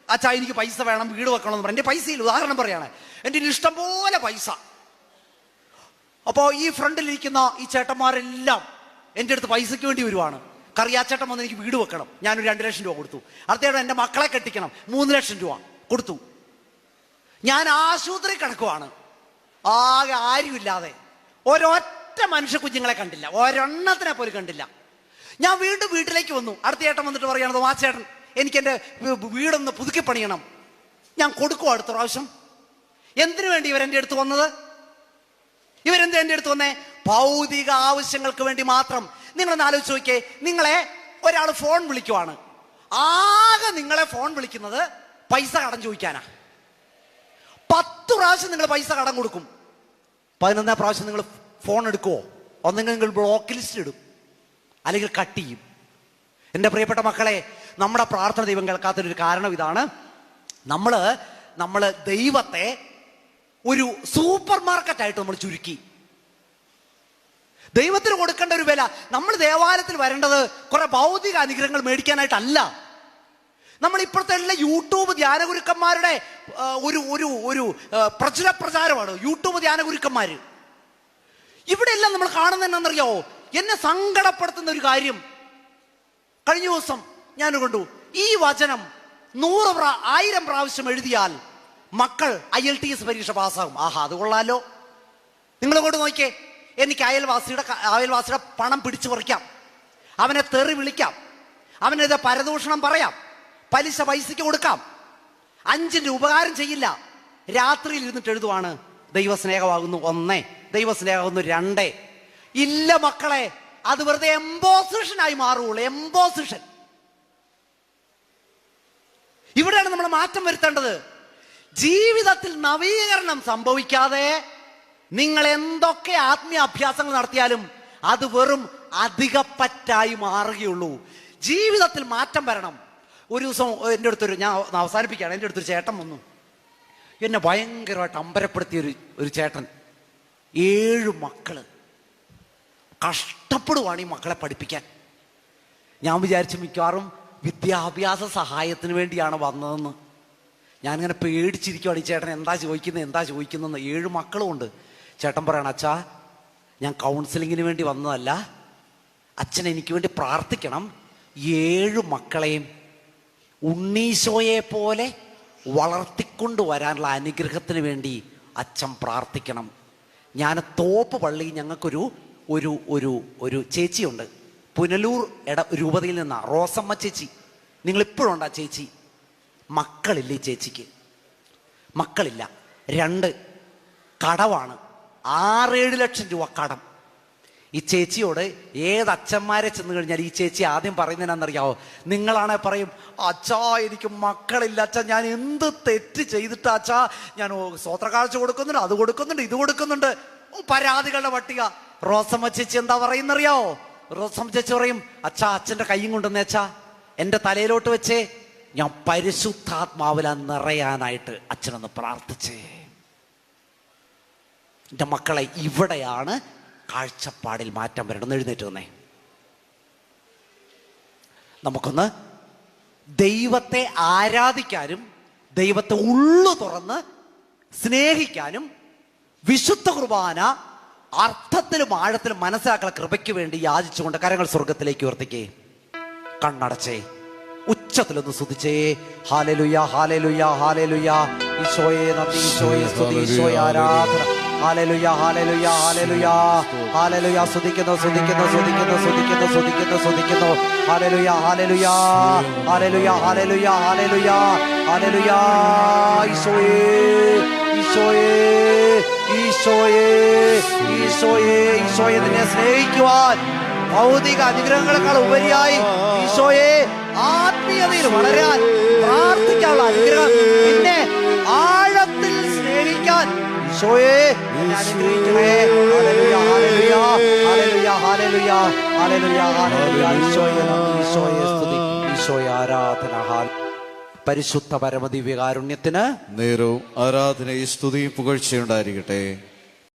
അച്ഛാ എനിക്ക് പൈസ വേണം, വീട് വെക്കണമെന്ന് പറഞ്ഞു. എൻ്റെ പൈസയില്ല, ഉദാഹരണം പറയാണ്, എൻ്റെ ഇഷ്ടം പോലെ പൈസ. അപ്പോൾ ഈ ഫ്രണ്ടിലിരിക്കുന്ന ഈ ചേട്ടന്മാരെല്ലാം എൻ്റെ അടുത്ത് പൈസയ്ക്ക് വേണ്ടി വരുവാണ്. കറിയാച്ചേട്ടൻ വന്ന് എനിക്ക് വീട് വെക്കണം, ഞാനൊരു 2 ലക്ഷം രൂപ കൊടുത്തു. അടുത്തേടെ എൻ്റെ മക്കളെ കെട്ടിക്കണം, 3 ലക്ഷം രൂപ കൊടുത്തു. ഞാൻ ആശുപത്രി കിടക്കുവാണ്, ആകെ ആരുമില്ലാതെ, ഒരൊറ്റ മനുഷ്യ കുഞ്ഞുങ്ങളെ കണ്ടില്ല, ഒരെണ്ണത്തിനെ പോലും കണ്ടില്ല. ഞാൻ വീണ്ടും വീട്ടിലേക്ക് വന്നു. അടുത്ത ചേട്ടൻ വന്നിട്ട് പറയണത്, ആ ചേട്ടൻ എനിക്ക് എൻ്റെ വീടൊന്ന് പുതുക്കി പണിയണം. ഞാൻ കൊടുക്കും അടുത്ത പ്രാവശ്യം. എന്തിനു വേണ്ടി ഇവരെൻ്റെ അടുത്ത് വന്നത്? ഇവരെന്ത് എൻ്റെ അടുത്ത് വന്നേ? ഭൗതിക ആവശ്യങ്ങൾക്ക് വേണ്ടി മാത്രം. നിങ്ങളൊന്ന് ആലോചിച്ച് നോക്കിയേ, നിങ്ങളെ ഒരാൾ ഫോൺ വിളിക്കുവാണ്, ആകെ നിങ്ങളെ ഫോൺ വിളിക്കുന്നത് പൈസ കടം ചോദിക്കാനാ. 10 പ്രാവശ്യം നിങ്ങൾ പൈസ കടം കൊടുക്കും, 11ാം പ്രാവശ്യം നിങ്ങൾ ഫോൺ എടുക്കുമോ? ഒന്നെങ്കിൽ നിങ്ങൾ ബ്ലോക്ക് ലിസ്റ്റ് ഇടും, അല്ലെങ്കിൽ കട്ട് ചെയ്യും. എൻ്റെ പ്രിയപ്പെട്ട മക്കളെ, നമ്മുടെ പ്രാർത്ഥന ദൈവം കേൾക്കാത്തൊരു കാരണം ഇതാണ്. നമ്മൾ ദൈവത്തെ ഒരു സൂപ്പർ മാർക്കറ്റായിട്ട് നമ്മൾ ചുരുക്കി. ദൈവത്തിന് കൊടുക്കേണ്ട ഒരു വില, നമ്മൾ ദേവാലയത്തിൽ വരേണ്ടത് കുറെ ഭൗതിക അനുഗ്രഹങ്ങൾ മേടിക്കാനായിട്ടല്ല. നമ്മൾ ഇപ്പോഴത്തെ എല്ലാ യൂട്യൂബ് ധ്യാനഗുരുക്കന്മാരുടെ ഒരു പ്രചുര പ്രചാരമാണ് യൂട്യൂബ് ധ്യാനഗുരുക്കന്മാര്. ഇവിടെ എല്ലാം നമ്മൾ കാണുന്നത് എന്നാണെന്നറിയാവോ? എന്നെ സങ്കടപ്പെടുത്തുന്ന ഒരു കാര്യം, കഴിഞ്ഞ ദിവസം ഞാൻ കണ്ടു, ഈ വചനം 1000 പ്രാവശ്യം എഴുതിയാൽ മക്കൾ IELTS പരീക്ഷ പാസ്സാകും. ആഹാ, അത് കൊള്ളാലോ. നിങ്ങൾ കൊണ്ട് നോക്കിയേ, എനിക്ക് അയൽവാസിയുടെ പണം പിടിച്ചു പറിക്കാം, അവനെ തെറി വിളിക്കാം, അവനെതിരെ പരദൂഷണം പറയാം, പലിശ പൈസയ്ക്ക് കൊടുക്കാം, 5ന്റെ ഉപകാരം ചെയ്യില്ല. രാത്രിയിൽ ഇരുന്നിട്ട് എഴുതുവാണ്, ദൈവസ്നേഹമാകുന്നു 1, ദൈവസ്നേഹമാകുന്നു 2. ഇല്ല മക്കളെ, അത് വെറുതെ എംബോസിഷനായി മാറുള്ളൂ. എംബോസിഷൻ. ഇവിടെയാണ് നമ്മൾ മാറ്റം വരുത്തേണ്ടത്. ജീവിതത്തിൽ നവീകരണം സംഭവിക്കാതെ നിങ്ങൾ എന്തൊക്കെ ആത്മീയ അഭ്യാസങ്ങൾ നടത്തിയാലും അത് വെറും അധികപ്പറ്റായി മാറുകയുള്ളൂ. ജീവിതത്തിൽ മാറ്റം വരണം. ഒരു ദിവസം എൻ്റെ അടുത്തൊരു, ഞാൻ അവസാനിപ്പിക്കുകയാണ്, എൻ്റെ അടുത്തൊരു ചേട്ടൻ വന്നു. എന്നെ ഭയങ്കരമായിട്ട് അമ്പരപ്പെടുത്തിയ ഒരു ചേട്ടൻ. 7 മക്കള്, കഷ്ടപ്പെടുവാണ് ഈ മക്കളെ പഠിപ്പിക്കാൻ. ഞാൻ വിചാരിച്ചു മിക്കവാറും വിദ്യാഭ്യാസ സഹായത്തിന് വേണ്ടിയാണ് വന്നതെന്ന്. ഞാനിങ്ങനെ പേടിച്ചിരിക്കുവാണ്, ഈ ചേട്ടൻ എന്താ ചോദിക്കുന്നതെന്ന്. 7 മക്കളും ഉണ്ട്. ചേട്ടൻ പറയണം, അച്ഛാ ഞാൻ കൗൺസിലിങ്ങിന് വേണ്ടി വന്നതല്ല, അച്ഛൻ എനിക്ക് വേണ്ടി പ്രാർത്ഥിക്കണം. 7 മക്കളെയും ഉണ്ണീശോയെ പോലെ വളർത്തിക്കൊണ്ട് വരാനുള്ള അനുഗ്രഹത്തിന് വേണ്ടി അച്ഛൻ പ്രാർത്ഥിക്കണം. ഞാൻ തോപ്പ് പള്ളി, ഞങ്ങൾക്കൊരു ഒരു ഒരു ഒരു ചേച്ചിയുണ്ട്, പുനലൂർ രൂപതയിൽ നിന്നാണ്, റോസമ്മ ചേച്ചി. നിങ്ങളിപ്പോഴും ഉണ്ട് ആ ചേച്ചി. മക്കളില്ല ഈ ചേച്ചിക്ക്, മക്കളില്ല. 2 കടവാണ്, 6-7 ലക്ഷം രൂപ കടം. ഈ ചേച്ചിയോട് ഏത് അച്ഛന്മാരെ ചെന്ന് കഴിഞ്ഞാൽ ഈ ചേച്ചി ആദ്യം പറയുന്നതിനാണെന്നറിയാവോ? നിങ്ങളാണെ പറയും, അച്ഛാ എനിക്ക് മക്കളില്ല അച്ഛാ, ഞാൻ എന്ത് തെറ്റ് ചെയ്തിട്ടാ അച്ഛാ, ഞാൻ സ്വോത്രകാഴ്ച കൊടുക്കുന്നുണ്ട്, അത് കൊടുക്കുന്നുണ്ട്, ഇത് കൊടുക്കുന്നുണ്ട്, പരാതികളുടെ പട്ടിക. റോസമ്മ ചേച്ചി എന്താ പറയുന്നറിയാവോ? റോസമ്മ ചേച്ചി പറയും, അച്ഛാ അച്ഛൻ്റെ കൈയും കൊണ്ടുവന്നേ അച്ഛാ, എൻ്റെ തലയിലോട്ട് വെച്ചേ, ഞാൻ പരിശുദ്ധാത്മാവിലാ നിറയാനായിട്ട് അച്ഛനൊന്ന് പ്രാർത്ഥിച്ചേ. എൻ്റെ മക്കളെ, ഇവിടെയാണ് കാഴ്ചപ്പാടിൽ മാറ്റം വരണം. എഴുന്നേറ്റ് വന്നേ. നമുക്കൊന്ന് ദൈവത്തെ ആരാധിക്കാനും ദൈവത്തെ ഉള്ളു തുറന്ന് സ്നേഹിക്കാനും വിശുദ്ധ കുർബാന അർത്ഥത്തിലും ആഴത്തിലും മനസ്സിലാക്കുന്ന കൃപയ്ക്ക് വേണ്ടി യാചിച്ചുകൊണ്ട് കരങ്ങൾ സ്വർഗത്തിലേക്ക് ഉയർത്തിക്കേ. കണ്ണടച്ചേ, ഉച്ചത്തിലൊന്ന് സ്തുതിച്ചേ. Hallelujah, hallelujah, hallelujah. ഈശോയെ നന്ദി, ഈശോയെ സ്തുതി, ഈശോയെ ആരാധന. Hallelujah, hallelujah, hallelujah, hallelujah. സ്തുതിക്കുന്നു, സ്തുതിക്കുന്നു, സ്തുതിക്കുന്നു, സ്തുതിക്കുന്നു, സ്തുതിക്കുന്നു, സ്തുതിക്കുന്നു. Hallelujah, hallelujah, hallelujah, hallelujah, hallelujah, hallelujah. ഈശോയെ, ഈശോയെ, ഈശോയെ, ഈശോയെ, ഈശോയെ നിന്നെ സ്നേഹിക്കുവാൻ ഭൗതിക അനുഗ്രഹങ്ങളെക്കാൾ ഉപരിയായി ഈശോയെ ആത്മീയതയിൽ വളരാൻ പ്രാർത്ഥിക്കാനുള്ള അനുഗ്രഹം, പിന്നെ ആഴത്തിൽ സ്നേഹിക്കാൻ ഈശോയെ അനുഗ്രഹിക്കണേ. Hallelujah, hallelujah, hallelujah, hallelujah, hallelujah, hallelujah. ഈശോയെ നന്ദി, ഈശോയെ സ്തുതി, ഈശോയെ ആരാധന. പരിശുദ്ധ പരമദിവ്യകാരുണ്യത്തിന്
നേരവും ആരാധനയും സ്തുതിയും പുകഴ്ചയുണ്ടായിരിക്കട്ടെ.